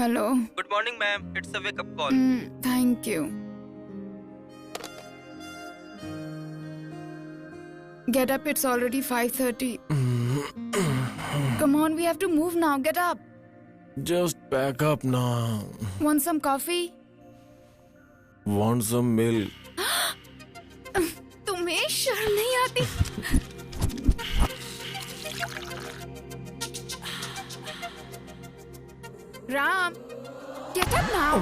Hello. Good morning, ma'am. It's a wake-up call. Thank you. Get up, it's already 5:30. Come on, we have to move now. Get up. Just back up now. Want some coffee? Want some milk? तुम्हें शर्म नहीं आती? Ram, get up now.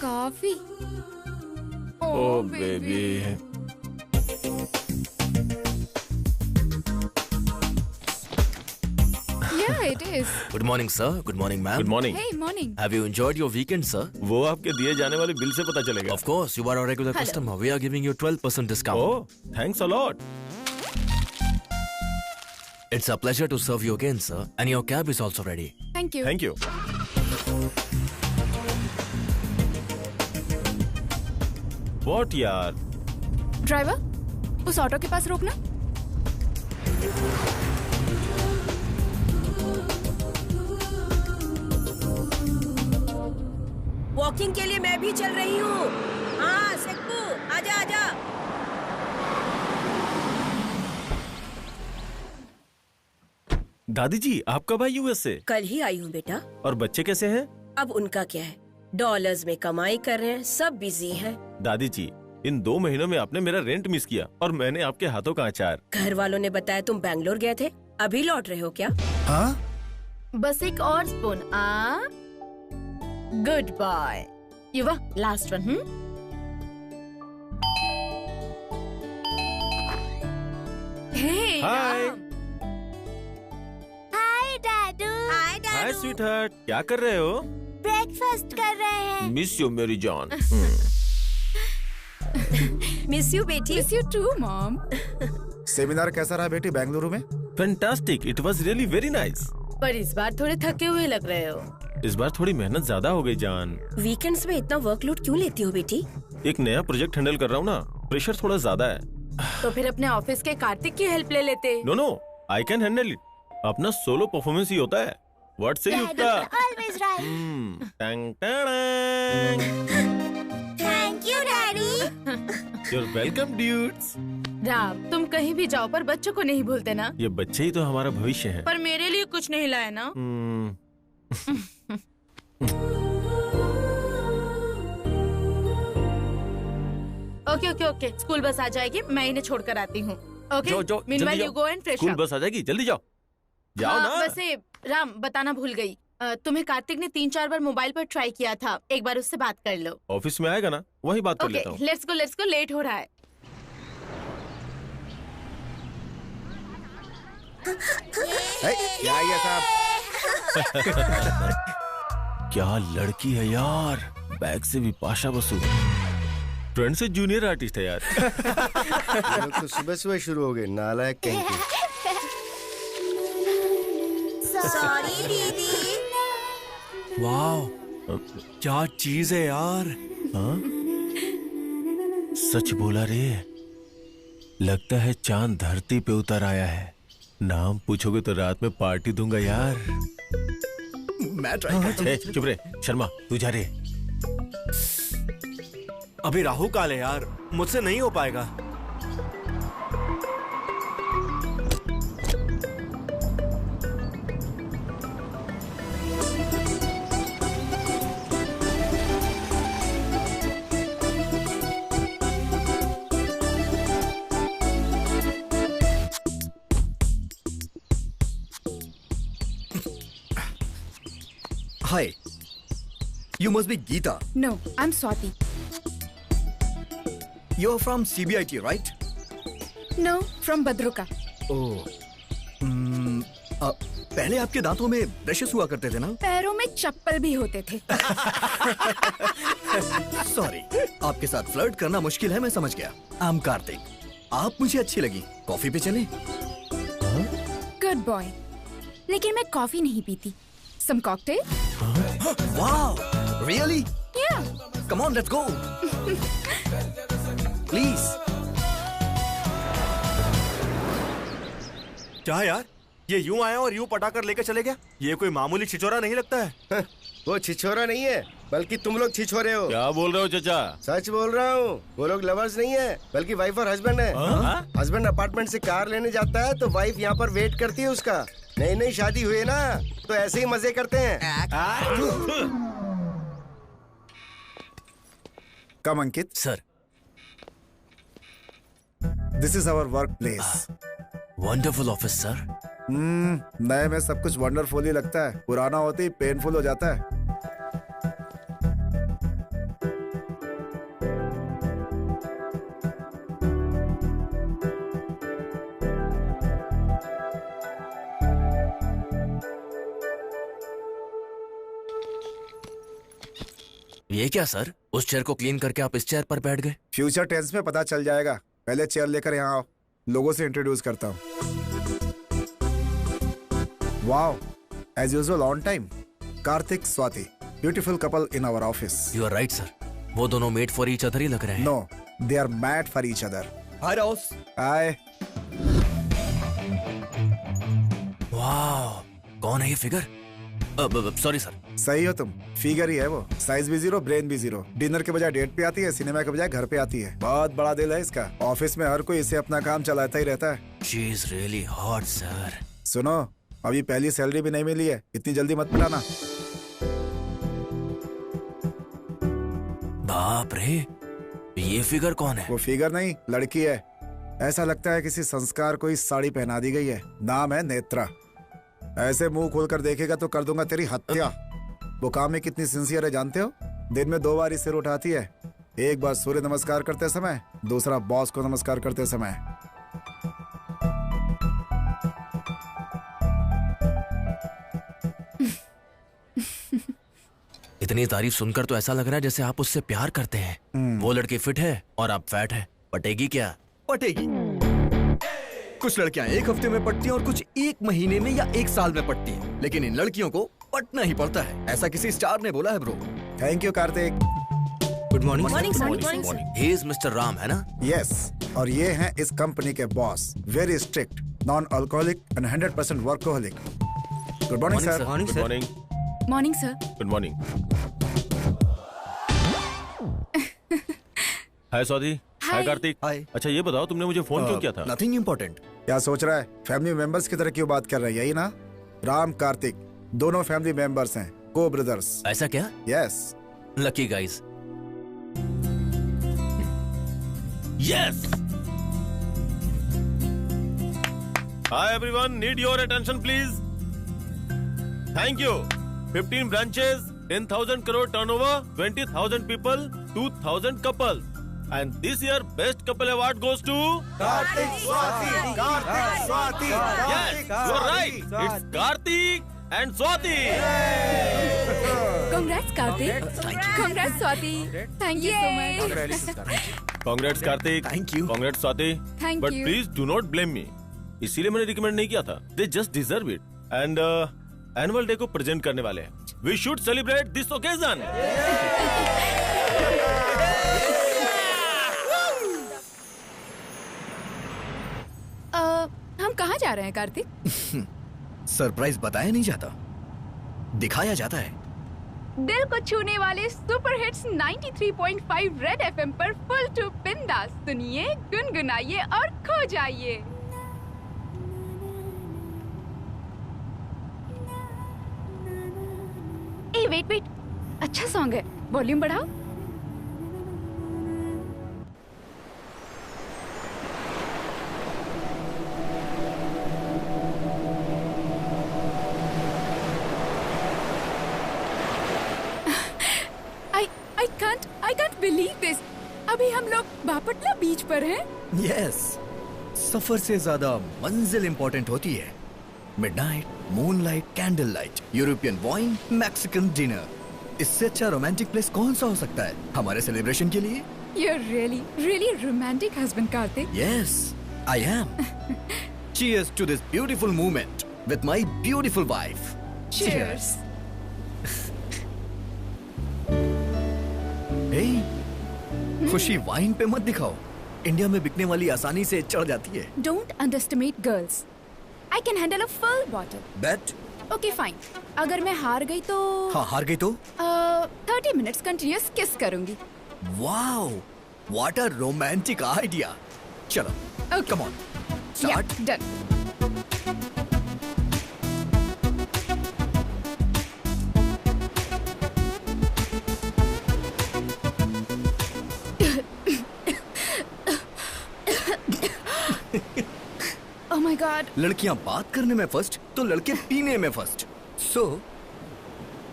Coffee. Oh, baby. Yeah, it is. Good morning, sir. Good morning, ma'am. Good morning. Hey, morning. Have you enjoyed your weekend, sir? वो आपके दिए जाने वाले bill से पता चलेगा. Of course, you are a regular customer. We are giving you 12% discount. Oh, thanks a lot. It's a pleasure to serve you again, sir. And your cab is also ready. Thank you. Thank you. What यार? Driver, उस auto के पास रोकना. Walking के लिए मैं भी चल रही हूँ. हाँ सेक्कू, आजा आजा. दादी जी, आप कब आई यूएस से? कल ही आई हूँ बेटा. और बच्चे कैसे हैं? अब उनका क्या है, डॉलर्स में कमाई कर रहे हैं, सब बिजी हैं. दादी जी, इन 2 महीनों में आपने मेरा रेंट मिस किया और मैंने आपके हाथों का अचार. घर वालों ने बताया तुम बैंगलोर गए थे, अभी लौट रहे हो क्या? हाँ? बस एक और स्पून. Good boy. युवा, लास्ट वन. हे हाय. हाय दादू. हाय हाय स्वीटहार्ट, क्या कर रहे हो? ब्रेकफास्ट कर रहे हैं. मिस यू मेरी जान. मिस यू बेटी. Miss you too, mom. Seminar कैसा रहा बेटी बेंगलुरु में? Fantastic, it was really very nice. पर इस बार थोड़े थके हुए लग रहे हो. इस बार थोड़ी मेहनत ज्यादा हो गई जान. वीकेंड्स में इतना वर्कलोड क्यों लेती हो बेटी? एक नया प्रोजेक्ट हैंडल कर रहा हूँ ना, प्रेशर थोड़ा ज्यादा है. तो फिर अपने ऑफिस के कार्तिक की हेल्प ले लेते. No, I can handle it. अपना सोलो परफॉर्मेंस ही होता है. What say Yukta? Always right. टंग टंग. Thank you daddy. You're welcome, dudes. Ram, तुम कहीं भी जाओ पर बच्चों को नहीं भूलते ना. ये बच्चे ही तो हमारा भविष्य है. पर मेरे लिए कुछ नहीं लाया ना. ओके. स्कूल बस आ जाएगी, मैं इन्हें छोड़कर आती हूँ. ओके. जाओ, Meanwhile you go and fresh school up. बस आ जाएगी, जल्दी जाओ. जाओ ना. वैसे राम, बताना भूल गई. तुम्हें कार्तिक ने 3-4 बार मोबाइल पर ट्राई किया था. एक बार उससे बात कर लो. ऑफिस में आएगा ना, वही बात कर लेता हूँ. Okay, let's go. लेट हो रहा है. क्या ये सब? क्या लड़की है यार, बैग से भी पाशा बसु. फ्रेंड से जूनियर आर्टिस्ट है यार. ये लोग तो सुबह सुबह शुरू हो गए, नालायक कहीं के. सॉरी दीदी. वाह, क्या चीज है यार. हाँ? सच बोला रे. लगता है चांद धरती पे उतर आया है. नाम पूछोगे तो रात में पार्टी दूंगा यार. मैं ट्राई करता हूँ. चुप रे शर्मा, तू जा रे. अभी राहु काल है यार, मुझसे नहीं हो पाएगा. Hi. You must be Geeta. No, I'm Swati. You're from CBIT, right? No, from Badruka. Oh. पहले आपके दांतों में ब्रशेस हुआ करते थे ना? पैरों में चप्पल भी होते थे. सॉरी, आपके साथ फ्लर्ट करना मुश्किल है, मैं समझ गया. I'm कार्तिक. आप मुझे अच्छी लगी. कॉफी पे चलें? Good boy. लेकिन मैं कॉफी नहीं पीती. Some cocktail? Wow, really? Yeah. Come on, let's go. Please. क्या यार, ये यूं आया और यूं पटाकर लेकर चले गया। ये कोई मामूली छिछोरा नहीं लगता है। वो छिछोरा नहीं है, बल्कि तुम लोग छिछोरे हो। क्या बोल रहे हो चाचा? सच बोल रहा हूँ। वो लोग लवर्स नहीं है, बल्कि वाइफ और हस्बैंड है। हस्बैंड अपार्टमेंट से कार लेने जाता है तो वाइफ यहाँ पर वेट करती है उसका। नई नई शादी हुई है ना, तो ऐसे ही मजे करते हैं। Come Ankit. Sir, this is our work place. Wonderful office sir. नए में सब कुछ वंडरफुल ही लगता है, पुराना होते ही पेनफुल हो जाता है। ये क्या सर? उस चेयर को क्लीन करके आप इस चेयर पर बैठ गए? फ्यूचर टेंस में पता चल जाएगा। पहले चेयर लेकर यहाँ आओ, लोगों से इंट्रोड्यूस करता हूँ। Wow, as usual on time. Kartik, Swati, beautiful couple in our office. You are right sir, वो दोनों मेड फॉर ईच अदर ही लग रहे हैं। No, they are mad for each other. Hi Ross. Hi. वाह, कौन है ये फिगर? Sorry sir. सही हो तुम, फिगर ही है वो। साइज भी जीरो, ब्रेन भी जीरो। डिनर के बजाय डेट पे आती है, सिनेमा के बजाय घर पे आती है। बहुत बड़ा दिल है इसका। ऑफिस में हर कोई इसे अपना काम चलाता ही रहता है। She is really hot sir. सुनो, अभी पहली सैलरी भी नहीं मिली है, इतनी जल्दी मत पटाना। बाप रे, ये फिगर कौन है? वो फिगर नहीं, लड़की है। ऐसा लगता है किसी संस्कार को इस साड़ी पहना दी गई है। नाम है नेत्रा। ऐसे मुंह खोलकर देखेगा तो कर दूंगा तेरी हत्या। वो काम में कितनी सिंसियर है जानते हो? दिन में 2 बार सिर उठाती है। एक बार सूर्य नमस्कार करते समय, दूसरा बॉस को नमस्कार करते समय। इतनी तारीफ सुनकर तो ऐसा लग रहा है जैसे आप उससे प्यार करते हैं। वो लड़की फिट है और आप फैट है। पटेगी क्या? पटेगी। कुछ लड़कियां 1 हफ्ते में पटती हैं और कुछ 1 महीने में या 1 साल में पटती हैं। लेकिन इन लड़कियों को पटना ही पड़ता है, ऐसा किसी स्टार ने बोला है bro. Thank you Kartik. Good morning. He is mister Ram, है ना? यस, और ये हैं इस कंपनी के boss. Very strict, non alcoholic and 100% workaholic. Good morning sir. Good morning. Morning sir. Good morning. Hi Swati. Hi Kartik. Hi. अच्छा ये बताओ, तुमने मुझे फोन क्यों किया था? Nothing important. क्या सोच रहा है? फैमिली मेंबर्स की तरह क्यों बात कर रहा है, यही ना? राम कार्तिक दोनों फैमिली मेंबर्स हैं, को ब्रदर्स। ऐसा क्या? Yes. Lucky guys. Yes. Hi everyone, need your attention please. Thank you. 15 branches, 10,000 crore turnover, 20,000 people, 2,000 couples. And this year best couple award goes to Kartik Swati. Kartik Swati. Yes, you're right. It's Karthik and Swati. Congrats Karthik. Congrats Swati. Thank you so much. Congrats Karthik. Thank you. Congrats Swati. Thank But you. please do not blame me. इसीलिए मैंने recommend नहीं किया था। They just deserve it. And annual day को present करने वाले हैं। We should celebrate this occasion. हम कहाँ जा रहे हैं कार्तिक? सरप्राइज बताया नहीं जाता, दिखाया जाता है। दिल को छूने वाले सुपर हिट्स 93.5 रेड एफएम पर फुल टू बिंदास सुनिए, गुनगुनाइए और खो जाइए। ए वेट, अच्छा सॉन्ग है, वॉल्यूम बढ़ाओ। I can't believe this. अभी हम लोग बापटला बीच पर हैं। यस, सफर से ज्यादा मंजिल इंपॉर्टेंट होती है। Midnight, moonlight, candle light, European wine, Mexican dinner. इससे अच्छा रोमांटिक प्लेस कौन सा हो सकता है हमारे सेलिब्रेशन के लिए? You're really romantic husband, Karthik. Yes, I am. Cheers to this beautiful moment with my beautiful wife. Cheers. Hey, खुशी वाइन पे मत दिखाओ। इंडिया में बिकने वाली आसानी से चढ़ जाती है। Don't underestimate girls. I can handle a full bottle. Bet? Okay fine, अगर मैं हार गई तो हाँ, हार गई तो 30 मिनट्स कंटिन्यूअस किस करूंगी। Wow, what a romantic idea. चलो come on, start. Done. Oh my God. लड़कियां बात करने में फर्स्ट तो लड़के पीने में first. So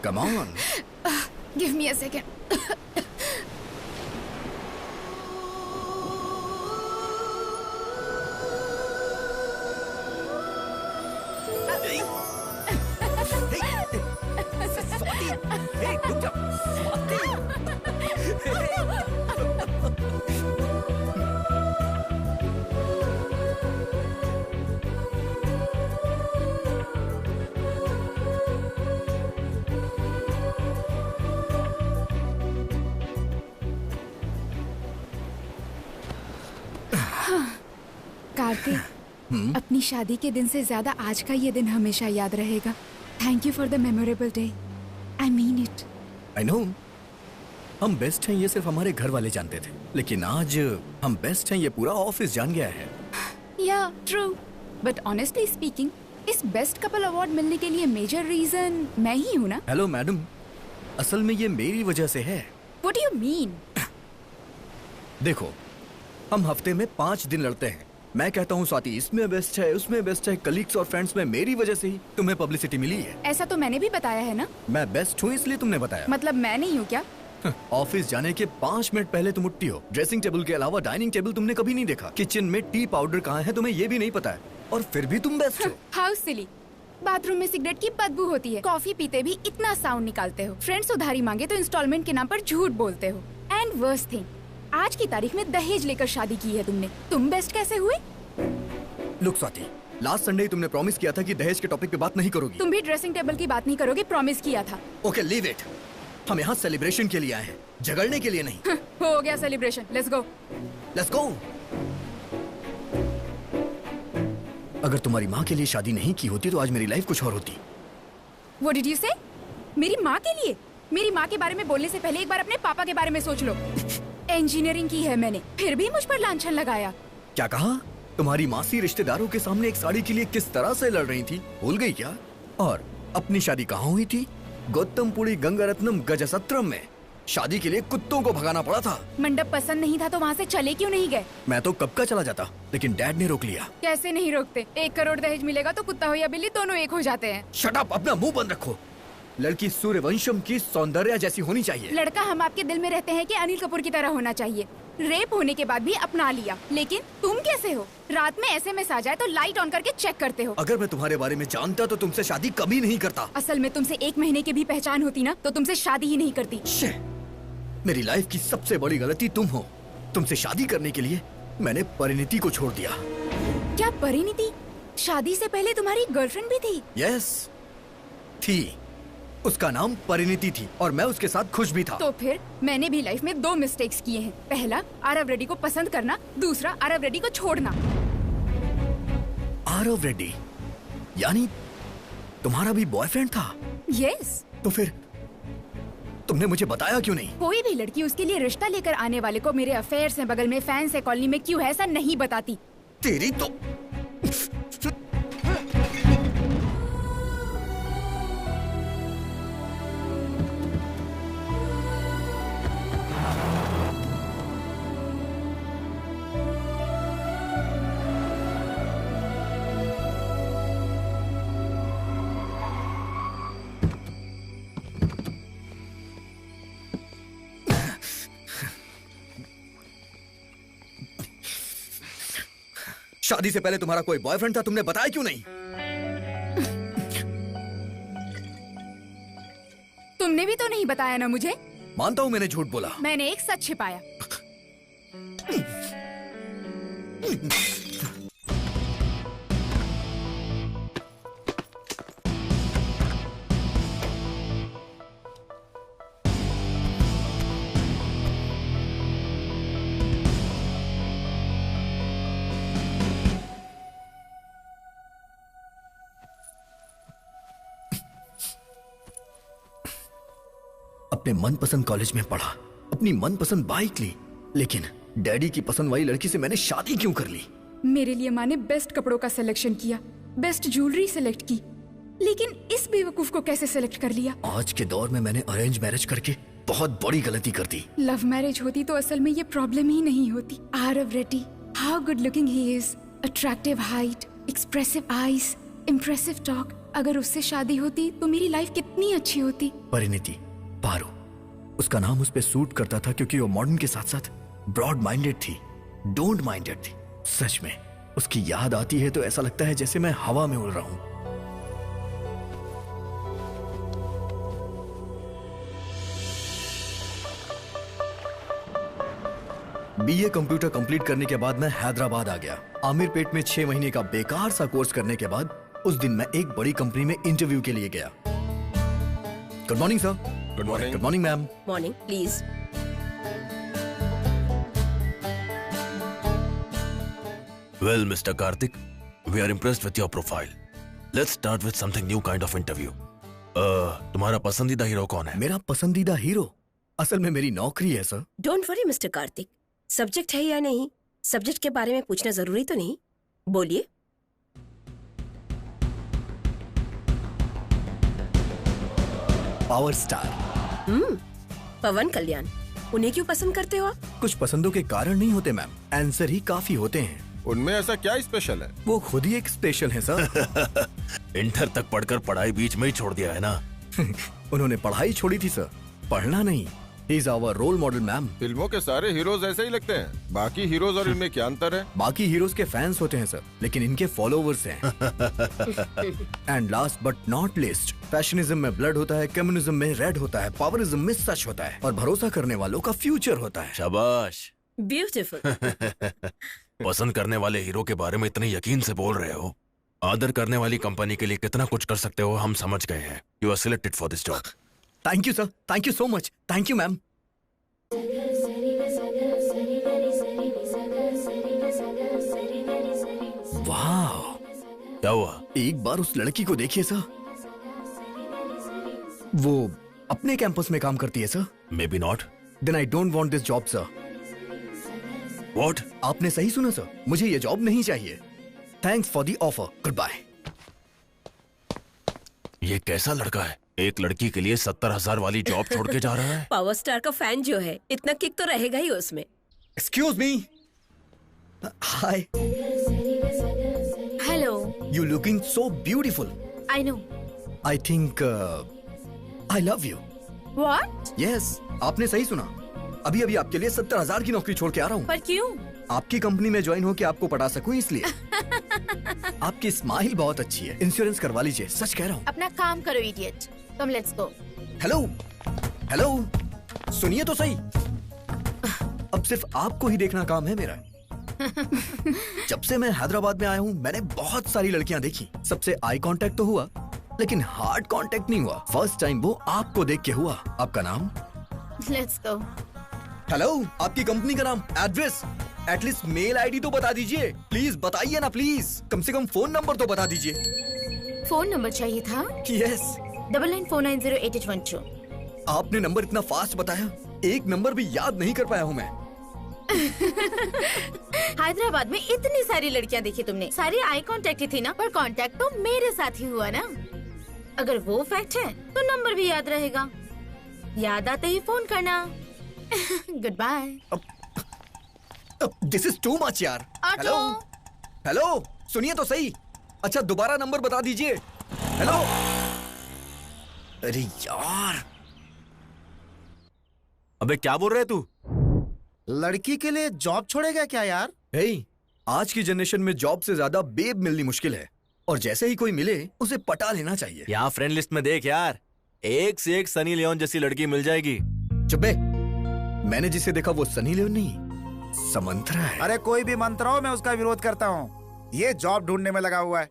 come on. Give me a second. Hey, रुक जा। कार्तिक, अपनी शादी के दिन से ज्यादा आज का ये दिन हमेशा याद रहेगा। Thank you for the memorable day. I mean it. I know, हम बेस्ट हैं ये सिर्फ हमारे घर वाले जानते थे, लेकिन आज हम बेस्ट हैं ये पूरा ऑफिस जान गया है। या ट्रू, बट ऑनेस्टली स्पीकिंग, इस बेस्ट कपल अवार्ड मिलने के लिए मेजर रीजन मैं ही हूँ ना। हेलो मैडम, असल में ये मेरी वजह से है। What do you mean? देखो, हम हफ्ते में 5 दिन लड़ते हैं। मैं कहता हूँ स्वाति इसमें बेस्ट है, उसमें बेस्ट है, कलीग्स और फ्रेंड्स में मेरी वजह से ही तुम्हें पब्लिसिटी मिली है। ऐसा तो मैंने भी बताया है ना। मैं बेस्ट हूँ इसलिए तुमने बताया। मतलब मैं नहीं हूँ क्या? ऑफिस जाने के 5 मिनट पहले तुम उठती हो। ड्रेसिंग टेबल के अलावा डाइनिंग टेबल तुमने कभी नहीं देखा। किचन में टी पाउडर कहाँ है तुम्हें ये भी नहीं पता है, और फिर भी तुम बेस्ट हो। How silly. बाथरूम में सिगरेट की बदबू होती है, कॉफी पीते भी इतना साउंड निकालते हो, फ्रेंड्स उधारी मांगे तो इंस्टॉलमेंट के नाम पर झूठ बोलते हो, एंड वर्स्ट थिंग, आज की तारीख में दहेज लेकर शादी की है तुमने। तुम बेस्ट कैसे हुए? लुक स्वाति, लास्ट संडे तुमने प्रॉमिस किया था कि दहेज के टॉपिक पे बात नहीं करोगी। तुम भी ड्रेसिंग टेबल की बात नहीं करोगे, प्रॉमिस किया था। Okay, leave it. हम यहाँ सेलिब्रेशन के लिए आए हैं, झगड़ने के लिए नहीं। हो गया celebration, let's go. Let's go. अगर तुम्हारी माँ के लिए शादी नहीं की होती तो आज मेरी लाइफ कुछ और होती। What did you say? मेरी माँ के लिए? मेरी माँ के बारे में बोलने से पहले एक बार अपने पापा के बारे में सोच लो। इंजीनियरिंग की है मैंने, फिर भी मुझ पर लांछन लगाया। क्या कहा? तुम्हारी मासी रिश्तेदारों के सामने एक साड़ी के लिए किस तरह से लड़ रही थी, भूल गई क्या? और अपनी शादी कहाँ हुई थी? गौतमपुरी गंगारत्नम गजसत्रम में। शादी के लिए कुत्तों को भगाना पड़ा था। मंडप पसंद नहीं था तो वहाँ से चले क्यों नहीं गए? मैं तो कब का चला जाता, लेकिन डैड ने रोक लिया। कैसे नहीं रोकते? 1 करोड़ दहेज मिलेगा तो कुत्ता हो या बिल्ली दोनों एक हो जाते हैं। शट अप, अपना मुंह बंद रखो। लड़की सूर्यवंशम की सौंदर्य जैसी होनी चाहिए। लड़का हम आपके दिल में रहते हैं कि अनिल कपूर की तरह होना चाहिए। रेप होने के बाद भी अपना लिया, लेकिन तुम कैसे हो? रात में SMS आ जाए तो लाइट ऑन करके चेक करते हो। अगर मैं तुम्हारे बारे में जानता तो तुमसे शादी कभी नहीं करता। असल में तुमसे 1 महीने की भी पहचान होती ना तो तुमसे शादी ही नहीं करती। मेरी लाइफ की सबसे बड़ी गलती तुम हो। तुमसे शादी करने के लिए मैंने परिणीति को छोड़ दिया। क्या परिणीति? शादी से पहले तुम्हारी गर्लफ्रेंड भी थी? यस, थी। उसका नाम परिणीति थी और मैं उसके साथ खुश भी था। तो फिर मैंने भी लाइफ में 2 मिस्टेक्स किए हैं। पहला, आरव रेड्डी को पसंद करना, दूसरा आरव रेड्डी को छोड़ना। आरव रेड्डी? यानी तुम्हारा भी बॉयफ्रेंड था? यस। तो फिर तुमने मुझे बताया क्यों नहीं? कोई भी लड़की उसके लिए रिश्ता लेकर आने वाले को मेरे अफेयर्स हैं, बगल में फैंस है, कॉलोनी में क्यों है, ऐसा नहीं बताती। तेरी तो शादी से पहले तुम्हारा कोई बॉयफ्रेंड था, तुमने बताया क्यों नहीं? तुमने भी तो नहीं बताया ना मुझे। मानता हूं मैंने झूठ बोला। मैंने एक सच छिपाया। अपने मनपसंद कॉलेज में पढ़ा, अपनी मनपसंद बाइक ली, लेकिन डैडी की पसंद वाली लड़की से मैंने शादी क्यों कर ली? मेरे लिए माँ ने बेस्ट कपड़ों का सिलेक्शन किया, बेस्ट ज्वेलरी सिलेक्ट की, लेकिन इस बेवकूफ को कैसे सिलेक्ट कर लिया? आज के दौर में मैंने अरेंज मैरिज करके बहुत बड़ी गलती कर दी। लव मैरिज होती तो असल में ये प्रॉब्लम ही नहीं होती। Aarav Reddy, how good looking he is, attractive height, expressive eyes, impressive talk. अगर उससे शादी होती तो मेरी लाइफ कितनी अच्छी होती। परिणीति, पारो, उसका नाम उस पे सूट करता था क्योंकि वो मॉडर्न के साथ साथ ब्रॉड माइंडेड थी, डोंट माइंडेड थी। सच में उसकी याद आती है तो ऐसा लगता है जैसे मैं हवा में उड़ रहा हूं। बीए कंप्यूटर कंप्लीट करने के बाद मैं हैदराबाद आ गया। आमिरपेट में 6 महीने का बेकार सा कोर्स करने के बाद उस दिन मैं एक बड़ी कंपनी में इंटरव्यू के लिए गया। Good morning sir. Good morning. Good morning ma'am. Morning, please. Well, Mr. Karthik, we are impressed with your profile. Let's start with something new kind of interview. तुम्हारा पसंदीदा हीरो कौन है? मेरा पसंदीदा हीरो असल में मेरी नौकरी है sir. Don't worry mister Kartik, subject है या नहीं, सब्जेक्ट के बारे में पूछना जरूरी तो नहीं। बोलिए। Power star. पवन कल्याण, उन्हें क्यों पसंद करते हो आप? कुछ पसंदों के कारण नहीं होते मैम, आंसर ही काफी होते हैं। उनमें ऐसा क्या स्पेशल है? वो खुद ही एक स्पेशल है सर। इंटर तक पढ़कर पढ़ाई बीच में ही छोड़ दिया है ना? उन्होंने पढ़ाई छोड़ी थी सर, पढ़ना नहीं। He is our role model ma'am. फिल्मों के सारे हीरोज ऐसे ही लगते हैं, बाकी हीरोज और इनमें क्या अंतर है? बाकी हीरोज के फैंस होते हैं सर, लेकिन इनके फॉलोवर्स हैं। And last but not least, fashionism में ब्लड होता है, कम्युनिज्म में रेड होता है, पावरिज्म में सच होता है, और भरोसा करने वालों का फ्यूचर होता है। शाबाश। ब्यूटीफुल। पसंद करने वाले हीरो के बारे में इतने यकीन से बोल रहे हो। आदर करने वाली कंपनी के लिए कितना कुछ कर सकते हो हम समझ गए हैं। You are selected for this job. Thank you sir, thank you so much. Thank you ma'am. वाह, क्या हुआ? एक बार उस लड़की को देखिए सर, वो अपने कैंपस में काम करती है sir. May be not. Then I don't want this job sir. What? आपने सही सुना सर, मुझे ये जॉब नहीं चाहिए। Thanks for the offer, good bye. ये कैसा लड़का है? एक लड़की के लिए 70,000 वाली जॉब छोड़ के जा रहा है। पावर स्टार का फैन जो है, इतना किक तो रहेगा ही उसमें। Excuse me. Hi. Hello. You looking so beautiful. I know. I think I love you. What? Yes, आपने सही सुना। अभी अभी आपके लिए 70,000 की नौकरी छोड़ के आ रहा हूँ। पर क्यों? आपकी कंपनी में ज्वाइन हो के आपको पटा सकूं इसलिए। आपकी स्माइल बहुत अच्छी है, इंश्योरेंस करवा लीजिए, सच कह रहा हूँ। अपना काम करो idiot. Come let's go. Hello hello, सुनिए तो सही। अब सिर्फ आपको ही देखना काम है मेरा। जब से मैं हैदराबाद में आया हूँ मैंने बहुत सारी लड़कियां देखी। सबसे आई कांटेक्ट तो हुआ, लेकिन हार्ड कांटेक्ट नहीं हुआ। फर्स्ट टाइम वो आपको देख के हुआ। आपका नाम? Let's go. हेलो, आपकी कंपनी का नाम, एड्रेस, एटलीस्ट मेल आईडी तो बता दीजिए। प्लीज बताइए ना, प्लीज। कम से कम फोन नंबर तो बता दीजिए। फोन नंबर चाहिए था? यस। 99490812। आपने नंबर इतना फास्ट बताया, एक नंबर भी याद नहीं कर पाया हूँ मैं। हैदराबाद में इतनी सारी लड़कियां देखी तुमने, सारी आई कांटेक्ट ही थी ना, पर कांटेक्ट तो मेरे साथ ही हुआ ना। अगर वो फैक्ट है तो नंबर भी याद रहेगा। याद आते ही फोन करना। Good bye. This is too much यार। हेलो हेलो, सुनिए तो सही। अच्छा, दोबारा नंबर बता दीजिए। हेलो। अरे यार, अबे क्या बोल रहे है तू? लड़की के लिए जॉब छोड़ेगा क्या यार? हे, आज की जनरेशन में जॉब से ज्यादा बेब मिलनी मुश्किल है, और जैसे ही कोई मिले उसे पटा लेना चाहिए। यहाँ फ्रेंड लिस्ट में देख यार, एक से एक सनी लियोन जैसी लड़की मिल जाएगी। चुप बे, मैंने जिसे देखा वो सनी लियोन नहीं, समंत्रा है। अरे कोई भी मंत्रा हो, मैं उसका विरोध करता हूँ। ये जॉब ढूंढने में लगा हुआ है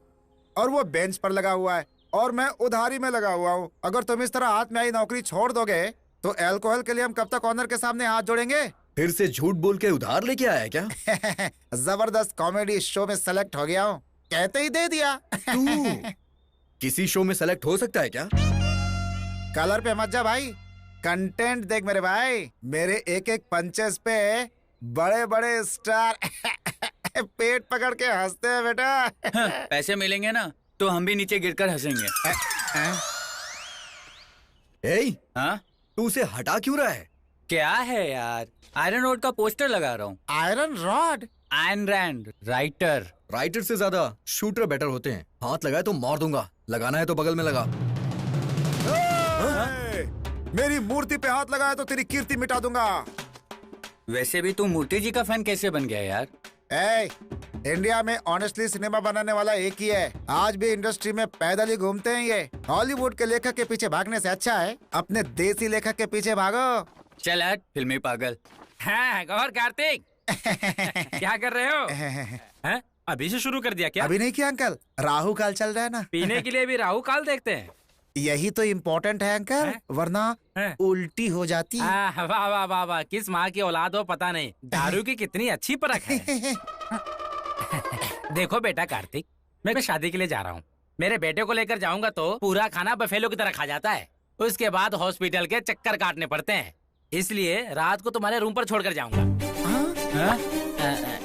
और वो बेंच पर लगा हुआ है और मैं उधारी में लगा हुआ हूँ। अगर तुम इस तरह हाथ में आई नौकरी छोड़ दोगे तो अल्कोहल के लिए हम कब तक ऑनर के सामने हाथ जोड़ेंगे? फिर से झूठ बोल के उधार लेके आया क्या? जबरदस्त कॉमेडी शो में सेलेक्ट हो गया हूँ, कहते ही दे दिया। तू किसी शो में सेलेक्ट हो सकता है क्या? कलर पे मत जा भाई, कंटेंट देख मेरे भाई, मेरे एक एक पंचेस पे बड़े बड़े स्टार पेट पकड़ के हंसते हैं बेटा। पैसे मिलेंगे ना तो हम भी नीचे गिरकर हंसेंगे। हाँ, तू उसे हटा क्यों रहा है? क्या है यार, आयरन रोड का पोस्टर लगा रहा हूँ। Iron rod? Ayn Rand, writer से ज्यादा शूटर बेटर होते हैं। हाथ लगाए तो मार दूंगा, लगाना है तो बगल में लगा। मेरी मूर्ति पे हाथ लगाया तो तेरी कीर्ति मिटा दूंगा। वैसे भी तू मूर्ति जी का फैन कैसे बन गया यार? इंडिया में ऑनेस्टली सिनेमा बनाने वाला एक ही है। आज भी इंडस्ट्री में पैदल ही घूमते हैं ये। हॉलीवुड के लेखक के पीछे भागने से अच्छा है अपने देसी लेखक के पीछे भागो। चल हट फिल्मी पागल। हाँ गौर कार्तिक क्या कर रहे हो? हैं? अभी से शुरू कर दिया क्या? अभी नहीं किया अंकल, राहु काल चल रहा है ना। पीने के लिए भी राहु काल देखते हैं? यही तो इम्पोर्टेंट है अंकल, वरना उल्टी हो जाती। वाह वाह वाह वाह, किस माँ की औलाद हो पता नहीं, दारू की कितनी अच्छी परख है। देखो बेटा कार्तिक, मैं शादी के लिए जा रहा हूँ। मेरे बेटे को लेकर जाऊंगा तो पूरा खाना बफेलो की तरह खा जाता है। उसके बाद हॉस्पिटल के चक्कर काटने पड़ते हैं, इसलिए रात को तुम्हारे रूम पर छोड़कर जाऊंगा।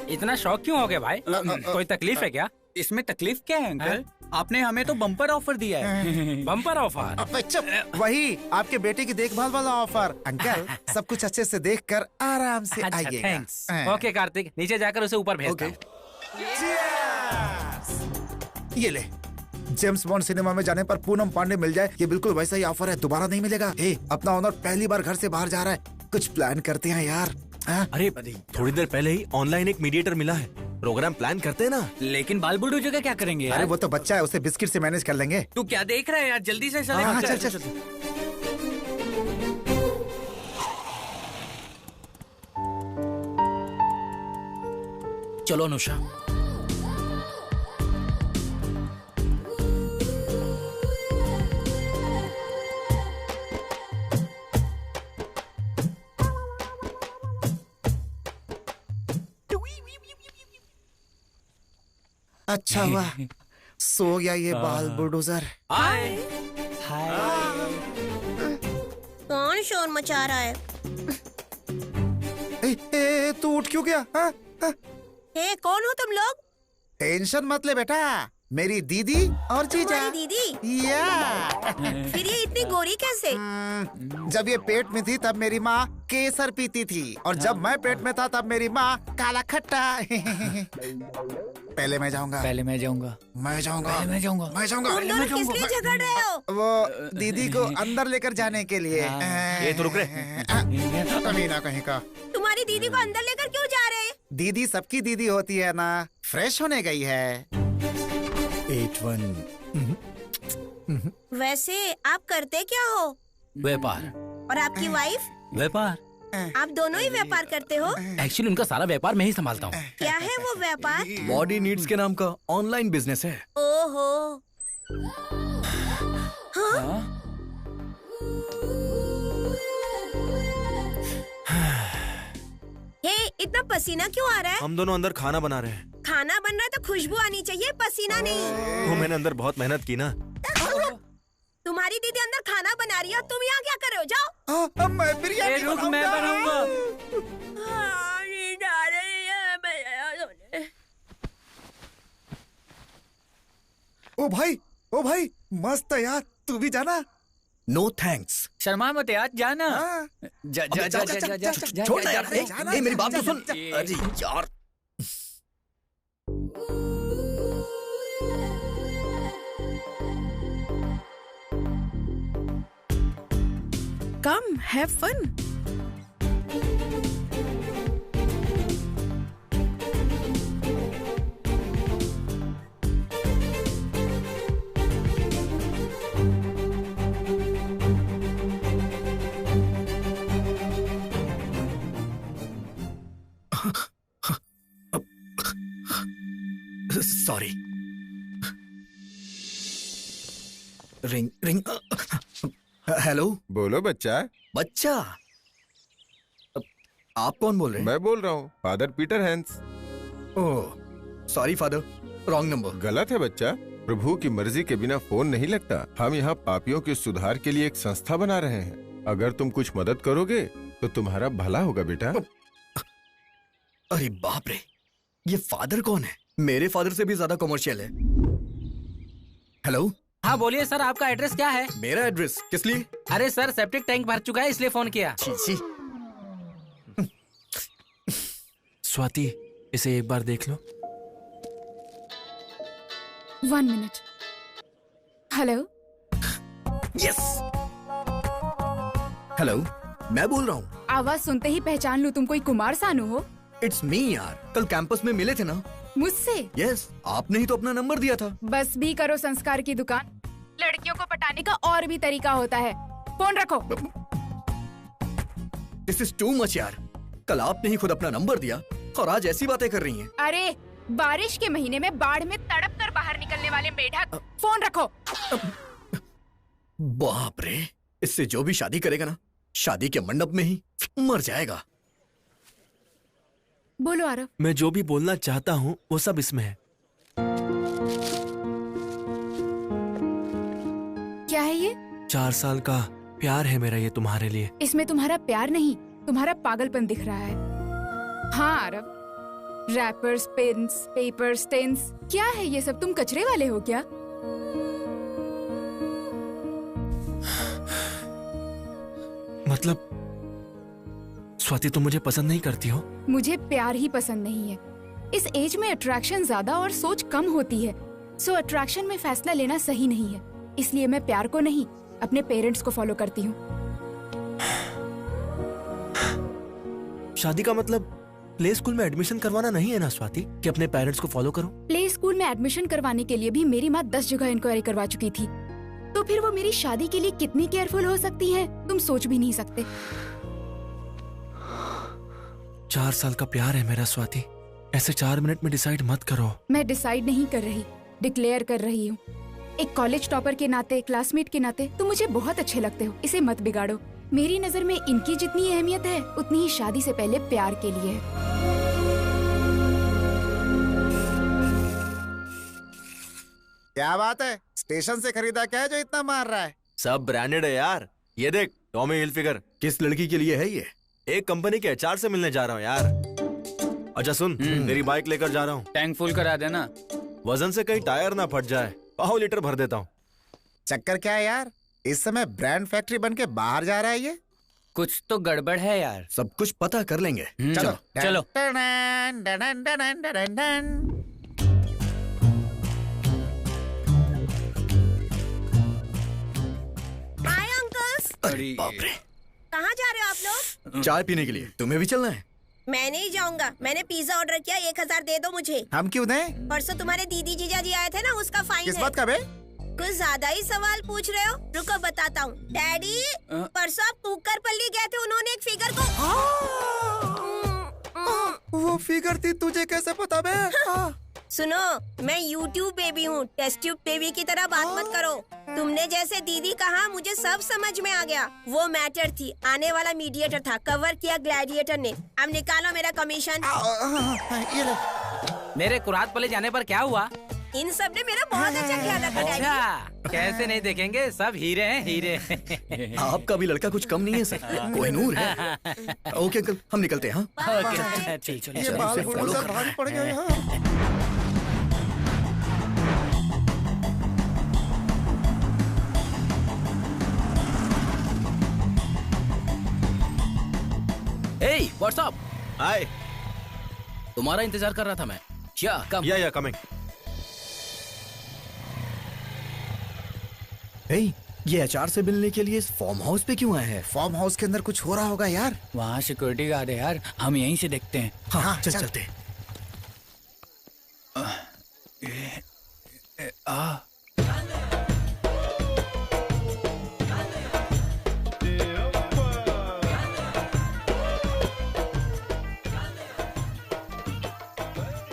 इतना शौक क्यों हो गया भाई? कोई तकलीफ है क्या? इसमें तकलीफ क्या है अंकल? आपने हमें तो बम्पर ऑफर दिया है। Bumper offer? वही आपके बेटे की देखभाल वाला ऑफर। अंकल सब कुछ अच्छे से देखकर आराम से आइएगा। थैंक्स। ओके कार्तिक, नीचे जाकर उसे ऊपर भेजता हूं। ये ले, जेम्स बॉन्ड सिनेमा में जाने पर पूनम पांडे मिल जाए, ये बिल्कुल वैसा ही ऑफर है, दोबारा नहीं मिलेगा। अपना ओनर पहली बार घर से बाहर जा रहा है, कुछ प्लान करते हैं यार। अरे थोड़ी देर पहले ही ऑनलाइन एक मीडिएटर मिला है, प्रोग्राम प्लान करते हैं ना। लेकिन बाल बुड्ढू जगह क्या करेंगे यार? अरे वो तो बच्चा है, उसे बिस्किट से मैनेज कर लेंगे। तू क्या देख रहा है यार, जल्दी से चल। चल। चलो अनुषा। अच्छा हुआ सो गया ये बाल बुलडोजर। कौन शोर मचा रहा है? तू उठ क्यों गया? कौन हो तुम लोग? टेंशन मत ले बेटा, मेरी दीदी और जीजा। दीदी? या फिर ये इतनी गोरी कैसे? जब ये पेट में थी तब मेरी माँ केसर पीती थी, और जब मैं पेट में था तब मेरी माँ काला खट्टा। पहले मैं जाऊंगा। किस लिए झगड़ रहे हो? वो दीदी को अंदर लेकर जाने के लिए। ये तो रुक रहे। कहीं ना कहीं का। तुम्हारी दीदी को अंदर लेकर क्यों जा रहे हैं? दीदी सबकी दीदी होती है ना, फ्रेश होने गई है। 81। वैसे आप करते क्या हो? व्यापार। और आपकी वाइफ? व्यापार। आप दोनों ही व्यापार करते हो? एक्चुअली उनका सारा व्यापार मैं ही संभालता हूँ। क्या है वो व्यापार? बॉडी नीड्स के नाम का ऑनलाइन बिजनेस है। ओहो। इतना पसीना क्यों आ रहा है? हम दोनों अंदर खाना बना रहे हैं। खाना बन रहा है तो खुशबू आनी चाहिए, पसीना नहीं। वो मैंने अंदर बहुत मेहनत की ना। तुम्हारी दीदी अंदर खाना बना रही है, तुम यहाँ क्या कर रहे हो? जाओ। मैं बिरयानी बनाऊंगा। ओ भाई मस्त है यार, तू भी जाना। No thanks. शर्मा मत यार, जाना। जा। छोड़ ना यार, मेरी बात तो सुन। अरे यार। Come, have fun. Sorry. Ring. Hello. बोलो बच्चा। आप कौन बोल रहे हैं? मैं बोल रहा हूँ, father Peter Hans. Oh sorry father, wrong number. गलत है बच्चा, प्रभु की मर्जी के बिना फोन नहीं लगता। हम यहाँ पापियों के सुधार के लिए एक संस्था बना रहे हैं। अगर तुम कुछ मदद करोगे तो तुम्हारा भला होगा बेटा। अरे बाप रे, ये फादर कौन है? मेरे फादर से भी ज्यादा कमर्शियल है। हेलो। हाँ बोलिए सर, आपका एड्रेस क्या है? मेरा एड्रेस किस लिए? अरे सर, सेप्टिक टैंक भर चुका है इसलिए फोन किया। स्वाति, इसे एक बार देख लो। 1 मिनट। हेलो। यस। हेलो, मैं बोल रहा हूँ। आवाज सुनते ही पहचान लूं तुम कोई कुमार सानू हो? इट्स मी यार, कल कैंपस में मिले थे ना। मुझसे? यस, आपने ही तो अपना नंबर दिया था। बस भी करो संस्कार की दुकान। लड़कियों को पटाने का और भी तरीका होता है। फोन रखो। दिस इज टू मच यार। कल आपने ही खुद अपना नंबर दिया और आज ऐसी बातें कर रही हैं। अरे बारिश के महीने में बाढ़ में तड़प कर बाहर निकलने वाले मेढक, फोन रखो। बाप रे, इससे जो भी शादी करेगा ना, शादी के मंडप में ही मर जाएगा। बोलो आरव। मैं जो भी बोलना चाहता हूँ वो सब इसमें है। क्या है ये? 4 साल का प्यार है मेरा ये तुम्हारे लिए। इसमें तुम्हारा प्यार नहीं, तुम्हारा पागलपन दिख रहा है। हाँ Aarav, rappers, pens, paper, stains, क्या है ये सब? तुम कचरे वाले हो क्या? मतलब स्वाति, तुम मुझे पसंद नहीं करती हो? मुझे प्यार ही पसंद नहीं है। इस एज में अट्रैक्शन ज्यादा और सोच कम होती है। सो अट्रैक्शन में फैसला लेना सही नहीं है। इसलिए मैं प्यार को नहीं, अपने पेरेंट्स को फॉलो करती हूँ। शादी का मतलब प्ले स्कूल में एडमिशन करवाना नहीं है ना स्वाति, कि अपने पेरेंट्स को फॉलो करो? प्ले स्कूल में एडमिशन करवाने के लिए भी मेरी माँ 10 जगह इंक्वायरी करवा चुकी थी। तो फिर वो मेरी शादी के लिए कितनी केयरफुल हो सकती है, तुम सोच भी नहीं सकते। 4 साल का प्यार है मेरा स्वाति, ऐसे 4 मिनट में डिसाइड मत करो। मैं डिसाइड नहीं कर रही, डिक्लेयर कर रही हूँ। एक कॉलेज टॉपर के नाते, क्लासमेट के नाते तुम मुझे बहुत अच्छे लगते हो। इसे मत बिगाड़ो। मेरी नजर में इनकी जितनी अहमियत है उतनी ही शादी से पहले प्यार के लिए है। क्या बात है, स्टेशन से खरीदा क्या है जो इतना मार रहा है? सब ब्रांडेड है यार। ये देख, टॉमी हिलफिगर। किस लड़की के लिए है ये? एक कंपनी के एचआर से मिलने जा रहा हूँ यार। अच्छा सुन, तेरी बाइक लेकर जा रहा हूँ। टैंक फुल करा देना। वजन से कहीं टायर ना फट जाए। 1/2 लीटर भर देता हूँ। चक्कर क्या है यार, इस समय ब्रांड फैक्ट्री बन के बाहर जा रहा है ये? कुछ तो गड़बड़ है यार। सब कुछ पता कर लेंगे। चलो चलो। हाय अंकल्स। अरे बाप रे, कहाँ जा रहे हो आप लोग? चाय पीने के लिए। तुम्हें भी चलना है? मैं नहीं जाऊंगा। मैंने पिज्जा ऑर्डर किया, 1000 दे दो मुझे। हम क्यों दें? परसों तुम्हारे दीदी जीजा जी आए थे ना, उसका फाइन किस है। बात का बे? कुछ ज्यादा ही सवाल पूछ रहे हो। रुको बताता हूँ। डैडी, परसों आप कुकर पल्ली गए थे, उन्होंने एक फिगर को वो फिगर थी, तुझे कैसे पता बे? सुनो, मैं YouTube बेबी हूँ, टेस्ट ट्यूब बेबी की तरह बात मत करो। तुमने जैसे दीदी कहा, मुझे सब समझ में आ गया। वो मैटर थी, आने वाला मीडिएटर था, कवर किया ग्लैडिएटर ने। अब निकालो मेरा कमीशन। मेरे कुरात पले जाने पर क्या हुआ? इन सब ने मेरा बहुत अच्छा ख्याल रखा डैडी। अच्छा, कैसे नहीं देखेंगे, सब हीरे हैं हीरे। आपका भी लड़का कुछ कम नहीं है सर, कोहिनूर है। ओके अंकल, हम निकलते हैं। हाँ ओके, ठीक है। ये बाल फूल सब भारी पड़ गए यहाँ। Hey, what's up? हाय। तुम्हारा इंतजार कर रहा था मैं। क्या कम? या कमिंग। ये एचआर से मिलने के लिए इस फार्म हाउस पे क्यों आए हैं? फार्म हाउस के अंदर कुछ हो रहा होगा यार। वहाँ सिक्योरिटी गार्ड है यार, हम यहीं से देखते हैं। हाँ, चलते।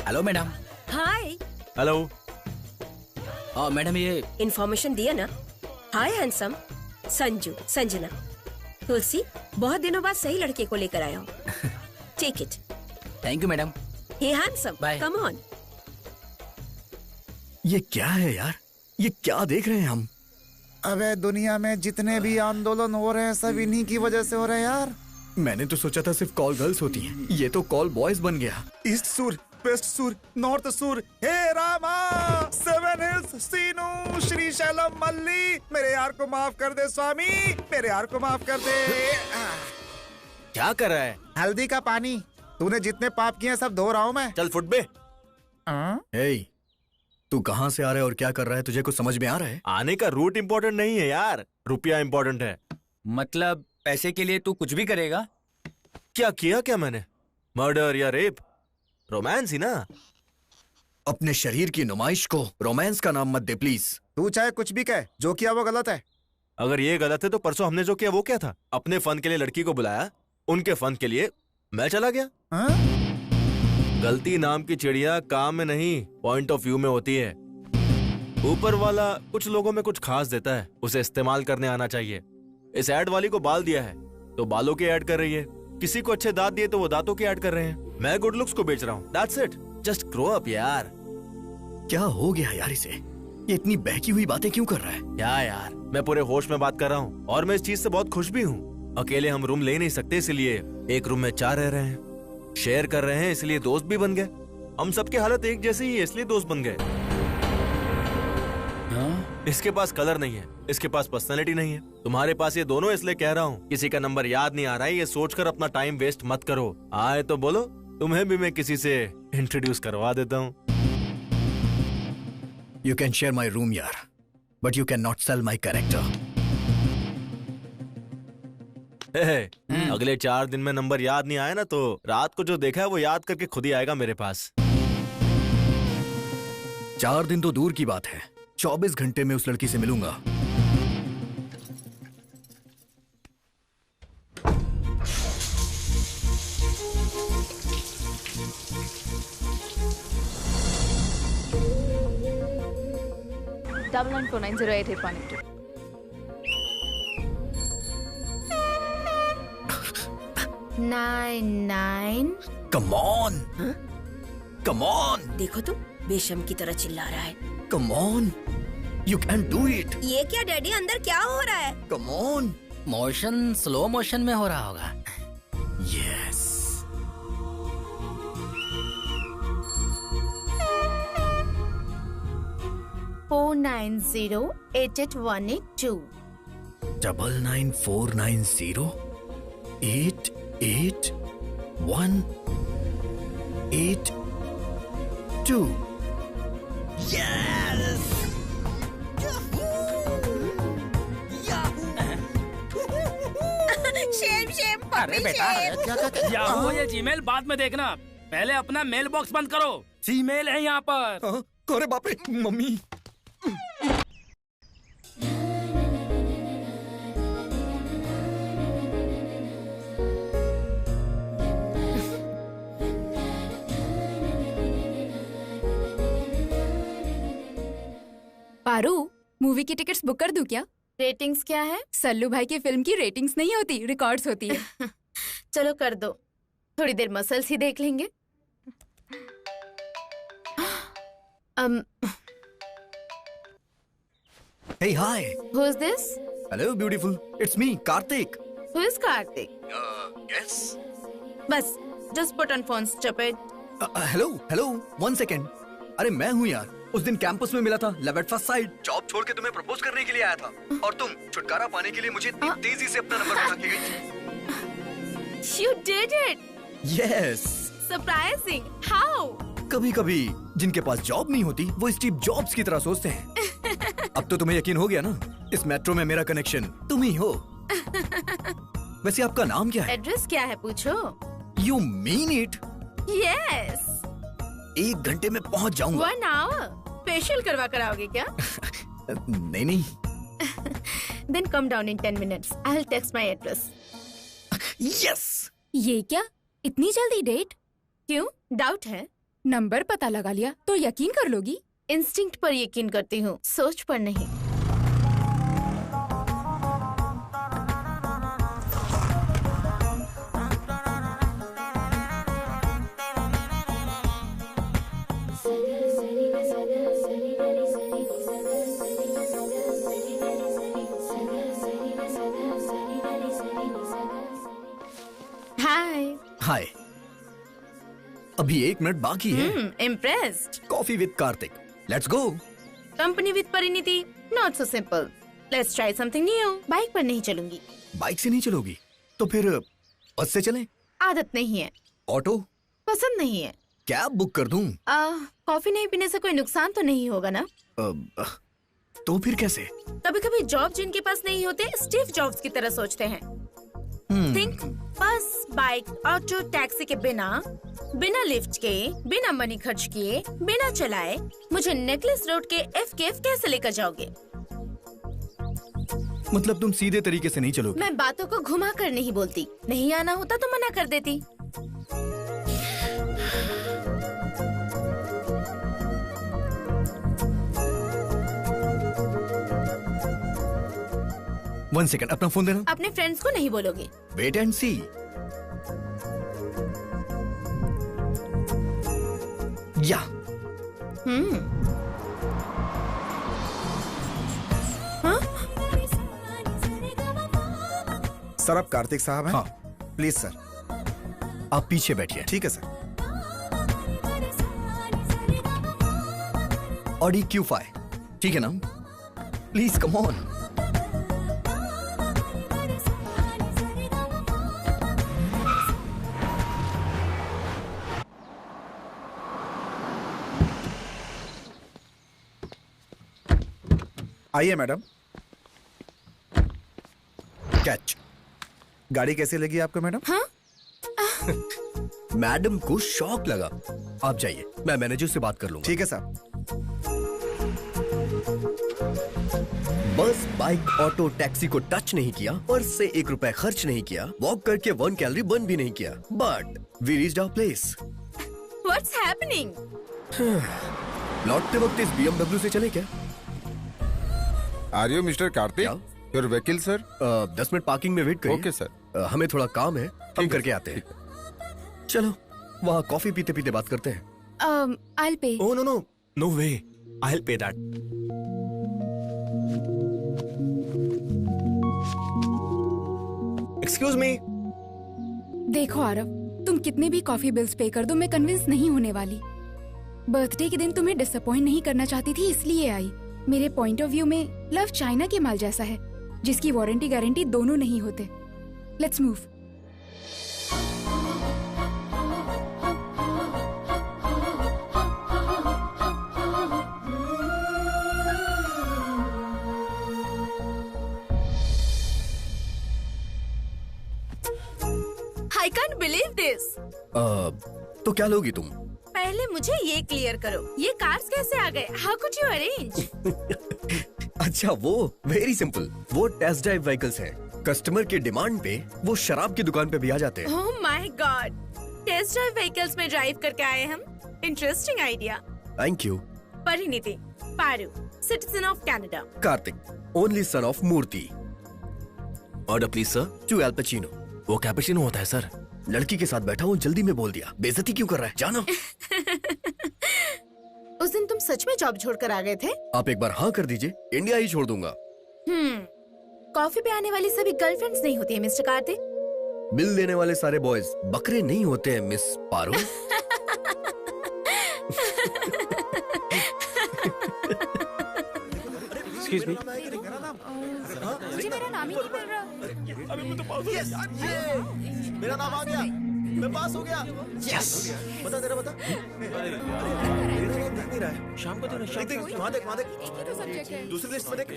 Hello madam. हाय। हेलो। हाँ मैडम, ये इन्फॉर्मेशन दिया ना। Hi handsome, Sanju, Sanjana, Tulsi. बहुत दिनों बाद सही लड़के को लेकर आया हूँ। Take it. Thank you madam. Hey handsome, come on. ये क्या है यार, ये क्या देख रहे हैं हम? अबे दुनिया में जितने भी आंदोलन हो रहे हैं सब इन्हीं की वजह से हो रहे हैं यार। मैंने तो सोचा था सिर्फ कॉल गर्ल्स होती हैं, ये तो कॉल बॉयज बन गया। ईस्ट सुर, वेस्ट सुर, नॉर्थ सुर, हे रामा, सेवन हिल्स, सीनू, श्रीशैलम, मल्ली, मेरे यार को माफ कर दे स्वामी, मेरे यार को माफ कर दे। क्या कर रहा है? हल्दी का पानी। तूने जितने पाप किए सब धो रहा हूँ मैं। चल फुट बे। हे, तू कहाँ से आ रहा है और क्या कर रहा है, तुझे कुछ समझ में आ रहा है? आने का रूट इम्पोर्टेंट नहीं है यार, रुपया इम्पोर्टेंट है। मतलब पैसे के लिए तू कुछ भी करेगा? क्या किया क्या मैंने? मर्डर या रेप? रोमांस ही ना। अपने शरीर की नुमाइश को रोमांस का नाम मत दे प्लीज। तू चाहे कुछ भी कहे, जो किया वो गलत है। अगर ये गलत है तो परसों हमने जो किया वो क्या था? अपने फन के लिए लड़की को बुलाया, उनके फन के लिए मैं चला गया। गलती नाम की चिड़िया काम में नहीं, पॉइंट ऑफ व्यू में होती है। ऊपर वाला कुछ लोगों में कुछ खास देता है, उसे इस्तेमाल करने आना चाहिए। इस ऐड वाली को बाल दिया है तो बालों के ऐड कर रही है, किसी को अच्छे दांत दिए तो वो दांतों के ऐड कर रहे हैं। मैं गुड लुक्स को बेच रहा हूँ। That's it, just grow up यार। क्या हो गया यार इसे? ये इतनी बहकी हुई बातें क्यों कर रहा है? क्या यार, मैं पूरे होश में बात कर रहा हूँ और मैं इस चीज से बहुत खुश भी हूँ। अकेले हम रूम ले नहीं सकते, इसलिए एक रूम में 4 रह रहे हैं। शेयर कर रहे हैं इसलिए दोस्त भी बन गए। हम सबकी हालत एक जैसी ही है इसलिए दोस्त बन गए। इसके पास कलर नहीं है, इसके पास पर्सनैलिटी नहीं है, तुम्हारे पास ये दोनों, इसलिए कह रहा हूँ किसी का नंबर याद नहीं आ रहा है ये सोचकर अपना टाइम वेस्ट मत करो। आए तो बोलो, तुम्हें भी मैं किसी से इंट्रोड्यूस करवा देता हूँ। You can share my room यार, but you cannot sell my character. अगले 4 दिन में नंबर याद नहीं आया ना तो रात को जो देखा है वो याद करके खुद ही आएगा मेरे पास। 4 दिन तो दूर की बात है, 24 घंटे में उस लड़की से मिलूंगा। Double 949088182. Come on, come on. देखो तो बेशम की तरह चिल्ला रहा है। Come on, you can do it. ये क्या डैडी, अंदर क्या हो रहा है? Come on. Motion slow motion में हो रहा होगा। Yes. Four 9908882 9949088182. Yes. Shem Shem अरे बेटा, याहू ये जीमेल बाद में देखना, पहले अपना मेल बॉक्स बंद करो। जीमेल है यहाँ पर। अरे बाप रे, मम्मी। पारू, मूवी की टिकट्स बुक कर दूं क्या? रेटिंग्स क्या है? सल्लू भाई की फिल्म की रेटिंग्स नहीं होती, रिकॉर्ड्स होती है। चलो कर दो, थोड़ी देर मसल्स ही देख लेंगे। Hey, hi. Who is this? Hello, beautiful. It's me, Karthik. Who is Karthik? Yes. बस, just put on phone, stupid. Hello. 1 second. अरे मैं हूँ यार, उस दिन कैंपस में मिला था, love at first sight. Job छोड़ के तुम्हें प्रपोज करने के लिए आया था और तुम छुटकारा पाने के लिए मुझे इतनी तेजी से अपना नंबर बता के गई। You did it. Yes. Surprising. How? कभी-कभी जिनके पास जॉब नहीं होती वो स्टीव जॉब्स की तरह सोचते हैं। अब तो तुम्हें यकीन हो गया ना, इस मेट्रो में मेरा कनेक्शन तुम ही हो। वैसे आपका नाम क्या है? एड्रेस क्या है पूछो? You mean it? Yes. 1 घंटे में पहुंच जाऊंगा। 1 hour? फेशियल करवा कर आओगे क्या? नहीं। Then come down in 10 minutes. I'll text my address. Yes. ये क्या, इतनी जल्दी डेट? क्यों, डाउट है? नंबर पता लगा लिया तो यकीन कर लोगी? इंस्टिंक्ट पर यकीन करती हूँ, सोच पर नहीं। हाय। अभी 1 मिनट बाकी है। Impressed. Coffee with Kartik, let's go. Company with Parineeti, not so simple. Let's try something new. Bike पर नहीं चलूंगी। बाइक से नहीं चलोगी तो फिर बस से चलें? आदत नहीं है। ऑटो? पसंद नहीं है। कैब बुक कर दूं? कॉफी नहीं पीने से कोई नुकसान तो नहीं होगा ना? तो फिर कैसे? कभी कभी जॉब जिनके पास नहीं होते स्टीव जॉब्स की तरह सोचते हैं। थिंक बस, बाइक, ऑटो, टैक्सी के बिना लिफ्ट के, बिना मनी खर्च किए, बिना चलाए मुझे नेकलेस रोड के FKF कैसे लेकर जाओगे? मतलब तुम सीधे तरीके से नहीं चलोगे? मैं बातों को घुमा कर नहीं बोलती। नहीं आना होता तो मना कर देती। One second, अपना फोन देना। अपने फ्रेंड्स को नहीं बोलोगे? वेट एंड सी। या सर, आप कार्तिक साहब हैं? हाँ। Please sir. आप पीछे बैठिए। ठीक है सर। ऑडी Q5, ठीक है ना? Please come on. आइए मैडम। कैच। गाड़ी कैसी लगी आपको मैडम? मैडम को शॉक लगा। आप जाइए, मैं मैनेजर से बात कर लूंगा। ठीक है साहब। बस, बाइक, ऑटो, टैक्सी को टच नहीं किया, पर्स से 1 रुपए खर्च नहीं किया, वॉक करके 1 कैलोरी बर्न भी नहीं किया, but we reached our place. What's happening? लौटते वक्त इस BMW से चले क्या? Are you mister Kartik? Your vehicle sir. 10 minute parking में वेट करिए। Okay sir. हमें थोड़ा काम है, हम करके आते हैं। चलो, वहाँ कॉफी पीते पीते बात करते हैं। I'll pay. Oh no, no way. I'll pay that. Excuse me. देखो आरव, तुम कितने भी कॉफी बिल्स पे कर दो, मैं कन्विंस नहीं होने वाली। बर्थडे के दिन तुम्हें डिसअपॉइंट नहीं करना चाहती थी, इसलिए आई। मेरे पॉइंट ऑफ व्यू में लव चाइना के माल जैसा है, जिसकी वारंटी गारंटी दोनों नहीं होते। Let's move. I can't believe this. तो क्या लोगी तुम? पहले मुझे ये क्लियर करो, ये कार्स कैसे आ गए? How could you arrange? अच्छा, वो वेरी सिंपल। वो टेस्ट ड्राइव व्हीकल्स हैं। कस्टमर के डिमांड पे वो शराब की दुकान पे भी आ जाते हैं। Oh my God! Test drive vehicles में ड्राइव करके आए हम। Interesting idea. Thank you. Parineeti, Paru, citizen of Canada. Kartik, only son of Murthy. Order please sir. 2 Al Pacino. वो कैपेचिनो होता है सर। लड़की के साथ बैठा हूँ, जल्दी में बोल दिया। बेइज्जती क्यों कर रहा है? जाना। उस दिन तुम सच में जॉब छोड़कर आ गए थे? आप एक बार हाँ कर दीजिए, इंडिया ही छोड़ दूंगा। कॉफी पे आने वाली सभी गर्लफ्रेंड्स नहीं होती है मिस्टर कार्तिक। बिल देने वाले सारे बॉयज बकरे नहीं होते हैं मिस पारो। Excuse me. मुझे मेरा नाम ही नहीं मिल रहा। अभी मैं तो पास हो गया। मेरा नाम आ गया, मैं पास हो गया। यस। बता तेरा बता। नहीं रहा है। शाम को देना। शाम को वहाँ देख, वहाँ देख। दूसरी लिस्ट में देख।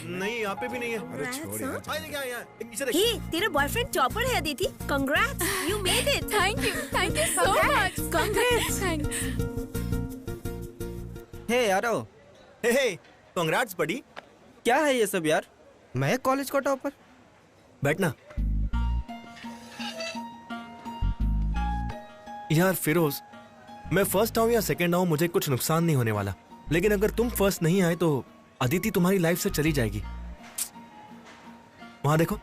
नहीं, यहाँ पे भी नहीं है। अरे छोड़ यार। नीचे देख। हे, तेरा बॉयफ्रेंड टॉपर है Aditi. Congrats, you made it. Thank you so much. Congrats. हे यारो, हे, कांग्रेट्स बडी। क्या है ये सब यार? मैं कॉलेज का टॉपर। बैठना। यार फिरोज, मैं फर्स्ट आऊं या सेकंड आऊं मुझे कुछ नुकसान नहीं होने वाला, लेकिन अगर तुम फर्स्ट नहीं आए तो अदिति तुम्हारी लाइफ से चली जाएगी। वहां देखो।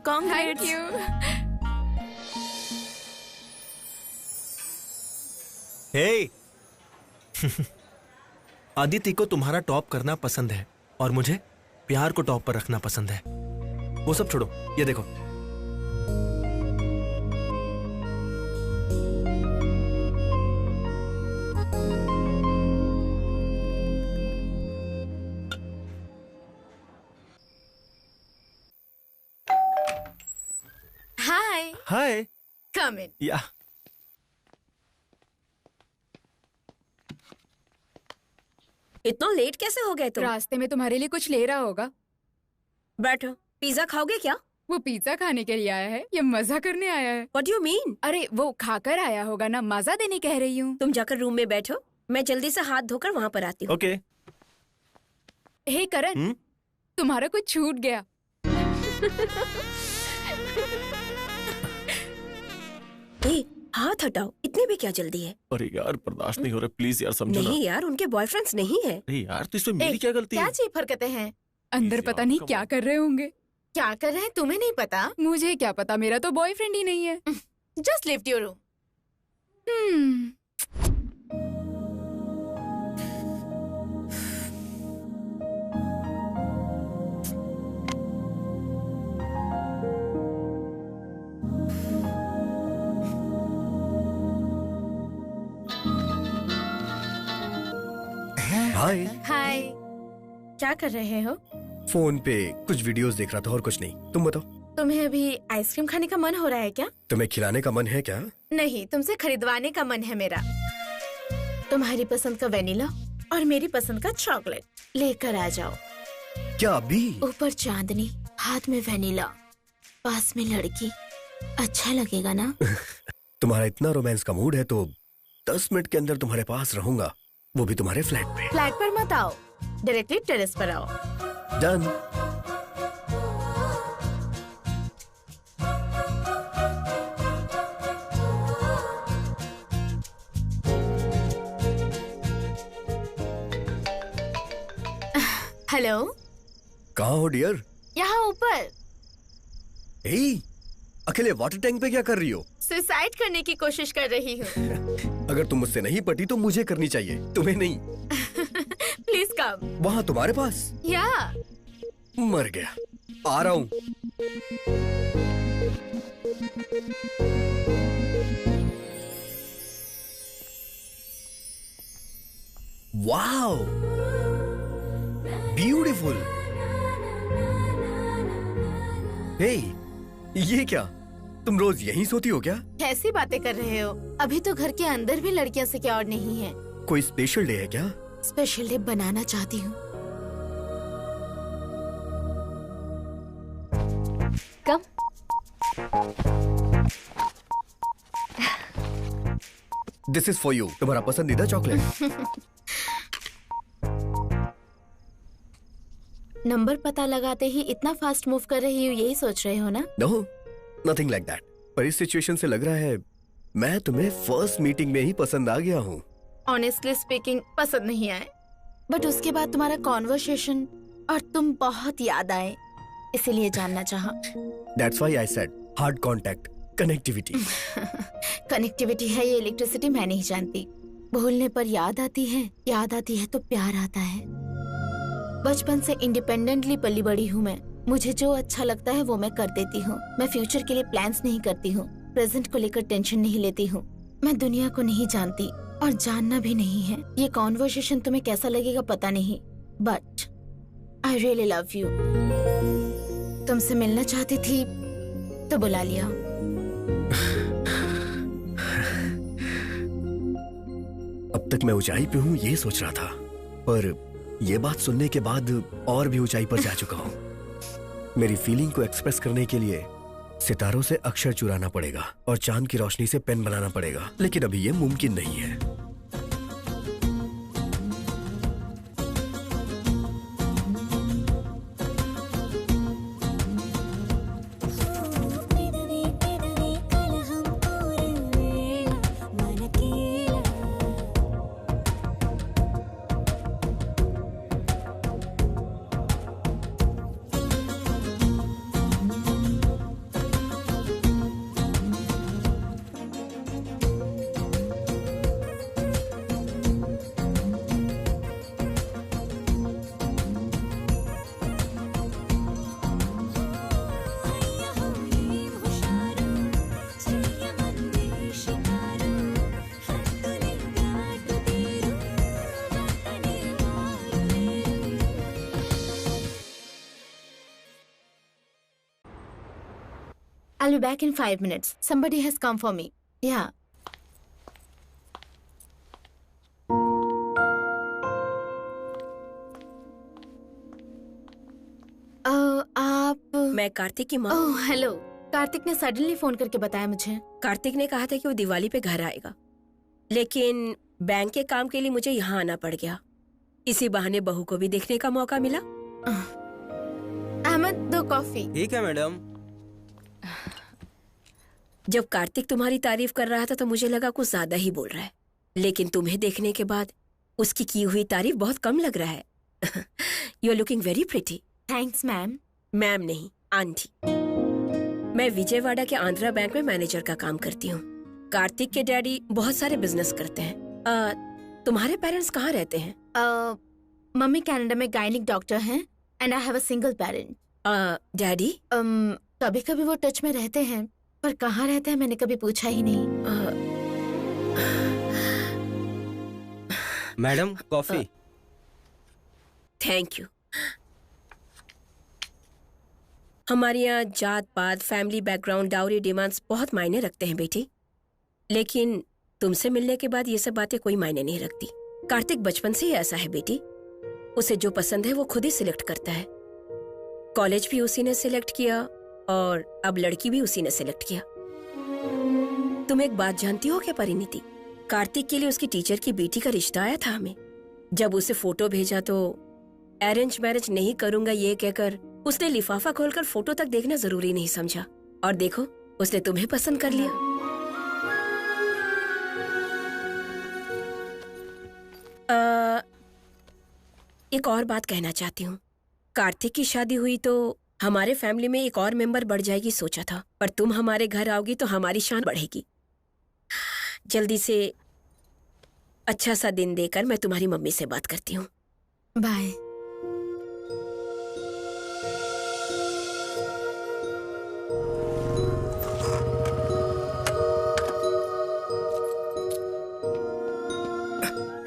Thank you. हे अदिति को तुम्हारा टॉप करना पसंद है और मुझे प्यार को टॉप पर रखना पसंद है। वो सब छोड़ो, ये देखो। हाय। कम इन। या इतना लेट कैसे हो गए तुम? रास्ते में तुम्हारे लिए कुछ ले रहा होगा। बैठो। पिज्जा खाओगे क्या? वो पिज्जा खाने के लिए आया है या मजा करने आया है? What do you mean? अरे वो खाकर आया होगा ना, मजा देने कह रही हूँ। तुम जाकर रूम में बैठो, मैं जल्दी से हाथ धोकर वहाँ पर आती हूँ। ओके। हे करण, तुम्हारा कुछ छूट गया। ए, हाथ हटाओ, इतनी भी क्या जल्दी है? अरे यार बर्दाश्त नहीं हो रहा, प्लीज यार समझो ना। नहीं यार, उनके बॉयफ्रेंड्स नहीं है। अरे यार तो इसमें मेरी क्या गलती है? क्या चीप हरकतें हैं? अंदर पता नहीं क्या कर रहे होंगे। क्या कर रहे हैं तुम्हें नहीं पता? मुझे क्या पता, मेरा तो बॉयफ्रेंड ही नहीं है। Just lift your room. Hi. Hi. क्या कर रहे हो? फोन पे कुछ वीडियोस देख रहा था और कुछ नहीं। तुम बताओ। तुम्हें अभी आइसक्रीम खाने का मन हो रहा है क्या? तुम्हें खिलाने का मन है क्या? नहीं, तुमसे खरीदवाने का मन है मेरा। तुम्हारी पसंद का वेनिला और मेरी पसंद का चॉकलेट लेकर आ जाओ। क्या अभी? ऊपर चांदनी, हाथ में वेनिला, पास में लड़की, अच्छा लगेगा ना? तुम्हारा इतना रोमांस का मूड है तो 10 मिनट के अंदर तुम्हारे पास रहूंगा, वो भी तुम्हारे फ्लैट पे। फ्लैट पर मत आओ, डायरेक्टली टेरेस पर आओ। डन। हेलो। कहाँ हो डियर? यहाँ ऊपर। अकेले वाटर टैंक पे क्या कर रही हो? सुसाइड करने की कोशिश कर रही हूँ। अगर तुम मुझसे नहीं पटी तो मुझे करनी चाहिए, तुम्हें नहीं। Please come. वहाँ तुम्हारे पास? या। मर गया, आ रहा हूँ। Wow, beautiful. हे, ये क्या? तुम रोज यहीं सोती हो क्या? कैसी बातें कर रहे हो? अभी तो घर के अंदर भी लड़कियां सिक्योर नहीं है। कोई स्पेशल डे है क्या? स्पेशल डे बनाना चाहती हूँ। कम। दिस इज फॉर यू, तुम्हारा पसंदीदा चॉकलेट। नंबर पता लगाते ही इतना फास्ट मूव कर रही हूँ, यही सोच रहे हो ना? No, nothing like that. पर इस सिचुएशन से लग रहा है मैं तुम्हें फर्स्ट मीटिंग में ही पसंद आ गया हूँ। ऑनेस्टली स्पीकिंग पसंद नहीं आए, बट उसके बाद तुम्हारा कॉन्वर्सेशन और तुम बहुत याद आए, इसीलिए जानना चाहा। That's why I said hard contact, connectivity. Connectivity है ये इलेक्ट्रिसिटी मैं नहीं जानती। भूलने पर याद आती है तो प्यार आता है। बचपन से इंडिपेंडेंटली पली बड़ी हूँ मैं। मुझे जो अच्छा लगता है वो मैं कर देती हूँ। मैं फ्यूचर के लिए प्लान्स नहीं करती हूँ, प्रेजेंट को लेकर टेंशन नहीं लेती हूँ। मैं दुनिया को नहीं जानती और जानना भी नहीं है। ये कॉन्वर्सेशन तुम्हें कैसा लगेगा पता नहीं, but I really love you. तुमसे मिलना चाहती थी तो बुला लिया। अब तक मैं ऊंचाई पे हूँ ये सोच रहा था, पर ये बात सुनने के बाद और भी ऊंचाई पर जा चुका हूँ। मेरी फीलिंग को एक्सप्रेस करने के लिए सितारों से अक्षर चुराना पड़ेगा और चांद की रोशनी से पेन बनाना पड़ेगा, लेकिन अभी ये मुमकिन नहीं है। I'll be back in 5 minutes. Somebody has come for me. Yeah. आप मैं कार्तिक की माँ। Oh hello. कार्तिक ने सडनली फोन करके बताया मुझे। कार्तिक ने कहा था कि वो दिवाली पे घर आएगा, लेकिन बैंक के काम के लिए मुझे यहाँ आना पड़ गया। इसी बहाने बहू को भी देखने का मौका मिला। अहमद, 2 कॉफी। ठीक है मैडम। जब कार्तिक तुम्हारी तारीफ कर रहा था तो मुझे लगा कुछ ज्यादा ही बोल रहा है, लेकिन तुम्हें देखने के बाद उसकी की हुई तारीफ बहुत कम लग रहा है। You are looking very pretty. Thanks ma'am. Ma'am नहीं, आंटी। मैं विजयवाड़ा के आंध्रा बैंक में मैनेजर का काम करती हूँ। कार्तिक के डैडी बहुत सारे बिजनेस करते हैं। तुम्हारे पेरेंट्स कहाँ रहते हैं? मम्मी कनाडा में गायनिक डॉक्टर हैं and I have a single parent. Daddy? कभी कभी वो टच में रहते हैं, पर कहाँ रहते हैं मैंने कभी पूछा ही नहीं। Madam coffee. Thank you. हमारे यहाँ जात पात, फैमिली बैकग्राउंड, डाउरी डिमांड्स बहुत मायने रखते हैं बेटी, लेकिन तुमसे मिलने के बाद ये सब बातें कोई मायने नहीं रखती। कार्तिक बचपन से ही ऐसा है बेटी, उसे जो पसंद है वो खुद ही सिलेक्ट करता है। कॉलेज भी उसी ने सिलेक्ट किया और अब लड़की भी उसी ने सिलेक्ट किया। तुम एक बात जानती हो क्या परिणीति? कार्तिक के लिए उसकी टीचर की बेटी का रिश्ता आया था हमें। जब उसे फोटो भेजा तो अरेंज मैरिज नहीं करूंगा ये कहकर उसने लिफाफा खोलकर फोटो तक देखना जरूरी नहीं समझा, और देखो उसने तुम्हें पसंद कर लिया। एक और बात कहना चाहती हूँ। कार्तिक की शादी हुई तो हमारे फैमिली में एक और मेंबर बढ़ जाएगी सोचा था, पर तुम हमारे घर आओगी तो हमारी शान बढ़ेगी। जल्दी से अच्छा सा दिन देकर मैं तुम्हारी मम्मी से बात करती हूँ। बाय।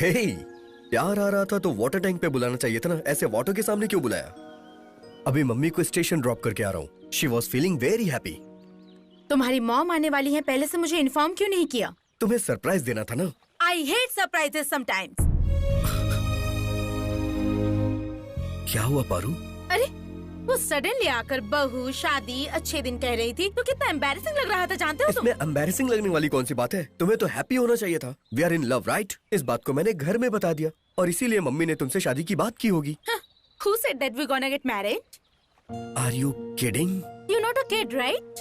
हे, प्यार आ रहा था तो वाटर टैंक पे बुलाना चाहिए था ना, ऐसे वाटर के सामने क्यों बुलाया? अभी मम्मी को स्टेशन ड्रॉप करके आ रहा हूँ। She was feeling very happy. तुम्हारी मॉम आने वाली है, पहले से मुझे इन्फॉर्म क्यों नहीं किया? तुम्हें सरप्राइज देना था ना। I hate surprises sometimes. क्या हुआ पारू? अरे वो सडनली आकर बहू, शादी, अच्छे दिन कह रही थी तो कितना एम्बैरेसिंग लग रहा था, जानते हो तुम? इसमें एम्बैरेसिंग लगने वाली कौन सी बात है? तुम्हें तो हैप्पी होना चाहिए था। We are in love, right? इस बात को मैंने घर में बता दिया और इसीलिए मम्मी ने तुमसे शादी की बात की होगी। Who said that we're gonna get married? Are you kidding? You're not a kid, right?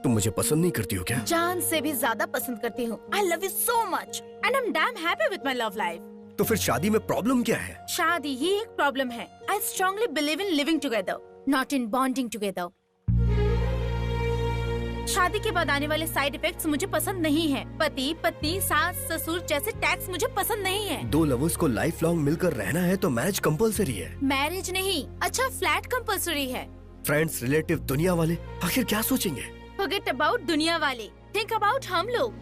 तुम मुझे पसंद नहीं करती हो क्या? जान से भी ज्यादा पसंद करती हूँ। I love you so much and I'm damn happy with my love life. तो फिर शादी में प्रॉब्लम क्या है? शादी ही एक प्रॉब्लम है। I strongly believe in living together, not in bonding together. शादी के बाद आने वाले साइड इफेक्ट्स मुझे पसंद नहीं है। पति, पत्नी, सास, ससुर जैसे टैक्स मुझे पसंद नहीं है। दो लवर्स को लाइफ लॉन्ग मिलकर रहना है तो मैरिज कंपलसरी है। मैरिज नहीं, अच्छा फ्लैट कंपलसरी है। फ्रेंड्स, रिलेटिव, दुनिया वाले आखिर क्या सोचेंगे? Forget about दुनिया वाले, think about हम लोग।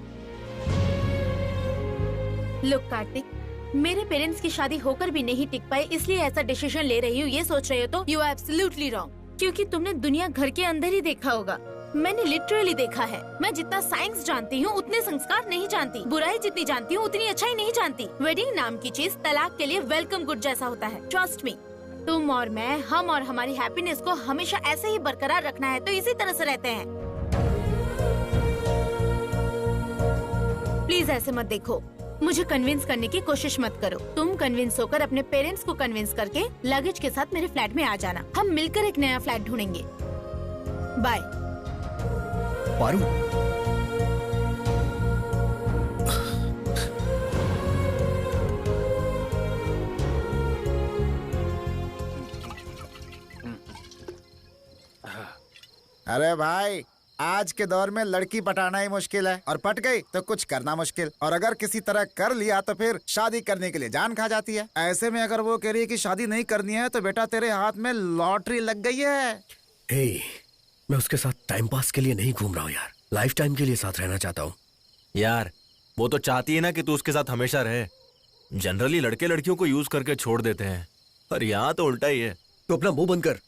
Look कार्तिक, मेरे पेरेंट्स की शादी होकर भी नहीं टिक पाए, इसलिए ऐसा डिसीजन ले रही हूँ। ये सोच रहे हो तो यू आर एब्सोल्युटली रॉन्ग, क्योंकि तुमने दुनिया घर के अंदर ही देखा होगा। मैंने लिटरली देखा है। मैं जितना साइंस जानती हूँ उतने संस्कार नहीं जानती, बुराई जितनी जानती हूँ उतनी अच्छाई नहीं जानती। वेडिंग नाम की चीज तलाक के लिए वेलकम गुड जैसा होता है। ट्रस्ट मी, तुम और मैं, हम और हमारी हैप्पीनेस को हमेशा ऐसे ही बरकरार रखना है तो इसी तरह से रहते हैं। प्लीज ऐसे मत देखो, मुझे कन्विंस करने की कोशिश मत करो। तुम कन्विंस होकर अपने पेरेंट्स को कन्विंस करके लगेज के साथ मेरे फ्लैट में आ जाना। हम मिलकर एक नया फ्लैट ढूंढेंगे। बाय। पारू, अरे भाई, आज के दौर में लड़की पटाना ही मुश्किल है, और पट गई तो कुछ करना मुश्किल, और अगर किसी तरह कर लिया तो फिर शादी करने के लिए जान खा जाती है। ऐसे में अगर वो कह रही है कि शादी नहीं करनी है तो बेटा तेरे हाथ में लॉटरी लग गई है। हे, मैं उसके साथ टाइम पास के लिए नहीं घूम रहा हूँ यार, लाइफ टाइम के लिए साथ रहना चाहता हूँ। यार वो तो चाहती है ना कि तू उसके साथ हमेशा रहे। जनरली लड़के लड़कियों को यूज करके छोड़ देते हैं, पर यहाँ तो उल्टा ही है। तो अपना मुंह बंद कर।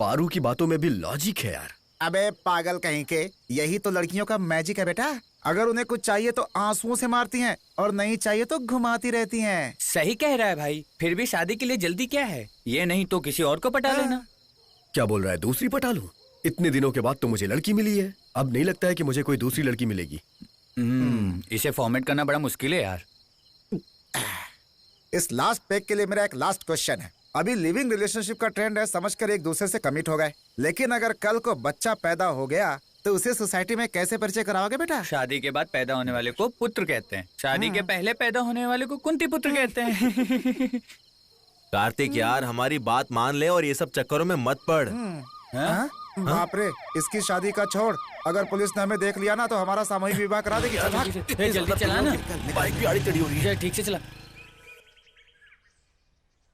पारू की बातों में भी लॉजिक है यार। अबे पागल कहीं के, यही तो लड़कियों का मैजिक है बेटा। अगर उन्हें कुछ चाहिए तो आंसुओं से मारती हैं और नहीं चाहिए तो घुमाती रहती हैं। सही कह रहा है भाई। फिर भी शादी के लिए जल्दी क्या है? ये नहीं तो किसी और को पटा लेना। क्या बोल रहा है, दूसरी पटा लूं? इतने दिनों के बाद तो मुझे लड़की मिली है, अब नहीं लगता है कि मुझे कोई दूसरी लड़की मिलेगी। इसे फॉर्मेट करना बड़ा मुश्किल है यार। इस लास्ट पेग के लिए मेरा एक लास्ट क्वेश्चन है। अभी लिविंग रिलेशनशिप का ट्रेंड है, समझकर एक दूसरे से कमिट हो गए, लेकिन अगर कल को बच्चा पैदा हो गया तो उसे सोसाइटी में कैसे परिचय कराओगे बेटा? शादी के बाद पैदा होने वाले को पुत्र कहते हैं, शादी के पहले पैदा होने वाले को कुंती पुत्र कहते हैं। कार्तिक यार, हमारी बात मान ले और ये सब चक्करों में मत पड़। बाप रे, इसकी शादी का छोड़, अगर पुलिस ने हमें देख लिया ना तो हमारा सामूहिक विवाह करा देगी। जल्दी चला ना, बाइक भी आड़ी टेढ़ी हो रही है। ठीक से चला।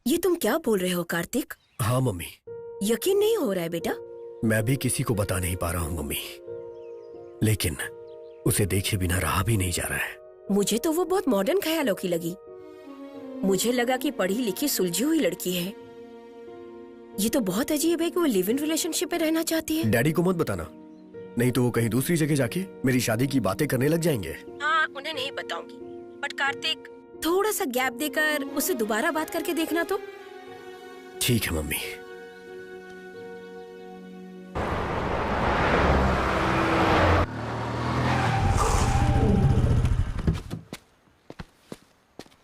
ये तुम क्या बोल रहे हो कार्तिक? हाँ मम्मी। यकीन नहीं हो रहा है बेटा? मैं भी किसी को बता नहीं पा रहा हूँ मम्मी, लेकिन उसे देखे बिना रहा भी नहीं जा रहा है। मुझे तो वो बहुत मॉडर्न ख्यालों की लगी। मुझे लगा कि पढ़ी लिखी सुलझी हुई लड़की है। ये तो बहुत अजीब है कि वो लिव इन रिलेशनशिप में रहना चाहती है। डैडी को मत बताना, नहीं तो वो कहीं दूसरी जगह जाके मेरी शादी की बातें करने लग जाएंगे। हाँ, उन्हें नहीं बताऊंगी, बट कार्तिक थोड़ा सा गैप देकर उसे दोबारा बात करके देखना तो। ठीक है मम्मी।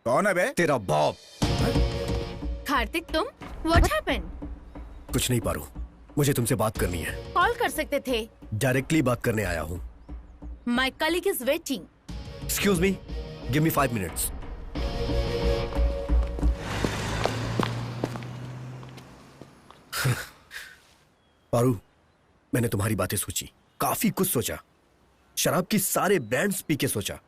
कौन है बे? तेरा बाप। कार्तिक तुम? What happened? कुछ नहीं पारू, मुझे तुमसे बात करनी है। कॉल कर सकते थे। डायरेक्टली बात करने आया हूँ। My colleague is waiting. Excuse me, give me 5 minutes. Paru, मैंने तुम्हारी बातें सोची, काफी कुछ सोचा, शराब की सारे ब्रांड्स पी के सोचा,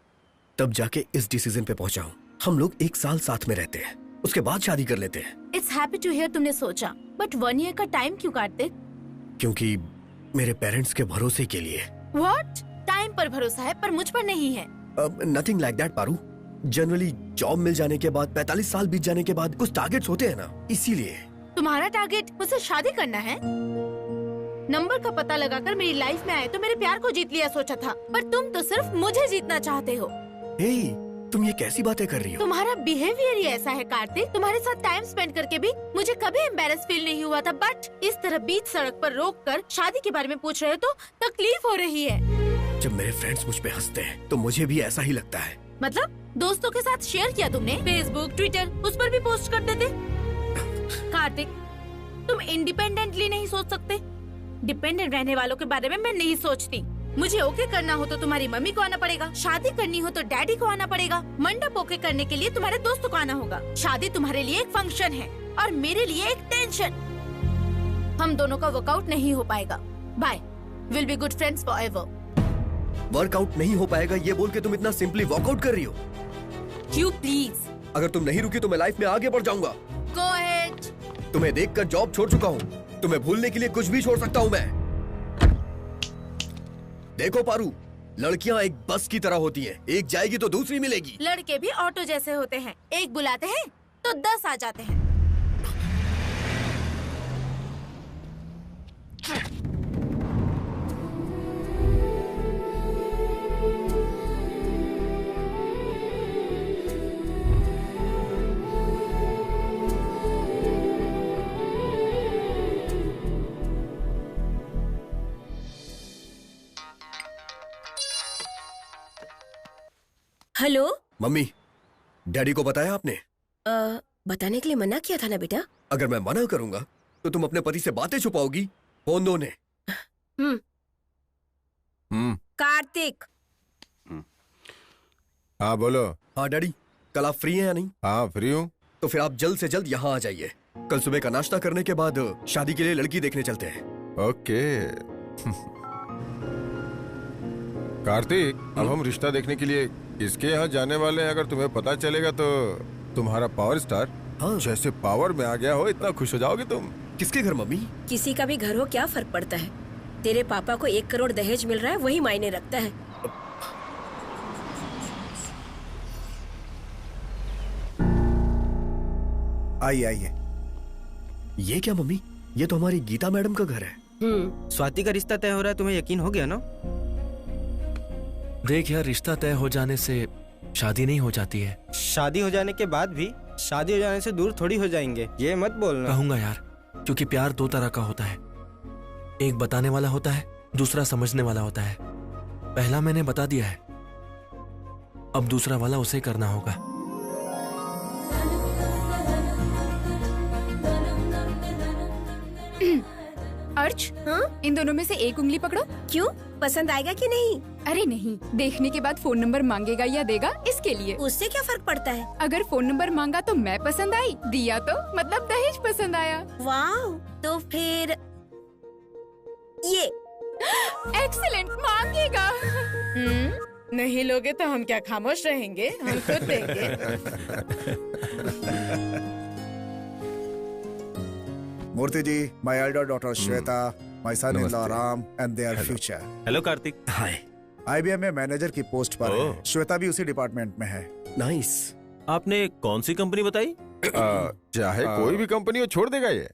तब जाके इस डिसीजन पे पहुंचा हूँ। हम लोग 1 साल साथ में रहते हैं, उसके बाद शादी कर लेते हैं। It's happy to hear तुमने सोचा, बट 1 year का टाइम क्यों कार्तिक? क्योंकि मेरे पेरेंट्स के भरोसे के लिए। What? टाइम पर भरोसा है पर मुझ पर नहीं है। Nothing like that Paru. Generally job मिल जाने के बाद 45 साल बीत जाने के बाद कुछ टारगेट्स होते हैं ना, इसीलिए। तुम्हारा टारगेट मुझसे शादी करना है? नंबर का पता लगाकर मेरी लाइफ में आए तो मेरे प्यार को जीत लिया सोचा था, पर तुम तो सिर्फ मुझे जीतना चाहते हो। हे, तुम ये कैसी बातें कर रही हो? तुम्हारा बिहेवियर ही ऐसा है कार्तिक। तुम्हारे साथ टाइम स्पेंड करके भी मुझे कभी एम्बैरेस फील नहीं हुआ था, बट इस तरह बीच सड़क पर रोककर शादी के बारे में पूछ रहे हो तो तकलीफ हो रही है। जब मेरे फ्रेंड्स मुझ पे हंसते हैं तो मुझे भी ऐसा ही लगता है। मतलब दोस्तों के साथ शेयर किया तुमने, फेसबुक, ट्विटर, उस पर भी पोस्ट कर देते। कार्तिक, तुम इंडिपेंडेंटली नहीं सोच सकते? डिपेंडेंट रहने वालों के बारे में मैं नहीं सोचती। मुझे ओके करना हो तो तुम्हारी मम्मी को आना पड़ेगा, शादी करनी हो तो डैडी को आना पड़ेगा, मंडप ओके करने के लिए तुम्हारे दोस्तों को आना होगा। शादी तुम्हारे लिए एक फंक्शन है और मेरे लिए एक टेंशन। हम दोनों का वर्कआउट नहीं हो पाएगा। Bye, will be good friends forever. Workout नहीं हो पाएगा ये बोल के तुम इतना सिंपली वॉकआउट कर रही हो? You please. अगर तुम नहीं रुकी तो मैं लाइफ में आगे बढ़ जाऊंगा। Go ahead. तुम्हें देखकर जॉब छोड़ चुका हूँ, तुम्हें भूलने के लिए कुछ भी छोड़ सकता हूँ मैं। देखो पारू, लड़कियाँ एक बस की तरह होती हैं, एक जाएगी तो दूसरी मिलेगी। लड़के भी ऑटो जैसे होते हैं, एक बुलाते हैं तो 10 आ जाते हैं। हेलो मम्मी, डैडी को बताया आपने? बताने के लिए मना किया था ना बेटा। अगर मैं मना करूंगा तो तुम अपने पति से बातें छुपाओगी, फोन दो ने। कार्तिक। हाँ बोलो। हाँ डैडी, कल आप फ्री हैं या नहीं? हाँ फ्री हूँ। तो फिर आप जल्द से जल्द यहाँ आ जाइए। कल सुबह का नाश्ता करने के बाद शादी के लिए लड़की देखने चलते हैं। ओके। कार्तिक, अब हम रिश्ता देखने के लिए किसके यहाँ जाने वाले हैं? अगर तुम्हें पता चलेगा तो तुम्हारा पावर स्टार जैसे पावर में आ गया हो, इतना खुश हो जाओगे तुम। किसके घर मम्मी? किसी का भी घर हो, क्या फर्क पड़ता है? तेरे पापा को 1 करोड़ दहेज मिल रहा है, वही मायने रखता है। आइए आइए। ये क्या मम्मी? ये तो हमारी गीता मैडम का घर है। स्वाति का रिश्ता तय हो रहा है, तुम्हें यकीन हो गया ना? देख यार, रिश्ता तय हो जाने से शादी नहीं हो जाती है। शादी हो जाने के बाद भी शादी हो जाने से दूर थोड़ी हो जाएंगे, ये मत बोलना। कहूंगा यार, क्योंकि प्यार दो तरह का होता है, एक बताने वाला होता है, दूसरा समझने वाला होता है। पहला मैंने बता दिया है, अब दूसरा वाला उसे करना होगा। अर्च, हाँ? इन दोनों में से एक उंगली पकड़ो। क्यों? पसंद आएगा कि नहीं? अरे नहीं, देखने के बाद फोन नंबर मांगेगा या देगा इसके लिए। उससे क्या फर्क पड़ता है? अगर फोन नंबर मांगा तो मैं पसंद आई, दिया तो मतलब दहेज पसंद आया। वाह, तो फिर ये एक्सीलेंट, मांगेगा। नहीं लोगे तो हम क्या खामोश रहेंगे? हम खुद देंगे। मूर्ति जी, my elder daughter Shweta, my son-in-law Ram, and their future. Hello Kartik. Hi. IBM में मैनेजर की पोस्ट पर है। श्वेता भी उसी डिपार्टमेंट में है। नाइस। आपने कौन सी कंपनी बताई? चाहे कोई भी कंपनी हो, छोड़ देगा ये।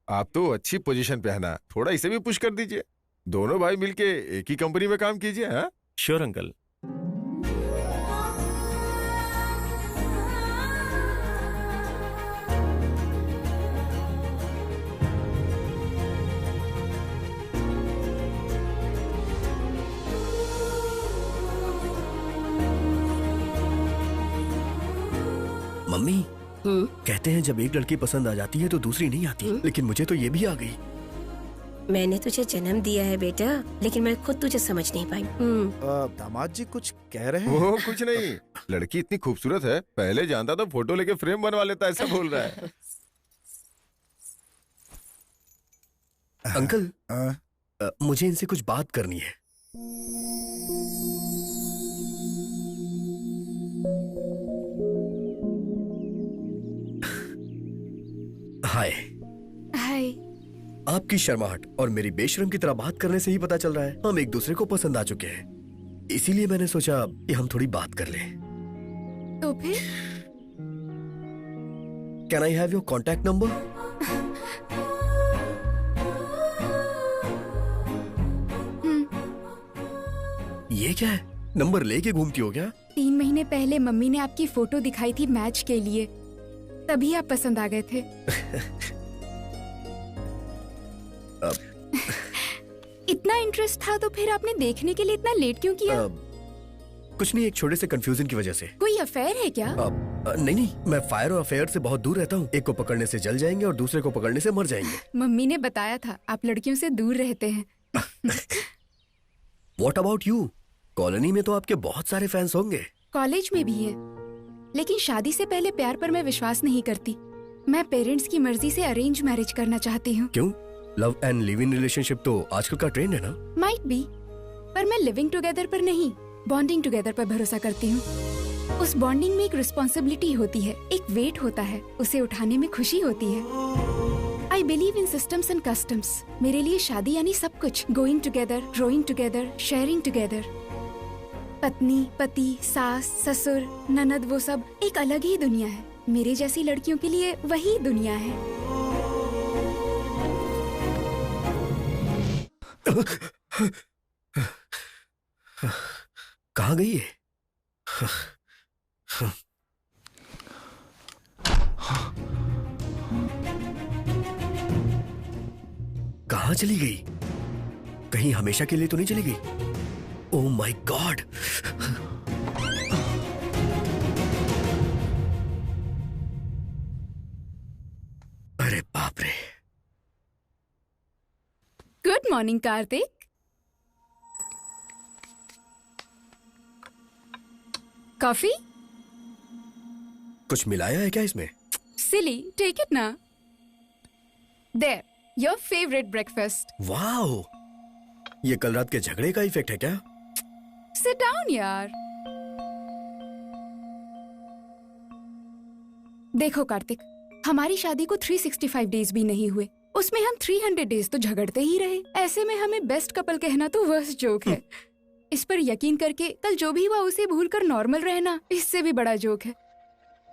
आप तो अच्छी पोजीशन पे है ना, थोड़ा इसे भी पुश कर दीजिए। दोनों भाई मिलके एक ही कंपनी में काम कीजिए। हाँ, श्योर अंकल। मम्मी, कहते हैं जब एक लड़की पसंद आ जाती है तो दूसरी नहीं आती, लेकिन मुझे तो ये भी आ गई। मैंने तुझे जन्म दिया है बेटा, लेकिन मैं खुद तुझे समझ नहीं पाई। दामाद जी कुछ कह रहे हैं? वो कुछ नहीं, लड़की इतनी खूबसूरत है, पहले जानता तो फोटो लेके फ्रेम बनवा लेता, ऐसा बोल रहा है। अंकल, मुझे इनसे कुछ बात करनी है। हाय। हाय। आपकी शर्माहट और मेरी बेशरम की तरह बात करने से ही पता चल रहा है हम एक दूसरे को पसंद आ चुके हैं। इसीलिए मैंने सोचा कि हम थोड़ी बात कर लें। तो फिर? Can I have your contact number? ये क्या है? नंबर लेके घूमती हो क्या? 3 महीने पहले मम्मी ने आपकी फोटो दिखाई थी मैच के लिए, तभी आप पसंद आ गए थे। इतना इंटरेस्ट था तो फिर आपने देखने के लिए इतना लेट क्यों किया? कुछ नहीं, एक छोटे से कंफ्यूजन की वजह से। कोई अफेयर है क्या? नहीं, मैं फायर और अफेयर से बहुत दूर रहता हूँ। एक को पकड़ने से जल जाएंगे और दूसरे को पकड़ने से मर जाएंगे। मम्मी ने बताया था आप लड़कियों से दूर रहते हैं। What about you? कॉलोनी में तो आपके बहुत सारे फैंस होंगे। कॉलेज में भी है, लेकिन शादी से पहले प्यार पर मैं विश्वास नहीं करती। मैं पेरेंट्स की मर्जी से अरेंज मैरिज करना चाहती हूँ। क्यों? Love and live in relationship तो आजकल का ट्रेंड है ना? माइट बी, पर मैं लिविंग टुगेदर पर नहीं, बॉन्डिंग टुगेदर पर भरोसा करती हूँ। उस बॉन्डिंग में एक रिस्पॉन्सिबिलिटी होती है, एक वेट होता है, उसे उठाने में खुशी होती है। I believe in systems and customs. मेरे लिए शादी यानी सब कुछ, going together, growing together, sharing together. पत्नी, पति, सास, ससुर, ननद, वो सब एक अलग ही दुनिया है। मेरे जैसी लड़कियों के लिए वही दुनिया है। कहाँ गई है? कहाँ चली गई? कहीं हमेशा के लिए तो नहीं चली गई? Oh my God! अरे बाप रे! Good morning Kartik. कॉफी? कुछ मिलाया है क्या इसमें? सिली, टेक इट ना। There, your favourite breakfast. Wow! ये कल रात के झगड़े का इफेक्ट है क्या? सिट डाउन यार। देखो कार्तिक, हमारी शादी को 365 डेज भी नहीं हुए, उसमें हम 300 डेज तो झगड़ते ही रहे। ऐसे में हमें बेस्ट कपल कहना तो वर्स्ट जोक है। इस पर यकीन करके कल जो भी हुआ उसे भूलकर नॉर्मल रहना इससे भी बड़ा जोक है।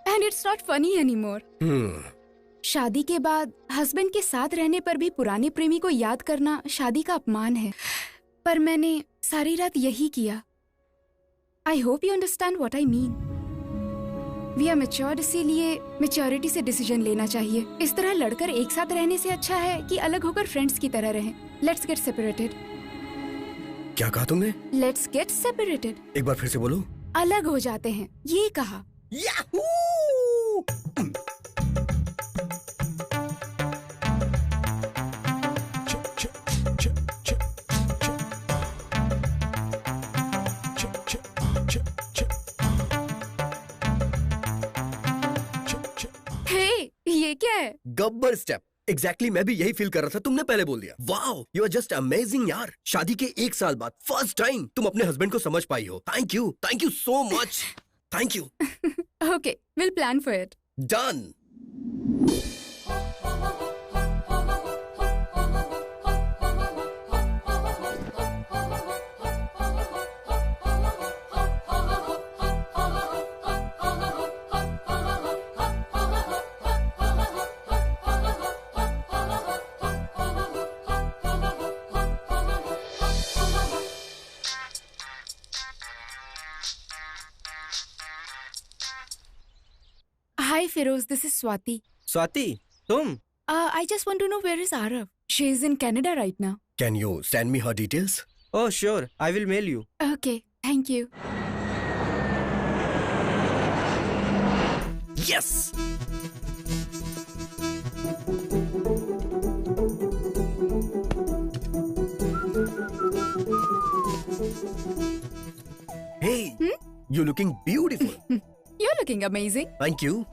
And it's not funny anymore. शादी के बाद हस्बैंड के साथ रहने पर भी पुराने प्रेमी को याद करना शादी का अपमान है, पर मैंने सारी रात यही किया। I hope you understand what I mean. We are matured, इसीलिए मैच्योरिटी से डिसीजन लेना चाहिए। इस तरह लड़कर एक साथ रहने से अच्छा है कि अलग होकर फ्रेंड्स की तरह रहें। Let's get separated. क्या कहा तुमने? Let's get separated. एक बार फिर से बोलो। अलग हो जाते हैं, ये कहा। ये क्या है? गब्बर स्टेप। एग्जैक्टली मैं भी यही फील कर रहा था, तुमने पहले बोल दिया। Wow, you are just amazing यार। शादी के 1 साल बाद फर्स्ट टाइम तुम अपने हस्बैंड को समझ पाई हो। Thank you so much. Thank you. Okay, will plan for it. Done. Hi Feroz, this is Swati. Swati, तुम? I just want to know where is Arav? She is in Canada right now. Can you send me her details? Oh sure, I will mail you. Okay, thank you. Yes. Hey, you're looking beautiful. You're looking amazing. Thank you.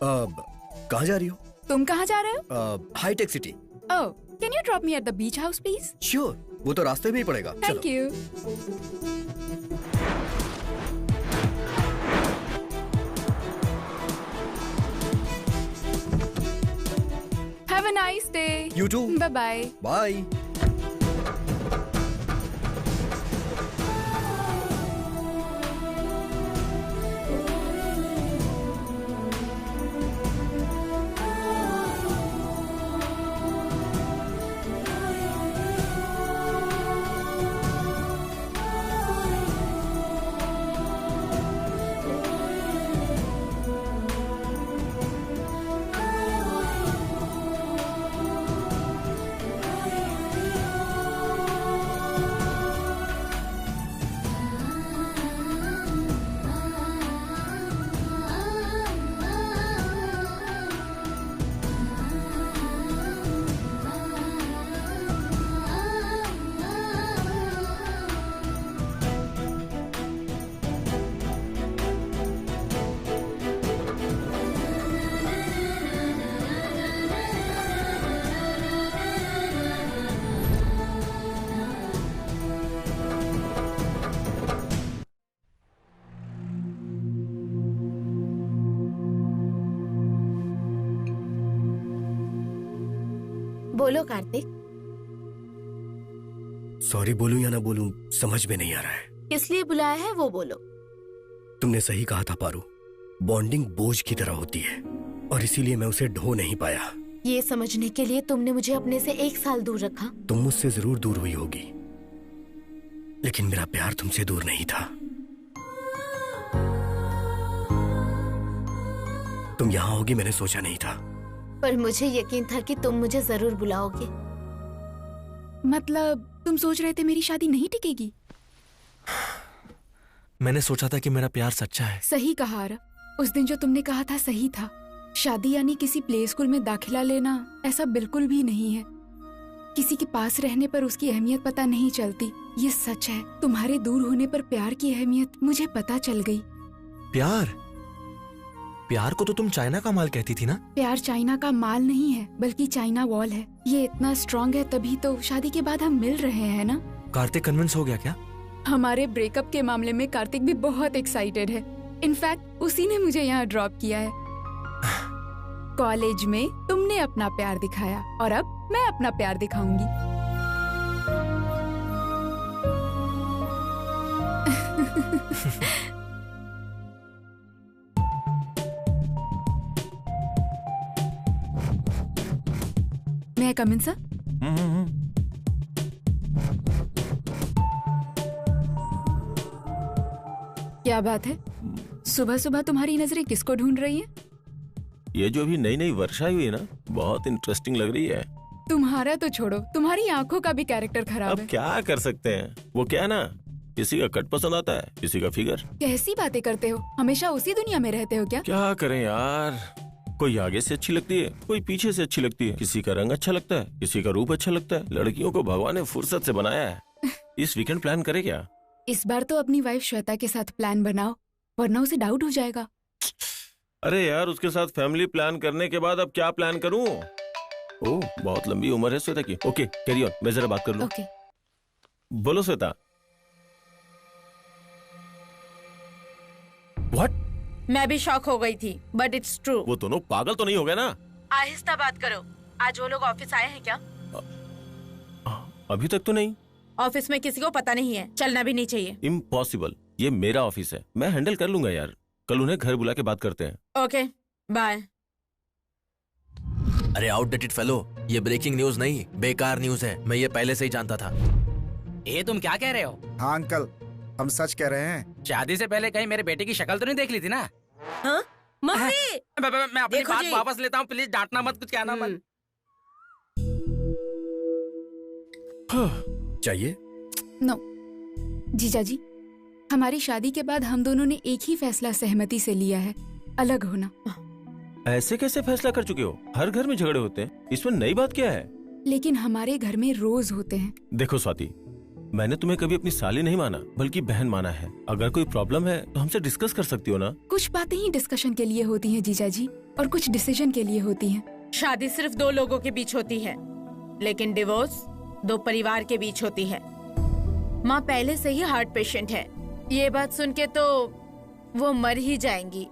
कहाँ जा रही हो? तुम कहाँ जा रहे हो? हाईटेक City. Oh, can you drop me at the beach house, please? Sure, वो तो रास्ते में ही पड़ेगा। Thank you. Have a nice day. You too. Bye bye. Bye. बोलो कार्तिक। सॉरी बोलूं या ना बोलूं समझ में नहीं आ रहा है। किस लिए बुलाया है वो बोलो। तुमने सही कहा था पारू, बॉन्डिंग बोझ की तरह होती है और इसीलिए मैं उसे ढो नहीं पाया। ये समझने के लिए तुमने मुझे अपने से 1 साल दूर रखा। तुम मुझसे जरूर दूर हुई होगी, लेकिन मेरा प्यार तुमसे दूर नहीं था। तुम यहाँ होगी मैंने सोचा नहीं था, पर मुझे यकीन था कि तुम मुझे जरूर बुलाओगे। मतलब तुम सोच रहे थे मेरी शादी नहीं टिकेगी? मैंने सोचा था कि मेरा प्यार सच्चा है। सही कहा आरव, उस दिन जो तुमने कहा था सही था। शादी यानी किसी प्ले स्कूल में दाखिला लेना, ऐसा बिल्कुल भी नहीं है। किसी के पास रहने पर उसकी अहमियत पता नहीं चलती, ये सच है। तुम्हारे दूर होने पर प्यार की अहमियत मुझे पता चल गई। प्यार को तो तुम चाइना का माल कहती थी ना? प्यार चाइना का माल नहीं है, बल्कि चाइना वॉल है। ये इतना स्ट्रॉन्ग है तभी तो शादी के बाद हम मिल रहे हैं ना। कार्तिक कन्विंस हो गया क्या? हमारे ब्रेकअप के मामले में कार्तिक भी बहुत एक्साइटेड है। इनफैक्ट उसी ने मुझे यहाँ ड्रॉप किया है। कॉलेज में तुमने अपना प्यार दिखाया और अब मैं अपना प्यार दिखाऊंगी। मैं कम इन सर? क्या बात है, सुबह सुबह तुम्हारी नजरें किसको ढूंढ रही हैं? ये जो अभी नई नई वर्षा हुई है ना, बहुत इंटरेस्टिंग लग रही है। तुम्हारा तो छोड़ो, तुम्हारी आंखों का भी कैरेक्टर खराब अब है। क्या कर सकते हैं, वो क्या है ना, किसी का कट पसंद आता है, किसी का फिगर। कैसी बातें करते हो, हमेशा उसी दुनिया में रहते हो क्या? क्या करें यार, कोई आगे से अच्छी लगती है, कोई पीछे से अच्छी लगती है, किसी का रंग अच्छा लगता है, किसी का रूप अच्छा लगता है। लड़कियों को भगवान ने फुर्सत से बनाया है। इस वीकेंड प्लान करे क्या? इस बार तो अपनी वाइफ श्वेता के साथ प्लान बनाओ, वरना उसे डाउट हो जाएगा। अरे यार, उसके साथ फैमिली प्लान करने के बाद अब क्या प्लान करूं? ओह, बहुत लंबी उम्र है श्वेता की। ओके कैरी ऑन, मैं जरा बात कर लूं। ओके। बोलो श्वेता। व्हाट? मैं भी शॉक हो गई थी, बट इट्स ट्रू। वो दोनों पागल तो नहीं हो गए ना? आहिस्ता बात करो। आज वो लोग ऑफिस आए हैं क्या? अभी तक तो नहीं। ऑफिस में किसी को पता नहीं है, चलना भी नहीं चाहिए। इम्पॉसिबल, ये मेरा ऑफिस है, मैं हैंडल कर लूंगा यार। कल उन्हें घर बुला के बात करते हैं। Okay bye. अरे आउटडेटेड फेलो, ये ब्रेकिंग न्यूज नहीं, बेकार न्यूज है। मैं ये पहले से ही जानता था। ये तुम क्या कह रहे हो? हाँ अंकल, हम सच कह रहे हैं। शादी से पहले कहीं मेरे बेटे की शक्ल तो नहीं देख ली थी ना? हाँ? मम्मी! मैं अपनी देखो बात जी। वापस लेता हूँ, प्लीज डांटना मत, कुछ कहना मत। चाहिए? नो जीजा जी, हमारी शादी के बाद हम दोनों ने एक ही फैसला सहमति से लिया है, अलग होना। ऐसे कैसे फैसला कर चुके हो? हर घर में झगड़े होते हैं, इसमें नई बात क्या है? लेकिन हमारे घर में रोज होते हैं। देखो स्वाति, मैंने तुम्हें कभी अपनी साली नहीं माना, बल्कि बहन माना है। अगर कोई प्रॉब्लम है तो हमसे डिस्कस कर सकती हो ना? कुछ बातें ही डिस्कशन के लिए होती हैं जीजा जी, और कुछ डिसीजन के लिए होती हैं। शादी सिर्फ दो लोगों के बीच होती है, लेकिन डिवोर्स दो परिवार के बीच होती है। माँ पहले से ही हार्ट पेशेंट है, ये बात सुन के तो वो मर ही जाएंगी।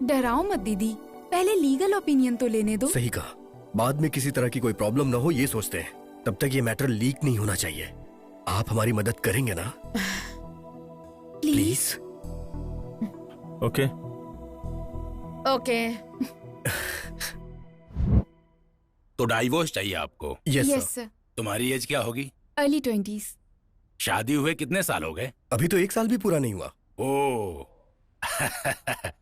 डराओ मत दीदी, पहले लीगल ओपिनियन तो लेने दो। सही कहा, बाद में किसी तरह की कोई प्रॉब्लम ना हो ये सोचते हैं। तब तक ये मैटर लीक नहीं होना चाहिए। आप हमारी मदद करेंगे ना? प्लीज। Okay okay. तो डाइवोर्स चाहिए आपको? Yes sir. तुम्हारी एज क्या होगी? Early 20s। शादी हुए कितने साल हो गए? अभी तो 1 साल भी पूरा नहीं हुआ। ओह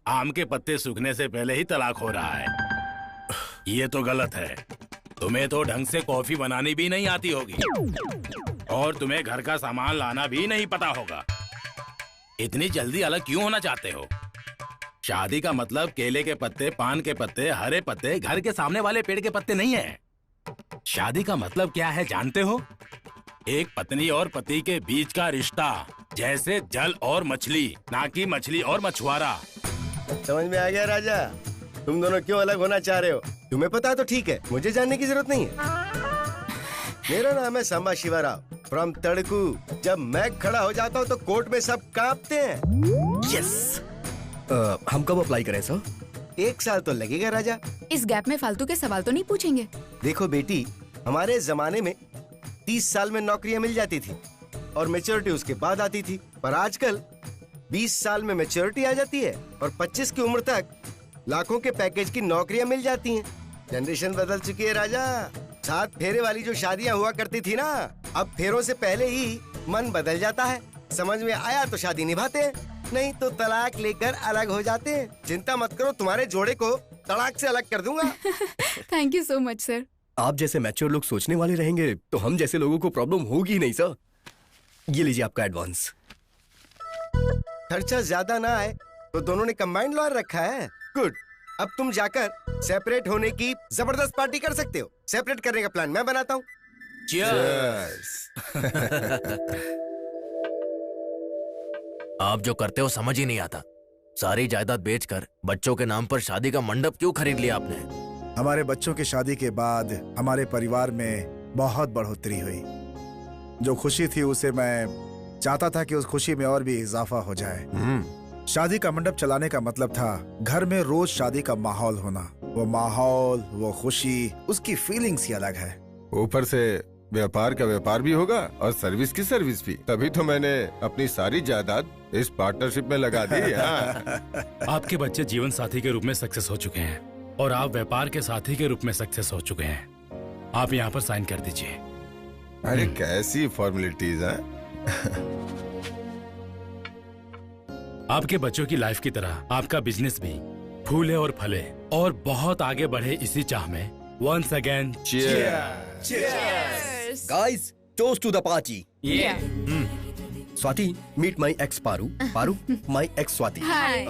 आम के पत्ते सूखने से पहले ही तलाक हो रहा है। ये तो गलत है। तुम्हें तो ढंग से कॉफी बनानी भी नहीं आती होगी, और तुम्हें घर का सामान लाना भी नहीं पता होगा। इतनी जल्दी अलग क्यों होना चाहते हो? शादी का मतलब केले के पत्ते, पान के पत्ते, हरे पत्ते, घर के सामने वाले पेड़ के पत्ते नहीं है। शादी का मतलब क्या है जानते हो? एक पत्नी और पति के बीच का रिश्ता, जैसे जल और मछली, ना कि मछली और मछुआरा। समझ में आ गया राजा, तुम दोनों क्यों अलग होना चाह रहे हो? तुम्हें पता है तो ठीक है, मुझे जानने की जरूरत नहीं है। मेरा नाम है सांबा शिवा राव फ्रॉम तड़कू। जब मैं खड़ा हो जाता हूँ तो कोर्ट में सब कांपते हैं। यस। हम कब अप्लाई करें सर? 1 साल तो लगेगा राजा। इस गैप में फालतू के सवाल तो नहीं पूछेंगे? देखो बेटी, हमारे जमाने में 30 साल में नौकरियां मिल जाती थी और मैच्योरिटी उसके बाद आती थी, पर आजकल 20 साल में मैच्योरिटी आ जाती है और 25 की उम्र तक लाखों के पैकेज की नौकरियां मिल जाती हैं। जनरेशन बदल चुकी है राजा। 7 फेरे वाली जो शादियां हुआ करती थी ना, अब फेरों से पहले ही मन बदल जाता है। समझ में आया तो शादी निभाते हैं, नहीं तो तलाक लेकर अलग हो जाते हैं। चिंता मत करो, तुम्हारे जोड़े को तलाक से अलग कर दूंगा। Thank you so much sir. आप जैसे मैच्योर लोग सोचने वाले रहेंगे तो हम जैसे लोगों को प्रॉब्लम होगी ही नहीं सर। ये लीजिए आपका एडवांस। खर्चा ज्यादा ना आए तो दोनों ने कंबाइंड लॉयर रखा है। गुड, अब तुम जाकर सेपरेट होने की जबरदस्त पार्टी कर सकते हो। सेपरेट करने का प्लान मैं बनाता हूँ। आप जो करते हो समझ ही नहीं आता। सारी जायदाद बेचकर बच्चों के नाम पर शादी का मंडप क्यों खरीद लिया आपने? हमारे बच्चों की शादी के बाद हमारे परिवार में बहुत बढ़ोतरी हुई। जो खुशी थी उसे मैं चाहता था कि उस खुशी में और भी इजाफा हो जाए। शादी का मंडप चलाने का मतलब था घर में रोज शादी का माहौल होना। वो माहौल, वो खुशी, उसकी फीलिंग्स ही अलग है। ऊपर से व्यापार का व्यापार भी होगा और सर्विस की सर्विस भी। तभी तो मैंने अपनी सारी जायदाद इस पार्टनरशिप में लगा दी। आपके बच्चे जीवन साथी के रूप में सक्सेस हो चुके हैं और आप व्यापार के साथी के रूप में सक्सेस हो चुके हैं। आप यहाँ पर साइन कर दीजिए। अरे कैसी फॉर्मेलिटीज हैं? आपके बच्चों की लाइफ की तरह आपका बिजनेस भी फूले और फले और बहुत आगे बढ़े, इसी चाह में once again guys, toast to the party. Swati, meet my ex Paru, Paru my ex Swati. Hi.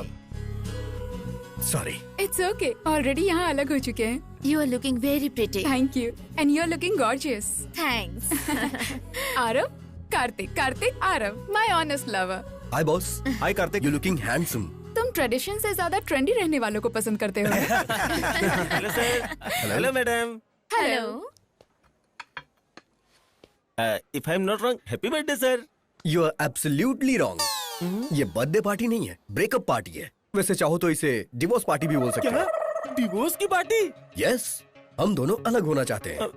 Sorry. It's okay, already यहाँ अलग हो चुके हैं। You are looking very pretty. Thank you, and you are looking gorgeous. Thanks. Aarav, Kartik, Aarav, my honest lover. Hi boss. Hi Kartik, you looking handsome. तुम tradition से ज्यादा trendy रहने वालों को पसंद करते हो। Hello sir. Hello madam. Hello. If I am not wrong, happy birthday sir. You are absolutely wrong. ये बर्थडे पार्टी नहीं है, ब्रेकअप पार्टी है। वैसे चाहो तो इसे डिवोर्स पार्टी भी बोल सकते हैं। डिवोर्स की पार्टी? यस, हम दोनों अलग होना चाहते हैं।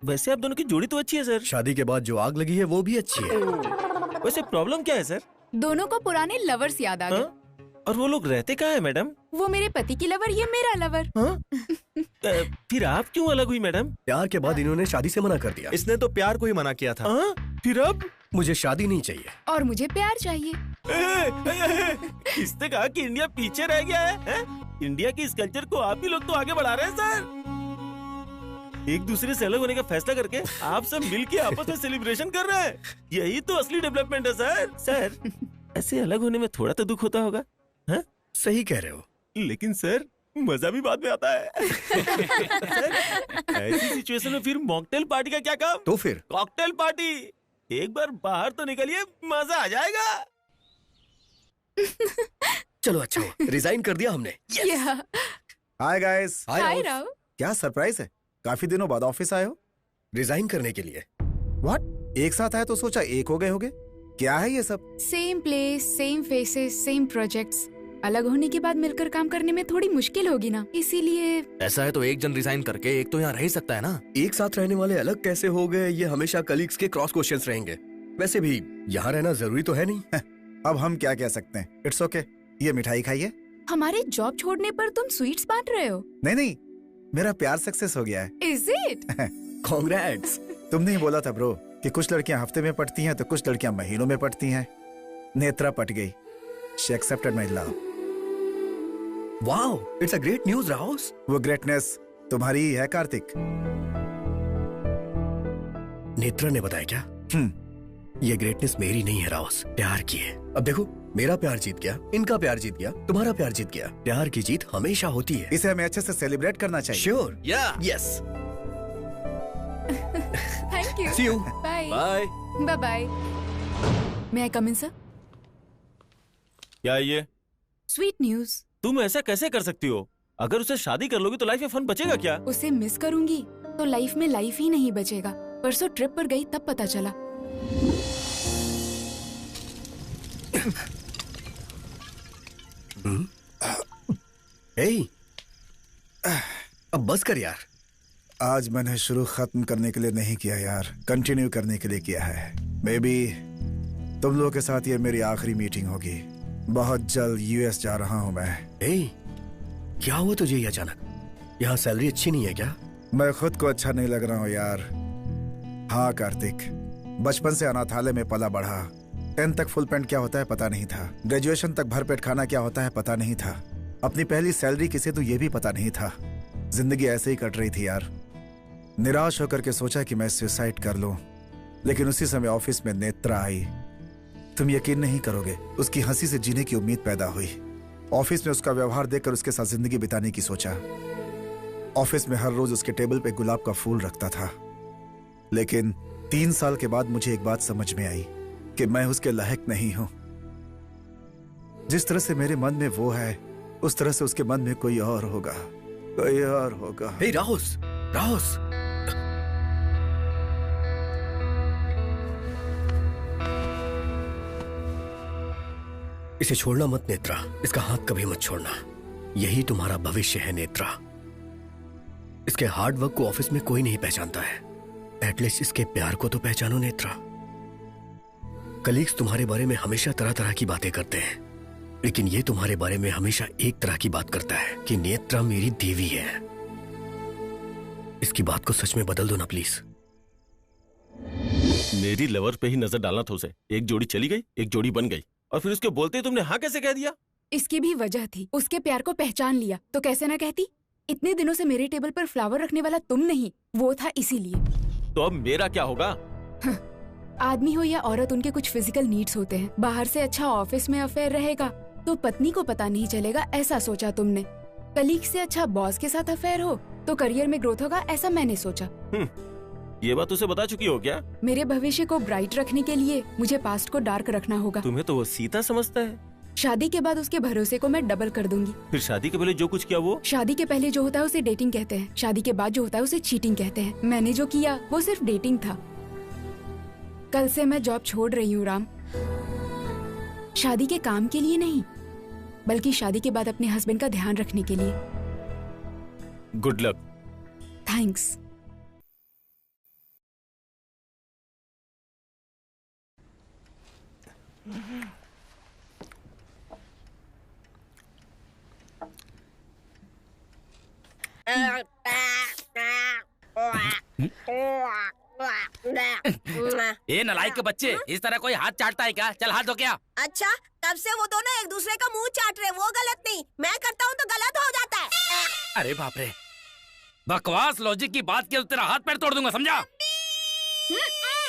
वैसे आप दोनों की जोड़ी तो अच्छी है सर। शादी के बाद जो आग लगी है वो भी अच्छी है। वैसे प्रॉब्लम क्या है सर? दोनों को पुराने लवर्स याद आ गए। और वो लोग रहते कहाँ है मैडम? वो मेरे पति की लवर, ये मेरा लवर। फिर आप क्यों अलग हुई मैडम? प्यार के बाद इन्होंने शादी से मना कर दिया। इसने तो प्यार को ही मना किया था। फिर अब? मुझे शादी नहीं चाहिए और मुझे प्यार चाहिए। इसने कहा कि इंडिया पीछे रह गया है? इंडिया की इस कल्चर को आप ही लोग तो आगे बढ़ा रहे हैं सर। एक दूसरे से अलग होने का फैसला करके आप सब मिल के आपस में सेलिब्रेशन कर रहे हैं। यही तो असली डेवलपमेंट है सर। सर, ऐसे अलग होने में थोड़ा तो दुख होता होगा। हाँ? सही कह रहे हो, लेकिन सर मजा भी बाद में आता है। सर, ऐसी सिचुएशन में फिर मॉकटेल पार्टी का क्या काम? तो फिर कॉकटेल पार्टी। एक बार बाहर तो निकलिए, मजा आ जाएगा। चलो अच्छा हुआ, रिजाइन कर दिया हमने। Hi guys. हाय राव। क्या सरप्राइज है, काफी दिनों बाद ऑफिस आए हो? रिजाइन करने के लिए। व्हाट? एक साथ आए तो सोचा एक हो गए होगे। क्या है ये सब? Same place, same faces, same projects. अलग होने के बाद मिलकर काम करने में थोड़ी मुश्किल होगी ना, इसीलिए। ऐसा है तो एक जन रिजाइन करके एक तो यहाँ रह ही सकता है ना। एक साथ रहने वाले अलग कैसे हो गए, ये हमेशा कलीग्स के क्रॉस क्वेश्चंस रहेंगे। वैसे भी यहाँ रहना जरूरी तो है नहीं। अब हम क्या कह सकते हैं? It's okay. ये मिठाई खाइए। हमारे जॉब छोड़ने पर तुम स्वीट्स बांट रहे हो? नहीं, मेरा प्यार सक्सेस हो गया है। Is it? कांग्रेट्स। तुमने ही बोला था ब्रो कि कुछ लड़कियां हफ्ते में पटती हैं तो कुछ लड़कियां महीनों में पटती हैं। नेत्रा पट गई। She accepted my love. Wow, it's a great news Rouse. वो ग्रेटनेस तुम्हारी ही है कार्तिक। नेत्रा ने बताया क्या? ये ग्रेटनेस मेरी नहीं है राउस, प्यार की है। अब देखो, मेरा प्यार जीत गया, इनका प्यार जीत गया, तुम्हारा प्यार जीत गया। प्यार की जीत हमेशा होती है। इसे हमें अच्छे से सेलिब्रेट करना चाहिए। Sure. Yes. Thank you. See you. Bye bye bye bye. मैं कम इन सर? क्या ये स्वीट न्यूज? तुम ऐसा कैसे कर सकती हो? अगर उसे शादी कर लोगी तो लाइफ में फन बचेगा क्या? उसे मिस करूंगी तो लाइफ में लाइफ ही नहीं बचेगा। परसों ट्रिप पर गई तब पता चला। हे, अब बस कर यार। आज मैंने शुरू खत्म करने के लिए नहीं किया यार, कंटिन्यू करने के लिए किया है। मे बी तुम लोगों के साथ ये मेरी आखिरी मीटिंग होगी। बहुत जल्द यूएस जा रहा हूँ मैं। क्या हुआ तुझे ये अचानक? यहाँ सैलरी अच्छी नहीं है क्या? मैं खुद को अच्छा नहीं लग रहा हूँ यार। हाँ कार्तिक, बचपन से अनाथालय में पला बढ़ा। 10 तक फुल पैंट क्या होता है पता नहीं था। ग्रेजुएशन तक भरपेट खाना क्या होता है पता नहीं था। अपनी पहली सैलरी किसे तो ये भी पता नहीं था। जिंदगी ऐसे ही कट रही थी यार। निराश होकर के सोचा कि मैं सुसाइड कर लूं, लेकिन उसी समय ऑफिस में नेत्रा आई। तुम यकीन नहीं करोगे, उसकी हंसी से जीने की उम्मीद पैदा हुई। ऑफिस में उसका व्यवहार देखकर उसके साथ जिंदगी बिताने की सोचा। ऑफिस में हर रोज उसके टेबल पे गुलाब का फूल रखता था। लेकिन 3 साल के बाद मुझे एक बात समझ में आई कि मैं उसके लायक नहीं हूं। जिस तरह से मेरे मन में वो है, उस तरह से उसके मन में कोई और होगा, कोई और होगा। हे राहुस, राहुस। इसे छोड़ना मत नेत्रा, इसका हाथ कभी मत छोड़ना। यही तुम्हारा भविष्य है नेत्रा। इसके हार्ड वर्क को ऑफिस में कोई नहीं पहचानता है। एटलीस्ट इसके प्यार को तो पहचानो नेत्रा। कलीग्स तुम्हारे बारे में हमेशा तरह तरह की बातें करते हैं, लेकिन ये तुम्हारे बारे में हमेशा एक तरह की बात करता है कि नेत्रा मेरी देवी है। इसकी बात को सच में बदल दो ना प्लीज। मेरी लवर पे ही नजर डालना था उसे। एक जोड़ी चली गई, एक जोड़ी बन गई, और फिर उसके बोलते ही तुमने हाँ कैसे कह दिया? इसकी भी वजह थी, उसके प्यार को पहचान लिया तो कैसे ना कहती। इतने दिनों से मेरे टेबल पर फ्लावर रखने वाला तुम नहीं, वो था इसीलिए। तो अब मेरा क्या होगा? आदमी हो या औरत, उनके कुछ फिजिकल नीड्स होते हैं। बाहर से अच्छा ऑफिस में अफेयर रहेगा तो पत्नी को पता नहीं चलेगा, ऐसा सोचा तुमने। कलीग से अच्छा बॉस के साथ अफेयर हो तो करियर में ग्रोथ होगा, ऐसा मैंने सोचा। ये बात उसे बता चुकी हो क्या? मेरे भविष्य को ब्राइट रखने के लिए मुझे पास्ट को डार्क रखना होगा। तुम्हें तो वो सीता समझता है। शादी के बाद उसके भरोसे को मैं डबल कर दूंगी। फिर शादी के पहले जो कुछ किया वो? शादी के पहले जो होता है उसे डेटिंग कहते हैं, शादी के बाद जो होता है उसे चीटिंग कहते हैं। मैंने जो किया वो सिर्फ डेटिंग था। कल से मैं जॉब छोड़ रही हूँ राम, शादी के काम के लिए नहीं, बल्कि शादी के बाद अपने हस्बैंड का ध्यान रखने के लिए। Good luck. थैंक्स। ये नालायक के बच्चे, इस तरह कोई हाथ चाटता है क्या? चल हाथ धो। क्या अच्छा, तब से वो दोनों एक दूसरे का मुंह चाट रहे, वो गलत नहीं, मैं करता हूँ तो गलत हो जाता है। अरे बाप रे, बकवास लॉजिक की बात की तो तेरा हाथ पैर तोड़ दूंगा, समझा?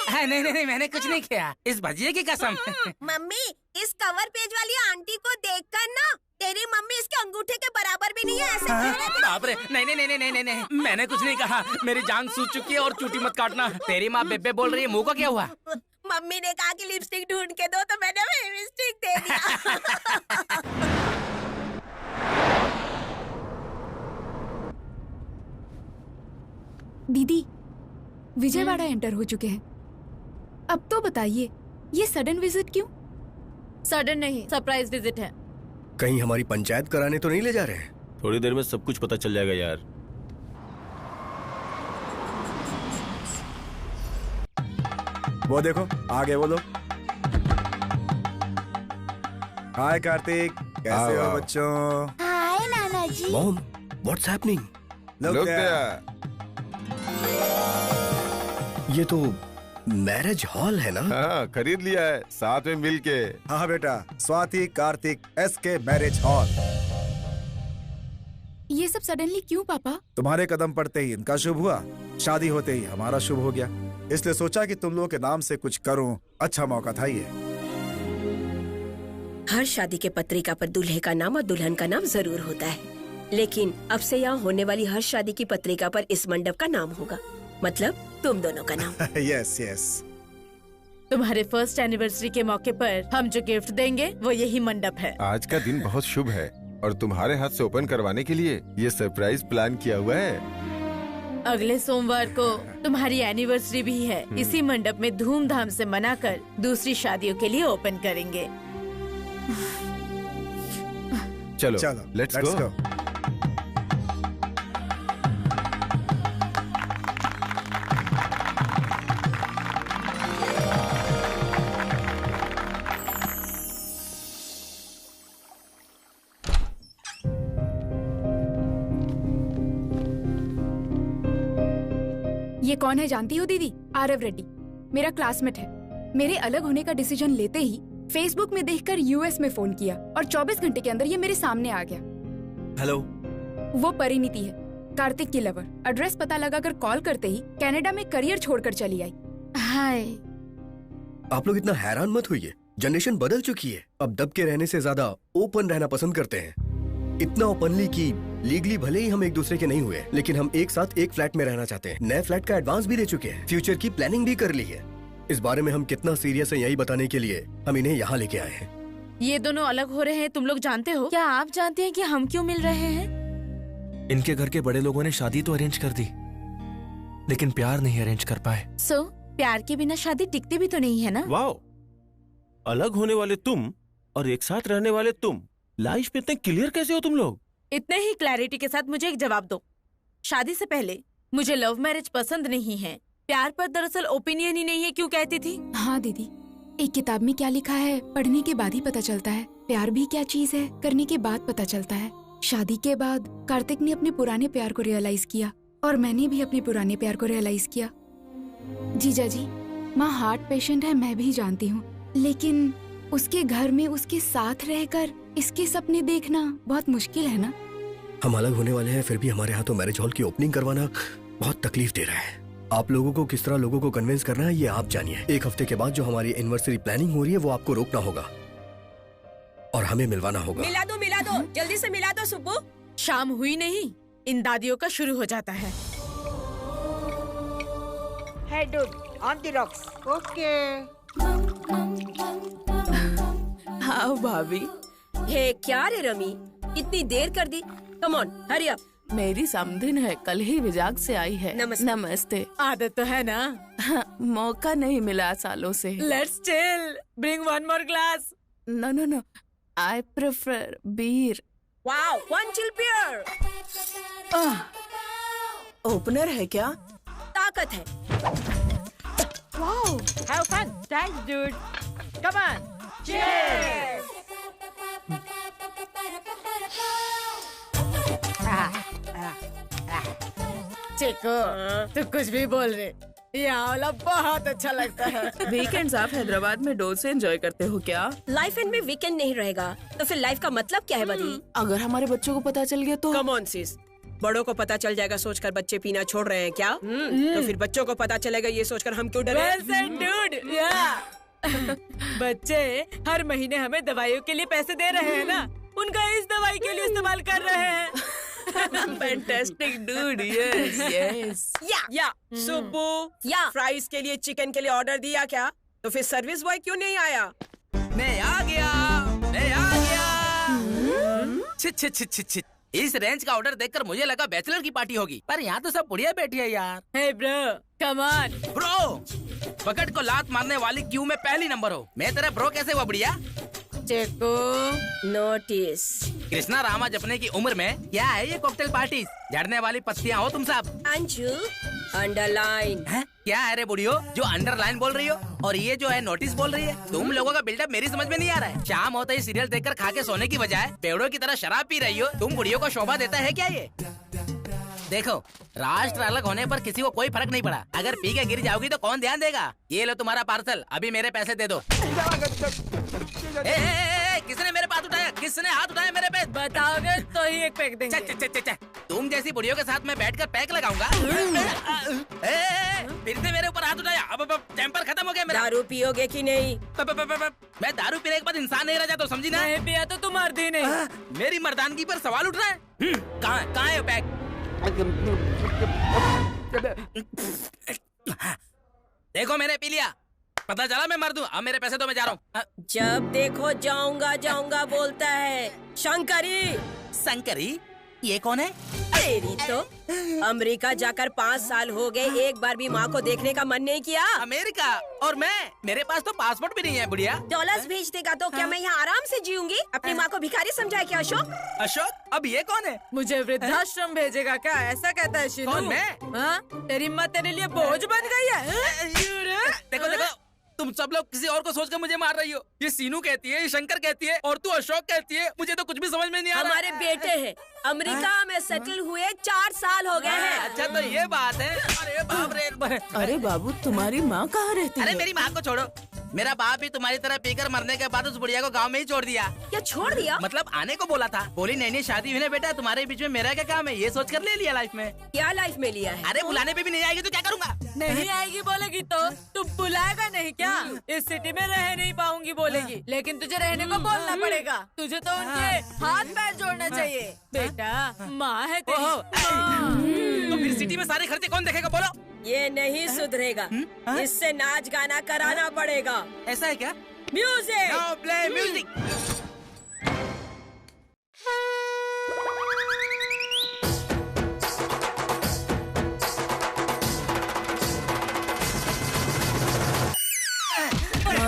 नहीं नहीं नहीं, मैंने कुछ नहीं किया, इस भजिए की कसम। मम्मी, इस कवर पेज वाली आंटी को देखकर ना तेरी मम्मी इसके अंगूठे के बराबर भी नहीं है, ऐसे कह रहे थे। बाप रे, नहीं नहीं नहीं नहीं नहीं नहीं, मैंने कुछ नहीं कहा। मेरी जान सूज चुकी है और चूटी मत काटना। तेरी माँ बेबे बोल रही है, मुंह को क्या हुआ? मम्मी ने कहा कि लिपस्टिक ढूंढ के दो तो मैंने लिपस्टिक दे दिया। दीदी, विजयवाड़ा एंटर हो चुके हैं। अब तो बताइए, ये सडन विजिट क्यों? सडन नहीं, सरप्राइज विजिट है। कहीं हमारी पंचायत कराने तो नहीं ले जा रहे हैं? थोड़ी देर में सब कुछ पता चल जाएगा यार। वो देखो आगे वो लोग। हाय कार्तिक, कैसे हो बच्चों? हाय नाना जी। Mom, what's happening? Look ये तो मैरिज हॉल है ना? हाँ, खरीद लिया है साथ में मिल के। हाँ बेटा, Swati Kartik SK marriage hall. ये सब सडनली क्यों पापा? तुम्हारे कदम पड़ते ही इनका शुभ हुआ, शादी होते ही हमारा शुभ हो गया, इसलिए सोचा कि तुम लोगों के नाम से कुछ करूं। अच्छा मौका था ये। हर शादी के पत्रिका पर दूल्हे का नाम और दुल्हन का नाम जरूर होता है, लेकिन अब से यहाँ होने वाली हर शादी की पत्रिका पर इस मंडप का नाम होगा, मतलब तुम दोनों का नाम। Yes yes. तुम्हारे फर्स्ट एनिवर्सरी के मौके पर हम जो गिफ्ट देंगे वो यही मंडप है। आज का दिन बहुत शुभ है और तुम्हारे हाथ से ओपन करवाने के लिए ये सरप्राइज प्लान किया हुआ है। अगले सोमवार को तुम्हारी एनिवर्सरी भी है, इसी मंडप में धूमधाम से मनाकर दूसरी शादियों के लिए ओपन करेंगे। चलो लेट्स गो। ये कौन है जानती हो दीदी? आरव रेड्डी, मेरा क्लासमेट है। मेरे अलग होने का डिसीजन लेते ही फेसबुक में देखकर यूएस में फोन किया और 24 घंटे के अंदर ये मेरे सामने आ गया। हेलो। वो परिणीति है, कार्तिक की लवर। एड्रेस पता लगाकर कॉल करते ही कनाडा में करियर छोड़कर चली आई। हाय। आप लोग इतना हैरान मत होइए, जनरेशन बदल चुकी है। अब दब के रहने से ज्यादा ओपन रहना पसंद करते हैं। इतना ओपनली कि लीगली भले ही हम एक दूसरे के नहीं हुए, लेकिन हम एक साथ एक फ्लैट में रहना चाहते हैं। नए फ्लैट का एडवांस भी दे चुके हैं, फ्यूचर की प्लानिंग भी कर ली है। इस बारे में हम कितना सीरियस है यही बताने के लिए हम इन्हें यहाँ लेके आए हैं। ये दोनों अलग हो रहे हैं, तुम लोग जानते हो? क्या आप जानते हैं कि हम क्यों मिल रहे हैं? इनके घर के बड़े लोगों ने शादी तो अरेंज कर दी, लेकिन प्यार नहीं अरेंज कर पाए। प्यार के बिना शादी टिकती भी तो नहीं है ना? वाओ, अलग होने वाले तुम और एक साथ रहने वाले तुम, लाइफ में इतने क्लियर कैसे हो तुम लोग? इतने ही क्लैरिटी के साथ मुझे एक जवाब दो। शादी से पहले मुझे लव मैरिज पसंद नहीं है, प्यार पर दरअसल ओपिनियन ही नहीं है, क्यों कहती थी? हाँ दीदी, एक किताब में क्या लिखा है पढ़ने के बाद ही पता चलता है। प्यार भी क्या चीज है करने के बाद पता चलता है। शादी के बाद कार्तिक ने अपने पुराने प्यार को रियलाइज किया और मैंने भी अपने पुराने प्यार को रियलाइज किया। जीजा जी, माँ हार्ट पेशेंट है, मैं भी जानती हूँ, लेकिन उसके घर में उसके साथ रहकर इसके सपने देखना बहुत मुश्किल है ना। हम अलग होने वाले हैं, फिर भी हमारे हाथों मैरिज हॉल की ओपनिंग करवाना बहुत तकलीफ दे रहा है। आप लोगों को किस तरह लोगों को कन्विंस करना है ये आप जानिए। 1 हफ्ते के बाद जो हमारी एनिवर्सरी प्लानिंग हो रही है वो आपको रोकना होगा और हमें मिलवाना होगा। मिला दो, जल्दी से मिला दो सुब्बू। शाम हुई नहीं, इन दादियों का शुरू हो जाता है। Hey dude, on the rocks. Okay. हाँ भाभी। हे क्या रे रमी, इतनी देर कर दी। Come on, hurry up. मेरी समधिन है, कल ही विजाग से आई है। नमस्ते। नमस्ते। आदत तो है ना। हाँ, मौका नहीं मिला सालों से। Let's chill. Bring one more glass. No. I prefer beer. Wow, one chill beer. Opener है क्या? ताकत है। Wow, have fun. Thanks, dude. Come on. Cheers. Chiko, तू कुछ भी बोल रहे, ये आंवला बहुत अच्छा लगता है। वीकेंड्स आप हैदराबाद में डोल से एंजॉय करते हो क्या? लाइफ एंड में वीकेंड नहीं रहेगा तो फिर लाइफ का मतलब क्या है बदी? अगर हमारे बच्चों को पता चल गया तो? कम ऑन सिस, बड़ों को पता चल जाएगा सोचकर बच्चे पीना छोड़ रहे हैं क्या? तो फिर बच्चों को पता चलेगा ये सोचकर हम क्यों डरे? Well said, dude. Yeah. बच्चे हर महीने हमें दवाइयों के लिए पैसे दे रहे हैं ना, उनका इस दवाई के लिए इस्तेमाल कर रहे हैं। Fantastic dude, yes. या सुब्बू, या फ्राइज के लिए चिकन के लिए ऑर्डर दिया क्या? तो फिर सर्विस बॉय क्यों नहीं आया? मैं आ गया। छिट। इस रेंज का ऑर्डर देखकर मुझे लगा बैचलर की पार्टी होगी, पर यहाँ तो सब बुढ़िया बैठी है यार। Hey bro, come on. Bro, bucket को लात मारने वाली क्यू में पहली नंबर हो। मैं तेरा ब्रो कैसे हुआ बुढ़िया? Chico, notice. कृष्णा रामा जपने की उम्र में क्या है ये कॉकटेल पार्टी? झड़ने वाली पत्तियां हो तुम सब। अंजू, अंडरलाइन। क्या है रे बुढ़ियो जो अंडरलाइन बोल रही हो, और ये जो है नोटिस बोल रही है? तुम लोगों का बिल्डअप मेरी समझ में नहीं आ रहा है। शाम होते ही सीरियल देखकर खा के सोने की बजाय पेड़ों की तरह शराब पी रही हो। तुम बुढ़ियों को शोभा देता है क्या ये? देखो, राष्ट्र अलग होने पर किसी को कोई फर्क नहीं पड़ा। अगर पी के गिर जाओगी तो कौन ध्यान देगा? ये लो तुम्हारा पार्सल, अभी मेरे पैसे दे दो। किसने मेरे पास उठाया? किसने हाथ उठाया मेरे पे? बताओगे तो ही एक पैक देंगे। तुम जैसी बुढ़ियों के साथ मैं बैठकर पैक लगाऊंगा। फिर से मेरे ऊपर हाथ उठाया। अब टेम्पर खत्म हो गया मेरा। दारू पियोगे कि नहीं? मैं दारू पीने के बाद इंसान नहीं रह जाता, समझी ना? नहीं पिया तो तुम मर्द ही नहीं। मेरी मर्दानगी पर सवाल उठ रहा है। कहाँ है पैक? देखो मैंने पी लिया, पता चला मैं मर्द हूँ। अब मेरे पैसे तो मैं जा रहा हूँ। जब देखो जाऊंगा बोलता है। शंकरी, ये कौन है? तेरी तो अमेरिका जाकर 5 साल हो गए, एक बार भी माँ को देखने का मन नहीं किया। अमेरिका? और मैं? मेरे पास तो पासपोर्ट भी नहीं है बुढ़िया। डॉलर्स भेज देगा तो क्या मैं यहाँ आराम से जीऊंगी? अपनी माँ को भिखारी समझा क्या अशोक? अशोक, अब ये कौन है? मुझे वृद्धाश्रम भेजेगा क्या? ऐसा कहता है शीनू। कौन मैं? हाँ, तेरी माँ तेरे लिए बोझ बन गई है। देखो, तुम सब लोग किसी और को सोचकर मुझे मार रही हो। ये सीनू कहती है, ये शंकर कहती है, और तू अशोक कहती है। मुझे तो कुछ भी समझ में नहीं आ रहा। हमारे बेटे हैं, अमेरिका में सेटल हुए 4 साल हो गए हैं। अच्छा तो ये बात है। अरे बाप रे। अरे बाबू, तुम्हारी माँ कहाँ रहती है? अरे मेरी माँ को छोड़ो, मेरा बाप भी तुम्हारी तरह पीकर मरने के बाद उस बुढ़िया को गांव में ही छोड़ दिया। क्या छोड़ दिया? मतलब आने को बोला था, बोली नहीं शादी हुई ना बेटा, तुम्हारे बीच में मेरा क्या काम है, ये सोचकर ले लिया लाइफ में। क्या लाइफ में लिया है? अरे बुलाने पे भी नहीं आएगी तो क्या करूँगा? नहीं आएगी बोलेगी तो तू बुलाएगा नहीं क्या? इस सिटी में रह नहीं पाऊंगी बोलेगी, लेकिन तुझे रहने को बोलना पड़ेगा। तुझे तो उनके हाथ पैर जोड़ना चाहिए। बेटा माँ है तेरी। तो फिर सिटी में सारे खर्चे कौन देखेगा बोलो? ये नहीं सुधरेगा, इससे नाच गाना कराना पड़ेगा। ऐसा है क्या? म्यूजिक! Now play music!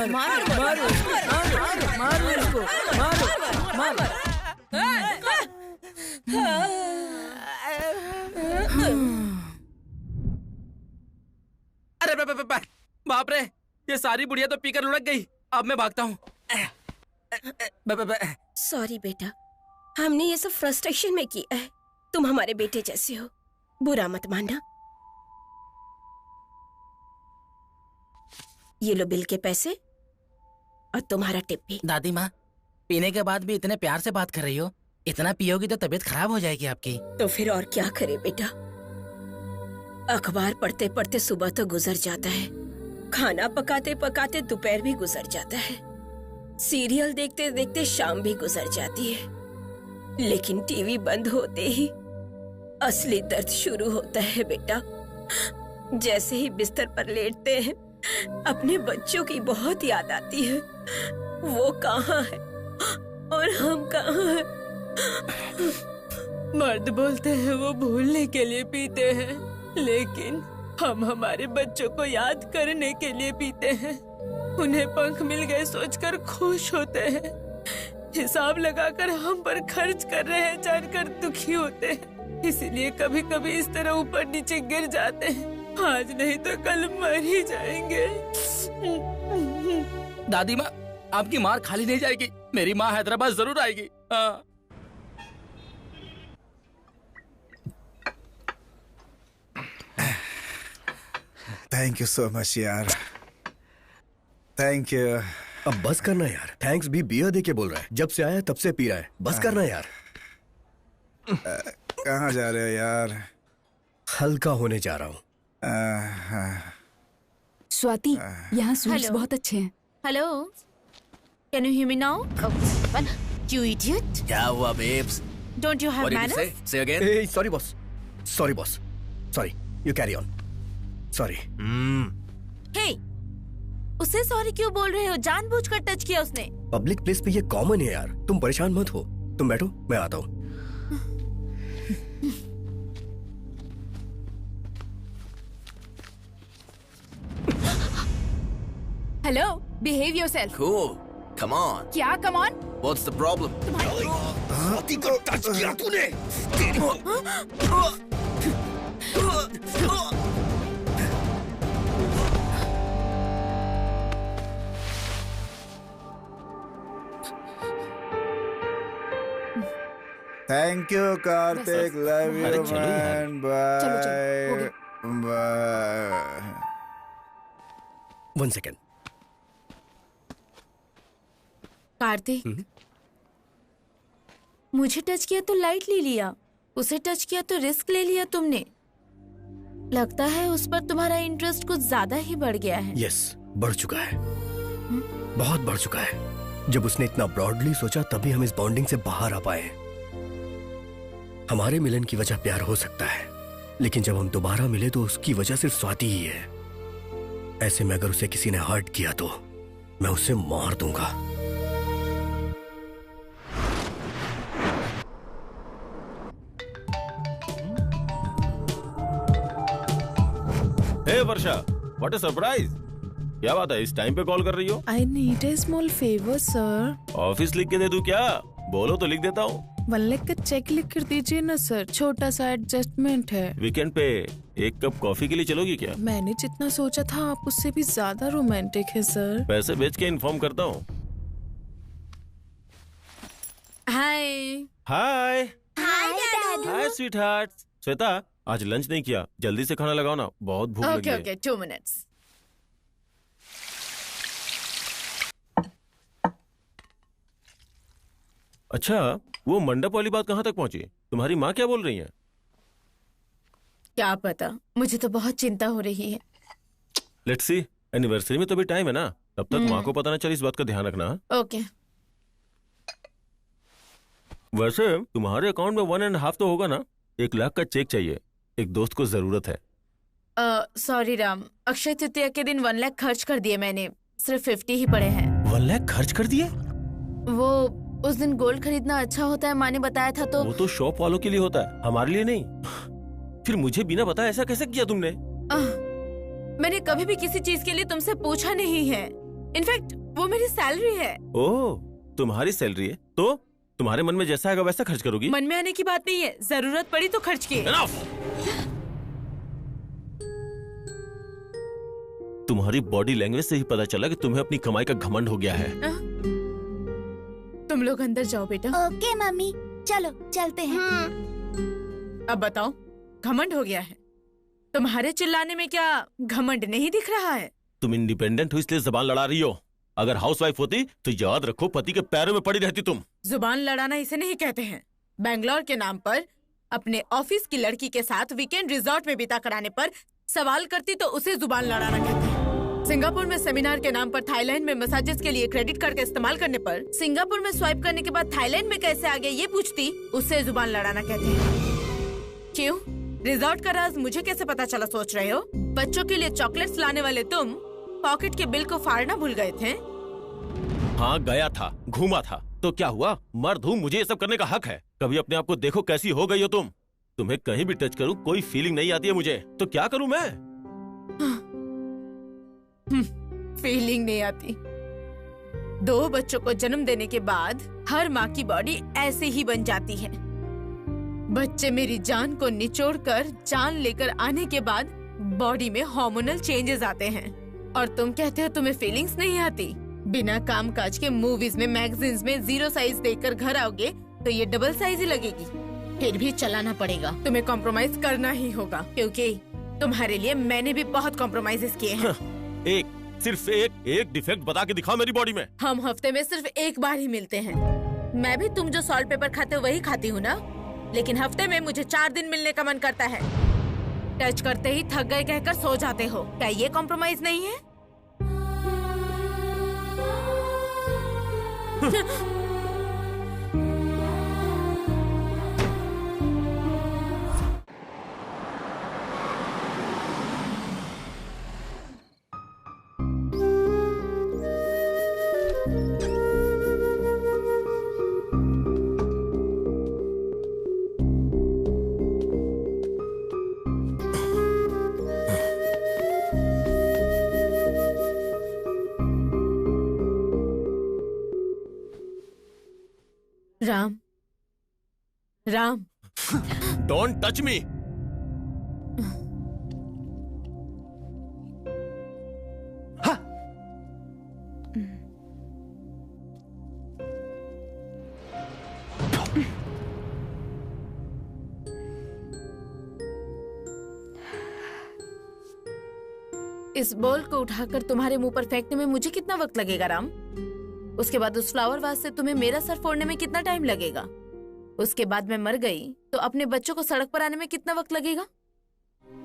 मारो इसको, मारो। अरे बाप रे, ये सारी बुढ़िया तो पीकर लुढ़क गई। अब मैं भागता हूँ। सॉरी बेटा, हमने ये सब फ्रस्ट्रेशन में किया है। तुम हमारे बेटे जैसे हो, बुरा मत मानना। ये लो बिल के पैसे और तुम्हारा टिप भी। दादी माँ, पीने के बाद भी इतने प्यार से बात कर रही हो, इतना पियोगी तो तबीयत खराब हो जाएगी आपकी। तो फिर और क्या करे बेटा, अखबार पढ़ते पढ़ते सुबह तो गुजर जाता है, खाना पकाते पकाते दोपहर भी गुजर जाता है, सीरियल देखते देखते शाम भी गुजर जाती है, लेकिन टीवी बंद होते ही असली दर्द शुरू होता है बेटा। जैसे ही बिस्तर पर लेटते हैं अपने बच्चों की बहुत याद आती है। वो कहाँ है और हम कहाँ हैं? मर्द बोलते हैं वो भूलने के लिए पीते हैं, लेकिन हम हमारे बच्चों को याद करने के लिए पीते हैं। उन्हें पंख मिल गए सोचकर खुश होते हैं, हिसाब लगाकर हम पर खर्च कर रहे हैं जानकर दुखी होते हैं। इसीलिए कभी कभी इस तरह ऊपर नीचे गिर जाते हैं, आज नहीं तो कल मर ही जाएंगे। दादी माँ, आपकी मार खाली नहीं जाएगी, मेरी माँ हैदराबाद जरूर आएगी। थैंक यू सो मच यार, थैंक यू। अब बस करना यार, थैंक्स भी बियर दे के बोल रहा है, जब से आया तब से पी रहा है, बस करना यार। कहाँ जा रहे हो यार? हल्का होने जा रहा हूँ। स्वाति, यहाँ स्वीट्स बहुत अच्छे हैं। Hello, can you hear me now? You idiot! क्या हुआ babes? Don't you have manners? Say again. Hey, sorry boss. Sorry boss. Sorry. You carry on. Sorry. Hey, उसे सॉरी क्यों बोल रहे हो? जानबूझकर टच किया उसने। पब्लिक प्लेस पे ये कॉमन है यार, तुम परेशान मत हो। तुम बैठो, मैं आता हूँ। Hello, behave yourself. Cool. Come on. क्या come on? What's the problem? Swati को टच किया तूने? Thank you Kartik, love you man, bye bye. 1 second. Kartik, मुझे टच किया तो लाइटली लिया, उसे टच किया तो रिस्क ले लिया तुमने। लगता है उस पर तुम्हारा इंटरेस्ट कुछ ज्यादा ही बढ़ गया है। यस, बढ़ चुका है, बहुत बढ़ चुका है। जब उसने इतना ब्रॉडली सोचा तभी हम इस बॉन्डिंग से बाहर आ पाए। हमारे मिलन की वजह प्यार हो सकता है, लेकिन जब हम दोबारा मिले तो उसकी वजह सिर्फ स्वाति ही है। ऐसे में अगर उसे किसी ने हर्ट किया तो मैं उसे मार दूंगा। हे वर्षा, व्हाट अ सरप्राइज! क्या बात है, इस टाइम पे कॉल कर रही हो? I need a small favor, sir. Office लिख के दे दूं क्या? बोलो तो लिख देता हूँ। 1 लाख का चेक लिख कर दीजिए ना सर, छोटा सा एडजस्टमेंट है। वीकेंड पे 1 कप कॉफी के लिए चलोगी क्या? मैंने जितना सोचा था आप उससे भी ज्यादा रोमांटिक है सर। पैसे भेज के इन्फॉर्म करता हूँ। हाय हाय हाय हाय स्वीट हार्ट। श्वेता, आज लंच नहीं किया, जल्दी से खाना लगाओ ना, बहुत भूख लगी है। Okay, 2 minutes। अच्छा, वो मंडप वाली बात कहाँ तक पहुँची? तुम्हारी माँ क्या बोल रही है? क्या पता, मुझे तो बहुत चिंता हो रही है। लेट्स सी, एनिवर्सरी में तो भी टाइम है ना, तब तक माँ को पता ना चले, इस बात का ध्यान रखना। ओके। वैसे तुम्हारे अकाउंट में 1.5 तो होगा ना? 1 लाख का चेक चाहिए, एक दोस्त को जरूरत है। सॉरी राम, अक्षय तृतीया के दिन 1 लाख खर्च कर दिए मैंने, सिर्फ 50 ही पड़े हैं। 1 लाख खर्च कर दिए? वो उस दिन गोल्ड खरीदना अच्छा होता है, माँ ने बताया था तो। वो तो शॉप वालों के लिए होता है, हमारे लिए नहीं। फिर मुझे बिना बताए ऐसा कैसे किया तुमने? मैंने कभी भी किसी चीज के लिए तुमसे पूछा नहीं है। इनफैक्ट वो मेरी सैलरी है। ओह, तुम्हारी सैलरी है तो तुम्हारे मन में जैसा आएगा वैसा खर्च करोगी? मन में आने की बात नहीं है, जरूरत पड़ी तो खर्च किए। तुम्हारी बॉडी लैंग्वेज से ही पता चला कि तुम्हें अपनी कमाई का घमंड हो गया है। तुम लोग अंदर जाओ बेटा। ओके मम्मी, चलो चलते हैं। अब बताओ, घमंड हो गया है। तुम्हारे चिल्लाने में क्या घमंड नहीं दिख रहा है? तुम इंडिपेंडेंट हो इसलिए जबान लड़ा रही हो। अगर हाउसवाइफ होती तो याद रखो पति के पैरों में पड़ी रहती तुम। जुबान लड़ाना इसे नहीं कहते हैं। बैंगलोर के नाम पर अपने ऑफिस की लड़की के साथ वीकेंड रिजॉर्ट में बिता कराने पर सवाल करती तो उसे जुबान लड़ाना कहते हैं। सिंगापुर में सेमिनार के नाम पर थाईलैंड में मसाजेस के लिए क्रेडिट कार्ड का इस्तेमाल करने पर सिंगापुर में स्वाइप करने के बाद थाईलैंड में कैसे आ गया ये पूछती, उसे जुबान लड़ाना कहते हैं। क्यों? रिजॉर्ट का राज मुझे कैसे पता चला सोच रहे हो? बच्चों के लिए चॉकलेट्स लाने वाले तुम पॉकेट के बिल को फाड़ना भूल गए थे। हाँ गया था, घूमा था, तो क्या हुआ? मर्द हूँ, मुझे ये सब करने का हक है। कभी अपने आप को देखो कैसी हो गई हो तुम। तुम्हें कहीं भी टच करूँ कोई फीलिंग नहीं आती है मुझे, तो क्या करूँ मैं? फीलिंग नहीं आती। 2 बच्चों को जन्म देने के बाद हर माँ की बॉडी ऐसे ही बन जाती है। बच्चे मेरी जान को निचोड़कर जान लेकर आने के बाद बॉडी में हार्मोनल चेंजेस आते हैं, और तुम कहते हो तुम्हें फीलिंग्स नहीं आती। बिना काम काज के मूवीज में मैगजीन्स में 0 साइज देखकर घर आओगे तो ये डबल साइज ही लगेगी। फिर भी चलाना पड़ेगा, तुम्हें कॉम्प्रोमाइज करना ही होगा, क्योंकि तुम्हारे लिए मैंने भी बहुत कॉम्प्रोमाइजेस किए हैं। सिर्फ एक डिफेक्ट बता के दिखाओ मेरी बॉडी में। हम हफ्ते में सिर्फ 1 बार ही मिलते हैं। मैं भी तुम जो सॉल्ट पेपर खाते हो वही खाती हूँ ना, लेकिन हफ्ते में मुझे 4 दिन मिलने का मन करता है। टच करते ही थक गए कहकर सो जाते हो, क्या ये कॉम्प्रोमाइज नहीं है? Ram, Ram, don't touch me. इस बॉल को उठाकर तुम्हारे मुंह पर फेंकने में मुझे कितना वक्त लगेगा राम? उसके बाद उस फ्लावर वास से तुम्हें मेरा सर फोड़ने में कितना टाइम लगेगा? उसके बाद मैं मर गई तो अपने बच्चों को सड़क पर आने में कितना वक्त लगेगा?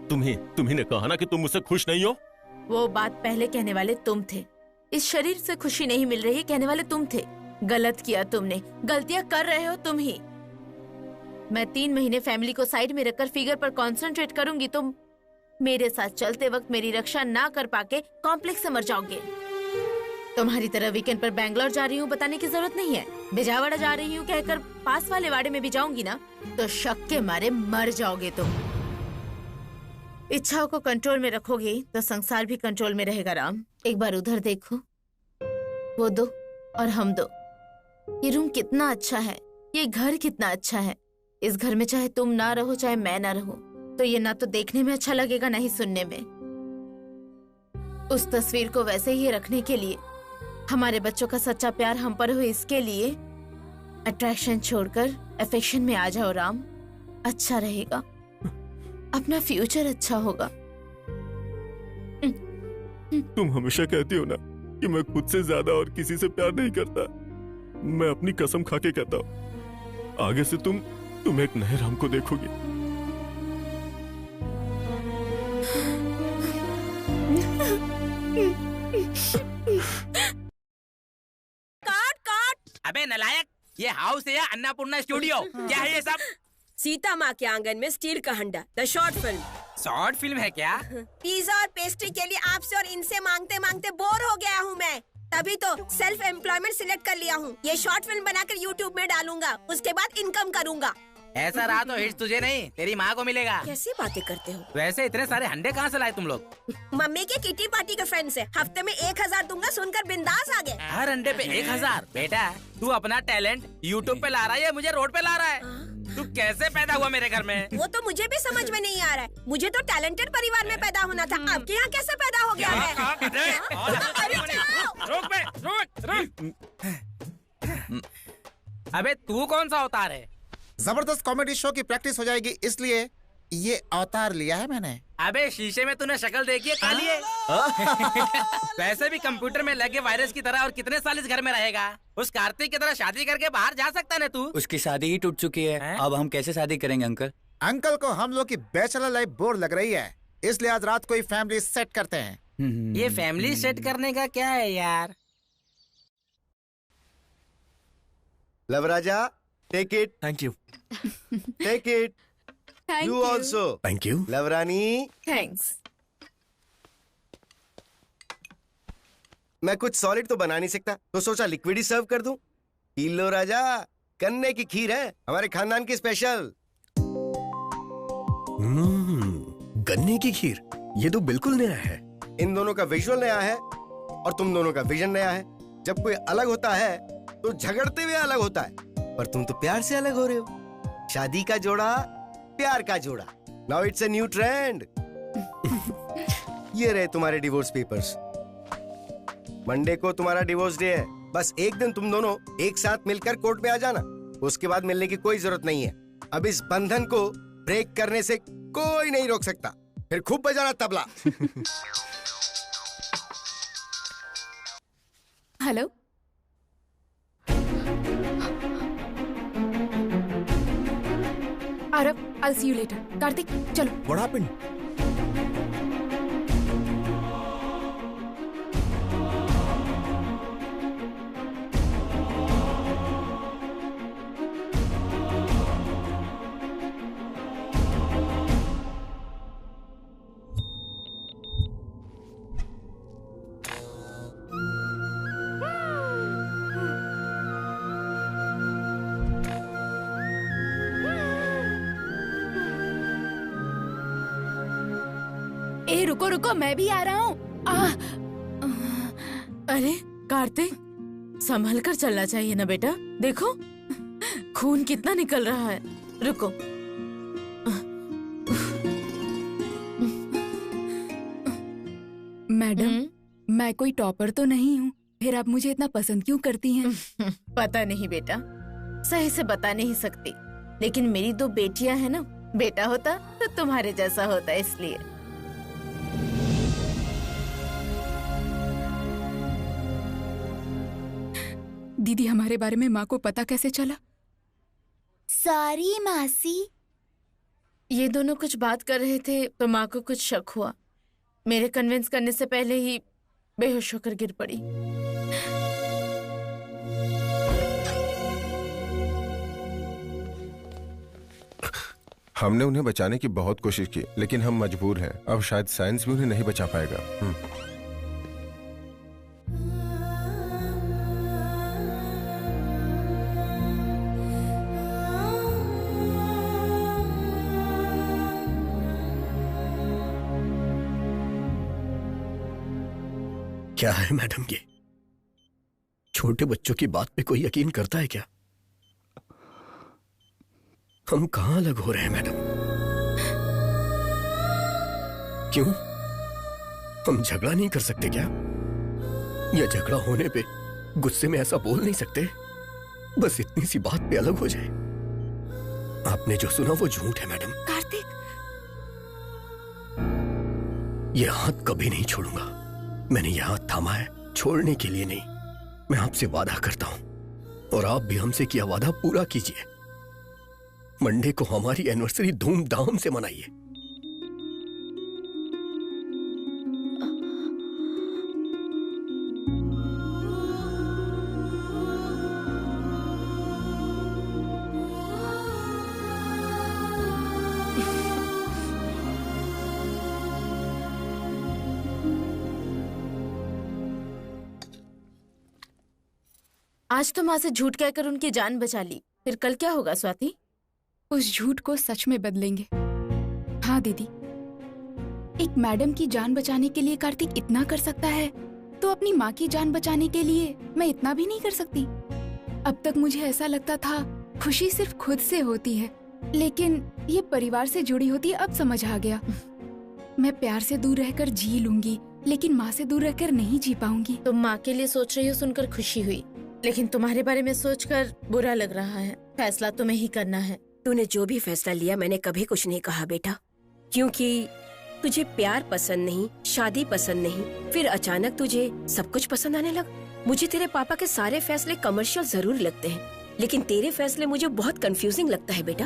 तुम्ही ने कहा ना कि तुम मुझसे खुश नहीं हो। वो बात पहले कहने वाले तुम थे। इस शरीर से खुशी नहीं मिल रही कहने वाले तुम थे। गलत किया तुमने, गलतियां कर रहे हो तुम ही। मैं 3 महीने फैमिली को साइड में रखकर फिगर पर कॉन्सेंट्रेट करूंगी तो मेरे साथ चलते वक्त मेरी रक्षा ना कर पाके कॉम्प्लेक्स से मर जाओगे। तुम्हारी तरह वीकेंड पर बैंगलोर जा रही हूँ बताने की जरूरत नहीं है। बिजावाड़ा जा रही हूँ कहकर पास वाले वाड़े में भी जाऊंगी ना तो शक के मारे मर जाओगे तुम। इच्छाओं को कंट्रोल में रखोगे तो संसार भी कंट्रोल में रहेगा राम। एक बार उधर देखो, वो 2 और हम 2। ये रूम कितना अच्छा है, ये घर कितना अच्छा है। इस घर में चाहे तुम ना रहो चाहे मैं ना रहूं तो ये ना तो देखने में अच्छा लगेगा ना ही सुनने में। उस तस्वीर को वैसे ही रखने के लिए, हमारे बच्चों का सच्चा प्यार हम पर हो इसके लिए अट्रैक्शन छोड़कर अफेक्शन में आ जाओ राम। अच्छा रहेगा, अपना फ्यूचर अच्छा होगा। तुम हमेशा कहती हो ना कि मैं खुद से ज्यादा और किसी से प्यार नहीं करता। मैं अपनी कसम खा के कहता हूँ आगे से तुम एक नए राम को देखोगी। काट। अबे नलायक, ये हाउस है या अन्नपूर्णा स्टूडियो? क्या है ये सब? सीता माँ के आंगन में स्टील का हंडा, the short film. Short film है क्या? पिज्जा और पेस्ट्री के लिए आपसे और इनसे मांगते मांगते बोर हो गया हूँ मैं, तभी तो सेल्फ एम्प्लॉयमेंट सिलेक्ट कर लिया हूँ। ये शॉर्ट फिल्म बनाकर यूट्यूब में डालूंगा, उसके बाद इनकम करूँगा। ऐसा रहा तो हिट तुझे नहीं तेरी माँ को मिलेगा। कैसी बातें करते हो? वैसे इतने सारे हंडे कहाँ से लाए तुम लोग? मम्मी के किटी पार्टी के फ्रेंड से। हफ्ते में 1000 दूंगा सुनकर बिंदास आ गए। हर अंडे पे 1000? बेटा तू अपना टैलेंट यूट्यूब पे ला रहा है या मुझे रोड पे ला रहा है? तू कैसे पैदा हुआ मेरे घर में? वो तो मुझे भी समझ में नहीं आ रहा है। मुझे तो टैलेंटेड परिवार में पैदा होना था, आपके यहाँ कैसे पैदा हो गया है? अबे तू कौन सा अवतार है? जबरदस्त कॉमेडी शो की प्रैक्टिस हो जाएगी इसलिए ये अवतार लिया है मैंने। अबे शीशे में तूने शक्ल देखी है काली है। वैसे भी कंप्यूटर में लगे वायरस की तरह और कितने साल इस घर में रहेगा। उस कार्तिक की तरह शादी करके बाहर जा सकता है ना तू। उसकी शादी ही टूट चुकी है, अब हम कैसे शादी करेंगे अंकल? अंकल को हम लोग की बैचलर लाइफ बोर लग रही है, इसलिए आज रात को ही फैमिली सेट करते हैं। ये फैमिली सेट करने का क्या है यार? लव राजा, take it. Thank you. Take it. You also. Thank you. Love रानी। थैंक्स। मैं कुछ सॉलिड तो बना नहीं सकता, तो सोचा लिक्विड ही सर्व कर दूं। पी लो राजा, गन्ने की खीर है, हमारे खानदान की स्पेशल। गन्ने की खीर, ये तो बिल्कुल नया है। इन दोनों का विजुअल नया है और तुम दोनों का विजन नया है। जब कोई अलग होता है तो झगड़ते हुए अलग होता है, पर तुम तो प्यार से अलग हो रहे हो। शादी का जोड़ा, प्यार का जोड़ा। Now it's a new trend. ये रहे तुम्हारे डिवोर्स पेपर्स। मंडे को तुम्हारा डिवोर्स डे है। बस एक दिन तुम दोनों एक साथ मिलकर कोर्ट में आ जाना, उसके बाद मिलने की कोई जरूरत नहीं है। अब इस बंधन को ब्रेक करने से कोई नहीं रोक सकता। फिर खूब बजाना tabla. Hello, Aarav, I'll see you later. Kartik, चलो। What happened? ए रुको रुको, मैं भी आ रहा हूँ। अरे कार्तिक, संभल कर चलना चाहिए ना बेटा। देखो खून कितना निकल रहा है। रुको। मैडम, मैं कोई टॉपर तो नहीं हूँ, फिर आप मुझे इतना पसंद क्यों करती हैं? पता नहीं बेटा, सही से बता नहीं सकती, लेकिन मेरी दो बेटियां हैं ना। बेटा होता तो तुम्हारे जैसा होता, इसलिए। दीदी, हमारे बारे में माँ को पता कैसे चला? सॉरी मासी। ये दोनों कुछ बात कर रहे थे तो माँ को कुछ शक हुआ। मेरे कन्विंस करने से पहले ही बेहोश होकर गिर पड़ी। हमने उन्हें बचाने की बहुत कोशिश की, लेकिन हम मजबूर हैं। अब शायद साइंस भी उन्हें नहीं बचा पाएगा। क्या है मैडम, ये छोटे बच्चों की बात पे कोई यकीन करता है क्या? हम कहां अलग हो रहे हैं मैडम? क्यों? हम झगड़ा नहीं कर सकते क्या? या झगड़ा होने पे गुस्से में ऐसा बोल नहीं सकते? बस इतनी सी बात पे अलग हो जाए। आपने जो सुना वो झूठ है मैडम। कार्तिक, ये हाथ कभी नहीं छोड़ूंगा। मैंने ये हाथ थामा है छोड़ने के लिए नहीं। मैं आपसे वादा करता हूं और आप भी हमसे किया वादा पूरा कीजिए। मंडे को हमारी एनिवर्सरी धूमधाम से मनाइए। आज तो माँ से झूठ कहकर उनकी जान बचा ली, फिर कल क्या होगा स्वाति? उस झूठ को सच में बदलेंगे। हाँ दीदी, एक मैडम की जान बचाने के लिए कार्तिक इतना कर सकता है, तो अपनी माँ की जान बचाने के लिए मैं इतना भी नहीं कर सकती। अब तक मुझे ऐसा लगता था खुशी सिर्फ खुद से होती है, लेकिन ये परिवार से जुड़ी होती है। अब समझ आ गया। मैं प्यार से दूर रहकर जी लूंगी, लेकिन माँ से दूर रहकर नहीं जी पाऊंगी। तुम माँ के लिए सोच रही हो सुनकर खुशी हुई, लेकिन तुम्हारे बारे में सोचकर बुरा लग रहा है। फैसला तुम्हें ही करना है। तूने जो भी फैसला लिया मैंने कभी कुछ नहीं कहा बेटा, क्योंकि तुझे प्यार पसंद नहीं, शादी पसंद नहीं, फिर अचानक तुझे सब कुछ पसंद आने लगा। मुझे तेरे पापा के सारे फैसले कमर्शियल जरूर लगते हैं, लेकिन तेरे फैसले मुझे बहुत कंफ्यूजिंग लगता है बेटा।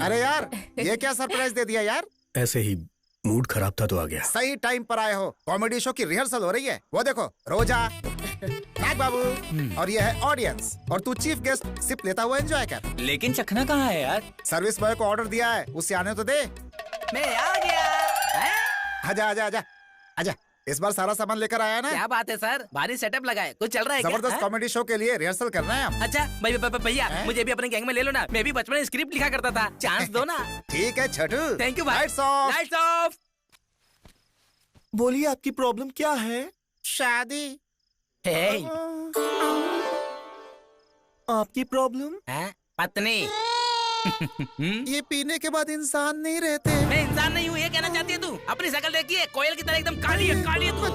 अरे यार, ये क्या सरप्राइज दे दिया यार? ऐसे ही मूड खराब था तो आ गया। सही टाइम पर आए हो। कॉमेडी शो की रिहर्सल हो रही है। वो देखो, रोजा, नाग बाबू और ये है ऑडियंस, और तू चीफ गेस्ट सिर्फ लेता हुआ एंजॉय कर। लेकिन चखना कहाँ है यार? सर्विस बॉय को ऑर्डर दिया है, उससे आने तो दे। मैं आ गया। आजा आजा आजा आजा। इस बार सारा सामान लेकर आया ना? क्या बात है सर, भारी सेटअप लगा है, कुछ चल रहा है क्या? जबरदस्त कॉमेडी शो के लिए रिहर्सल कर रहे हैं हम। अच्छा भैया, मुझे भी अपने गैंग में ले लो ना, मैं भी बचपन में स्क्रिप्ट लिखा करता था, चांस दो ना। ठीक है छोटू। थैंक यू भाई। Lights off. Lights off. बोलिए आपकी प्रॉब्लम क्या है? शादी। आपकी प्रॉब्लम? पत्नी। ये पीने के बाद इंसान नहीं रहते। मैं इंसान नहीं हूँ, ये कहना चाहती है तू? अपनी शक्ल देखिए, कोयल की तरह एकदम काली है, काली है तू।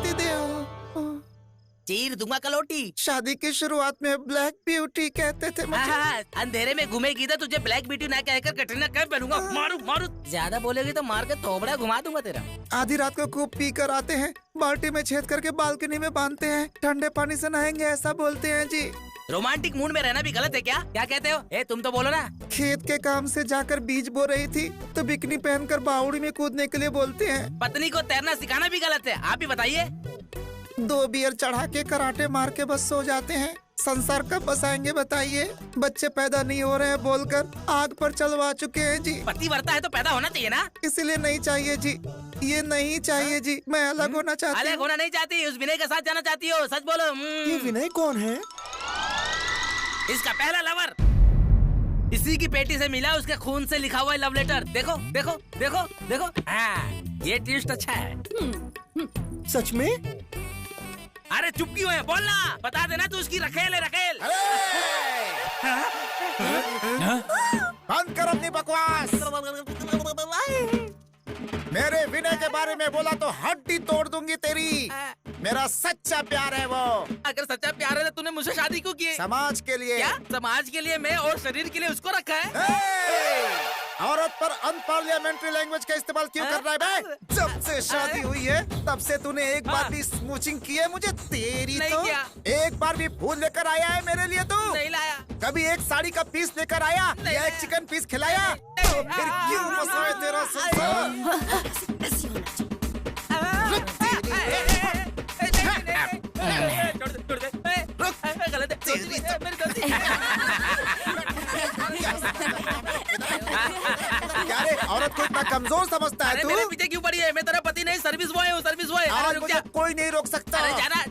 चीर दूंगा कलोटी। शादी की शुरुआत में ब्लैक ब्यूटी कहते थे मुझे। अंधेरे में घूमेगी तो तुझे ब्लैक ब्यूटी ना कहकर कटरीना कैफ बनूंगा। मारू मारू, ज्यादा बोलेगी तो मार के थोबड़ा घुमा दूंगा तेरा। आधी रात को खूब पी कर आते हैं, बाल्टी में छेद करके बालकनी में बांधते हैं, ठंडे पानी से नहाएंगे ऐसा बोलते हैं जी। रोमांटिक मूड में रहना भी गलत है क्या? क्या कहते हो? तुम तो बोलो ना। खेत के काम से जाकर बीज बो रही थी तो बिकनी पहनकर बावड़ी में कूदने के लिए बोलते हैं। पत्नी को तैरना सिखाना भी गलत है, आप ही बताइए। 2 बियर चढ़ा के कराटे मार के बस सो जाते हैं। संसार कब बसाएंगे बताइए? बच्चे पैदा नहीं हो रहे हैं बोलकर आग पर चलवा चुके हैं जी। पति वरता है तो पैदा होना चाहिए ना। इसीलिए नहीं चाहिए जी, ये नहीं चाहिए जी। मैं अलग होना चाहती हूँ। अलग होना नहीं चाहती, उस विनय के साथ जाना चाहती हो? सच बोलो। ये विनय कौन है? इसका पहला लवर। इसी की पेटी से मिला, उसके खून से लिखा हुआ है लव लेटर। देखो देखो देखो देखो। हाँ, ये ट्विस्ट अच्छा है। सच में? अरे चुप क्यों है? बोलना, बता देना तू उसकी रखेल है, रखेल। बंद कर अपनी बकवास। मेरे विनय के बारे में बोला तो हड्डी तोड़ दूंगी तेरी। मेरा सच्चा प्यार है वो। अगर सच्चा प्यार है तो तूने मुझसे शादी क्यों की? समाज के लिए। क्या? समाज के लिए मैं और शरीर के लिए उसको रखा है? औरत पर अनपार्लियामेंट्री लैंग्वेज का इस्तेमाल क्यों कर रहा है बे? जब से शादी हुई है तब से तूने एक बार भी स्मूचिंग की है मुझे? तेरी नहीं तो किया। एक बार भी फूल लेकर आया है मेरे लिए तू? नहीं लाया। कभी एक साड़ी का पीस लेकर आया या एक चिकन पीस खिलाया? तो फिर क्यों फंसाए तेरा क्या रे, औरत को इतना कमजोर समझता है तू? मेरे पीछे क्यों पड़ी है? मैं तेरा पति नहीं, सर्विस बॉय हूँ, सर्विस बॉय। आज मुझे कोई नहीं रोक सकता। अरे जाना,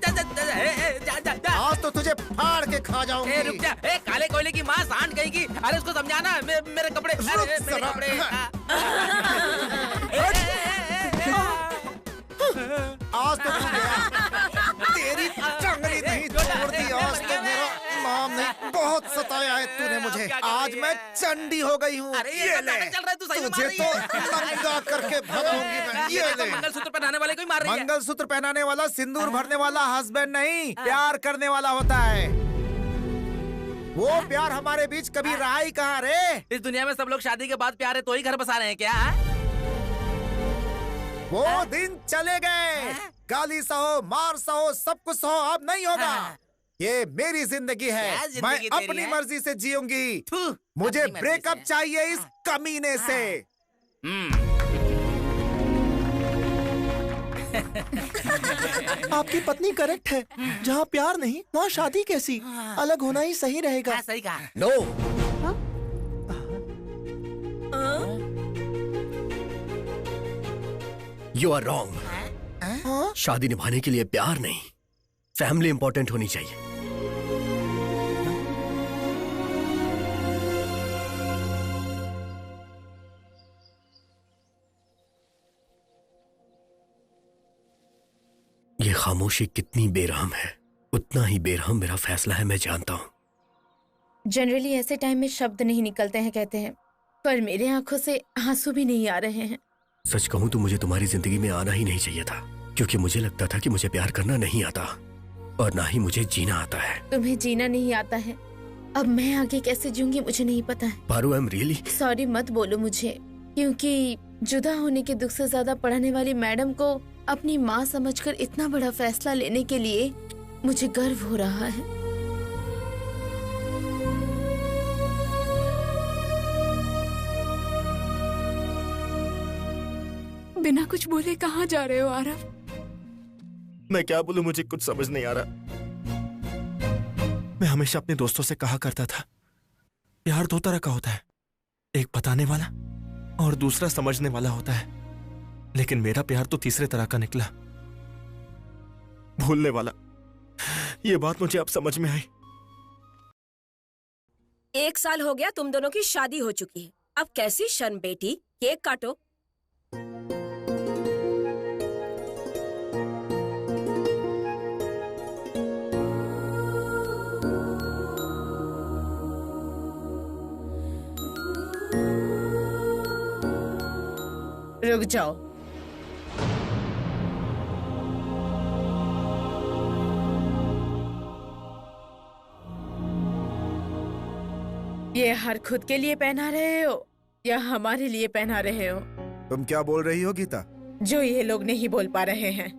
जा। आज तो तुझे फाड़ के खा जाऊंगी। रुक जा। काले कोयले की माँ सांड कहेगी। अरे उसको समझाना, मेरे कपड़े, अरे मेरे कपड़े। आज तो तू गया। तेरी टंगड़ी नहीं तोड़ दी आज तो। मेरा नाम नहीं, बहुत सताया है तूने मुझे। आज मैं चंडी हो गई हूँ। ये ले, तुझे तो नंगा करके भगाऊंगी मैं। ये ले, मंगलसूत्र पहनाने वाले को ही मार रही है। मंगलसूत्र पहनाने वाला सिंदूर भरने वाला हस्बैंड नहीं, प्यार करने वाला होता है। वो प्यार हमारे बीच कभी रहा ही कहाँ रे? इस दुनिया में सब लोग शादी के बाद प्यार है तो ही घर बसा रहे हैं क्या? वो दिन चले गए। गाली सहो, मार सहो, सब कुछ सहो, अब नहीं होगा। ये मेरी जिंदगी है, मैं अपनी मर्जी से जीऊंगी। मुझे ब्रेकअप चाहिए इस कमीने से। आपकी पत्नी करेक्ट है, जहाँ प्यार नहीं वहाँ शादी कैसी? अलग होना ही सही रहेगा। सही कहा। No, you are wrong. शादी निभाने के लिए प्यार नहीं, फैमिली इंपॉर्टेंट होनी चाहिए। ये खामोशी कितनी बेरहम है, उतना ही बेरहम मेरा फैसला है, मैं जानता हूं। जनरली ऐसे टाइम में शब्द नहीं निकलते हैं कहते हैं, पर मेरे आंखों से आंसू भी नहीं आ रहे हैं। सच कहूं तो मुझे तुम्हारी जिंदगी में आना ही नहीं चाहिए था, क्योंकि मुझे लगता था कि मुझे प्यार करना नहीं आता। और ना ही मुझे जीना आता है। तुम्हें जीना नहीं आता है, अब मैं आगे कैसे जीऊंगी मुझे नहीं पता है। Paru, I am really sorry मत बोलो मुझे, क्योंकि जुदा होने के दुख से ज्यादा पढ़ाने वाली मैडम को अपनी माँ समझकर इतना बड़ा फैसला लेने के लिए मुझे गर्व हो रहा है। बिना कुछ बोले कहाँ जा रहे हो आरव? मैं क्या बोलूं, मुझे कुछ समझ नहीं आ रहा। मैं हमेशा अपने दोस्तों से कहा करता था, प्यार दो तरह का होता है, एक बताने वाला और दूसरा समझने वाला होता है। लेकिन मेरा प्यार तो तीसरे तरह का निकला, भूलने वाला। ये बात मुझे अब समझ में आई। 1 साल हो गया तुम दोनों की शादी हो चुकी है, अब कैसी शर्म बेटी। केक काटो। रुक जाओ, ये हार खुद के लिए पहना रहे हो या हमारे लिए पहना रहे हो? तुम क्या बोल रही हो गीता? जो ये लोग नहीं बोल पा रहे हैं।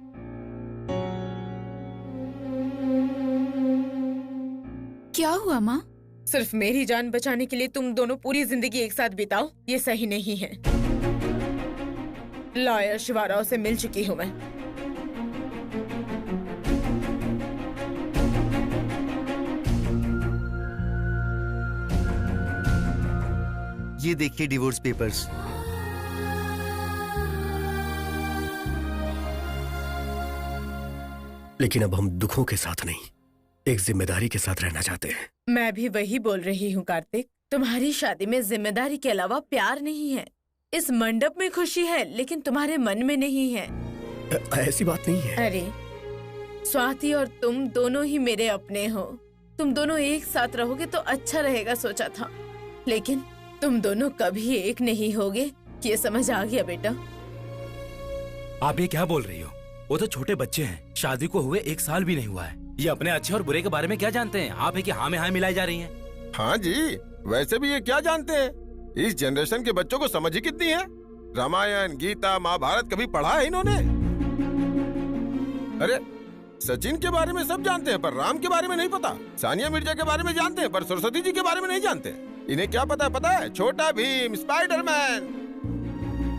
क्या हुआ माँ? सिर्फ मेरी जान बचाने के लिए तुम दोनों पूरी जिंदगी एक साथ बिताओ, ये सही नहीं है। लॉयर शिवाराव से मिल चुकी हूँ मैं। ये देखिए डिवोर्स पेपर्स। लेकिन अब हम दुखों के साथ नहीं, एक जिम्मेदारी के साथ रहना चाहते हैं। मैं भी वही बोल रही हूँ कार्तिक, तुम्हारी शादी में जिम्मेदारी के अलावा प्यार नहीं है। इस मंडप में खुशी है लेकिन तुम्हारे मन में नहीं है। ऐसी बात नहीं है। अरे स्वाति और तुम दोनों ही मेरे अपने हो, तुम दोनों एक साथ रहोगे तो अच्छा रहेगा सोचा था, लेकिन तुम दोनों कभी एक नहीं होगे, ये समझ आ गया बेटा। आप ये क्या बोल रही हो? वो तो छोटे बच्चे हैं, शादी को हुए 1 साल भी नहीं हुआ है। ये अपने अच्छे और बुरे के बारे में क्या जानते हैं? आप है कि हाँ में हाँ मिलाई जा रही हैं। हाँ जी, वैसे भी ये क्या जानते हैं? इस जनरेशन के बच्चों को समझ ही कितनी है। रामायण, गीता, महाभारत कभी पढ़ा है इन्होंने? अरे सचिन के बारे में सब जानते हैं पर राम के बारे में नहीं पता। सानिया मिर्जा के बारे में जानते हैं पर सरस्वती जी के बारे में नहीं जानते। इन्हें क्या पता है? छोटा भीम, स्पाइडरमैन।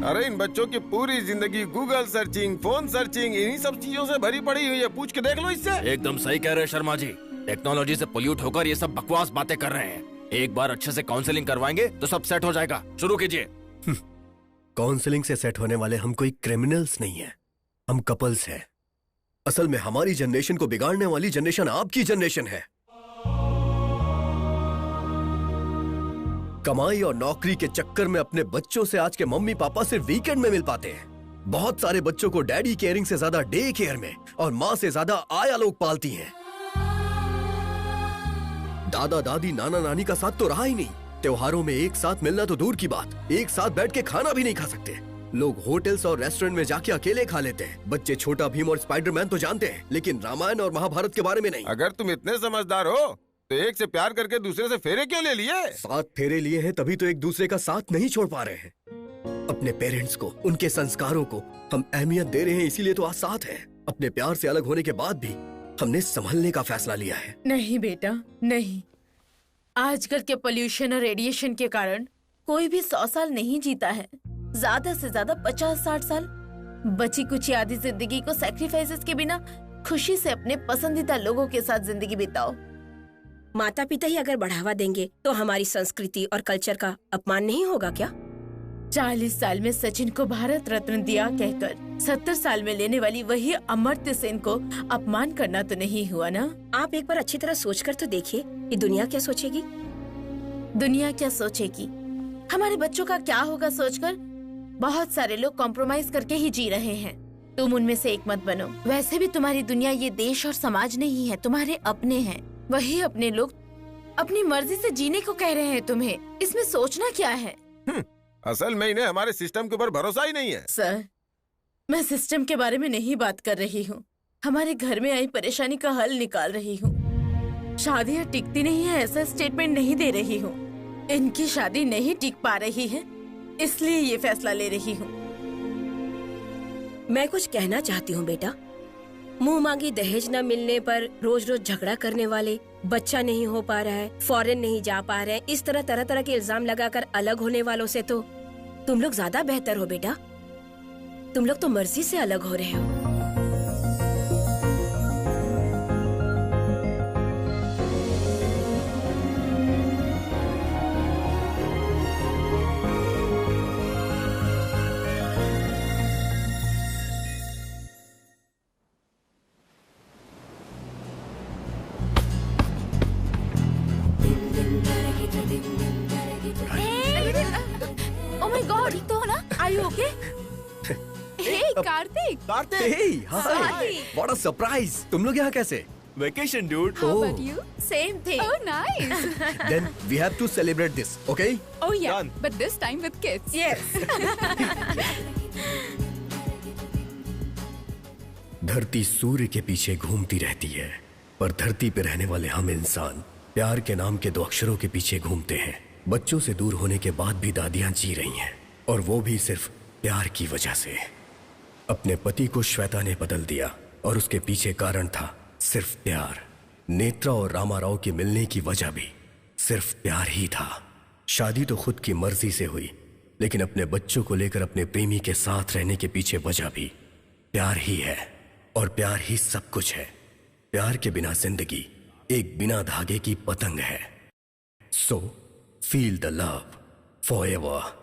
अरे इन बच्चों की पूरी जिंदगी गूगल सर्चिंग, फोन सर्चिंग, इन्हीं सब चीजों से भरी पड़ी हुई है। पूछ के देख लो इससे। एकदम सही कह रहे हैं शर्मा जी। टेक्नोलॉजी से पोल्यूट होकर ये सब बकवास बातें कर रहे हैं। एक बार अच्छे से काउंसलिंग करवाएंगे तो सब सेट हो जाएगा। शुरू कीजिए। काउंसलिंग से सेट होने वाले हम कोई क्रिमिनल्स नहीं है, हम कपल्स हैं। असल में हमारी जनरेशन को बिगाड़ने वाली जनरेशन आपकी जनरेशन है। कमाई और नौकरी के चक्कर में अपने बच्चों से आज के मम्मी पापा सिर्फ वीकेंड में मिल पाते हैं। बहुत सारे बच्चों को डैडी केयरिंग से ज्यादा डे केयर में और माँ से ज्यादा आया लोग पालती हैं। दादा दादी नाना नानी का साथ तो रहा ही नहीं। त्योहारों में एक साथ मिलना तो दूर की बात, एक साथ बैठ के खाना भी नहीं खा सकते। लोग होटल्स और रेस्टोरेंट में जाके अकेले खा लेते हैं। बच्चे छोटा भीम और स्पाइडरमैन तो जानते हैं लेकिन रामायण और महाभारत के बारे में नहीं। अगर तुम इतने समझदार हो तो एक से प्यार करके दूसरे से फेरे क्यों ले लिए? 7 फेरे लिए हैं तभी तो एक दूसरे का साथ नहीं छोड़ पा रहे हैं। अपने पेरेंट्स को, उनके संस्कारों को हम अहमियत दे रहे हैं, इसीलिए तो आज साथ हैं। अपने प्यार से अलग होने के बाद भी हमने संभलने का फैसला लिया है। नहीं बेटा नहीं, आजकल के पोल्यूशन और रेडिएशन के कारण कोई भी 100 साल नहीं जीता है, ज्यादा से ज्यादा 50-60 साल। बची कुछ आधी जिंदगी को सैक्रिफाइसेस के बिना खुशी से अपने पसंदीदा लोगों के साथ जिंदगी बिताओ। माता पिता ही अगर बढ़ावा देंगे तो हमारी संस्कृति और कल्चर का अपमान नहीं होगा क्या? 40 साल में सचिन को भारत रत्न दिया कहकर 70 साल में लेने वाली वही अमर्त्य सेन को अपमान करना तो नहीं हुआ ना? आप एक बार अच्छी तरह सोचकर तो देखिए कि दुनिया क्या सोचेगी। दुनिया क्या सोचेगी, हमारे बच्चों का क्या होगा सोचकर बहुत सारे लोग कॉम्प्रोमाइज करके ही जी रहे हैं। तुम उनमें से एक मत बनो। वैसे भी तुम्हारी दुनिया ये देश और समाज नहीं है, तुम्हारे अपने हैं। वही अपने लोग अपनी मर्जी से जीने को कह रहे हैं तुम्हें, इसमें सोचना क्या है? असल में इन्हें हमारे सिस्टम के ऊपर भरोसा ही नहीं है। सर, मैं सिस्टम के बारे में नहीं बात कर रही हूँ, हमारे घर में आई परेशानी का हल निकाल रही हूँ। शादी टिकती नहीं है ऐसा स्टेटमेंट नहीं दे रही हूँ। इनकी शादी नहीं टिक पा रही है, इसलिए ये फैसला ले रही हूँ। मैं कुछ कहना चाहती हूँ बेटा। मुंह मांगी दहेज न मिलने पर रोज रोज झगड़ा करने वाले, बच्चा नहीं हो पा रहा है, फॉरेन नहीं जा पा रहे हैं, इस तरह तरह तरह के इल्जाम लगाकर अलग होने वालों से तो तुम लोग ज्यादा बेहतर हो बेटा। तुम लोग तो मर्जी से अलग हो रहे हो। Oh my God, ठीक तो हो ना? Are you okay? Hey, Kartik. Hey, hi. What a surprise. तुम लोग यहाँ कैसे? Vacation, dude. How about you? Same thing. Oh, nice. Then we have to celebrate this, okay? Oh yeah, Done. but this time with kids. Yes. धरती सूर्य के पीछे घूमती रहती है, पर धरती पे रहने वाले हम इंसान प्यार के नाम के 2 अक्षरों के पीछे घूमते हैं। बच्चों से दूर होने के बाद भी दादियां जी रही हैं, और वो भी सिर्फ प्यार की वजह से। अपने पति को श्वेता ने बदल दिया, और उसके पीछे कारण था सिर्फ प्यार। नेत्रा और रामाराव के मिलने की वजह भी सिर्फ प्यार ही था। शादी तो खुद की मर्जी से हुई, लेकिन अपने बच्चों को लेकर अपने प्रेमी के साथ रहने के पीछे वजह भी प्यार ही है, और प्यार ही सब कुछ है। प्यार के बिना जिंदगी एक बिना धागे की पतंग है। So feel the love forever.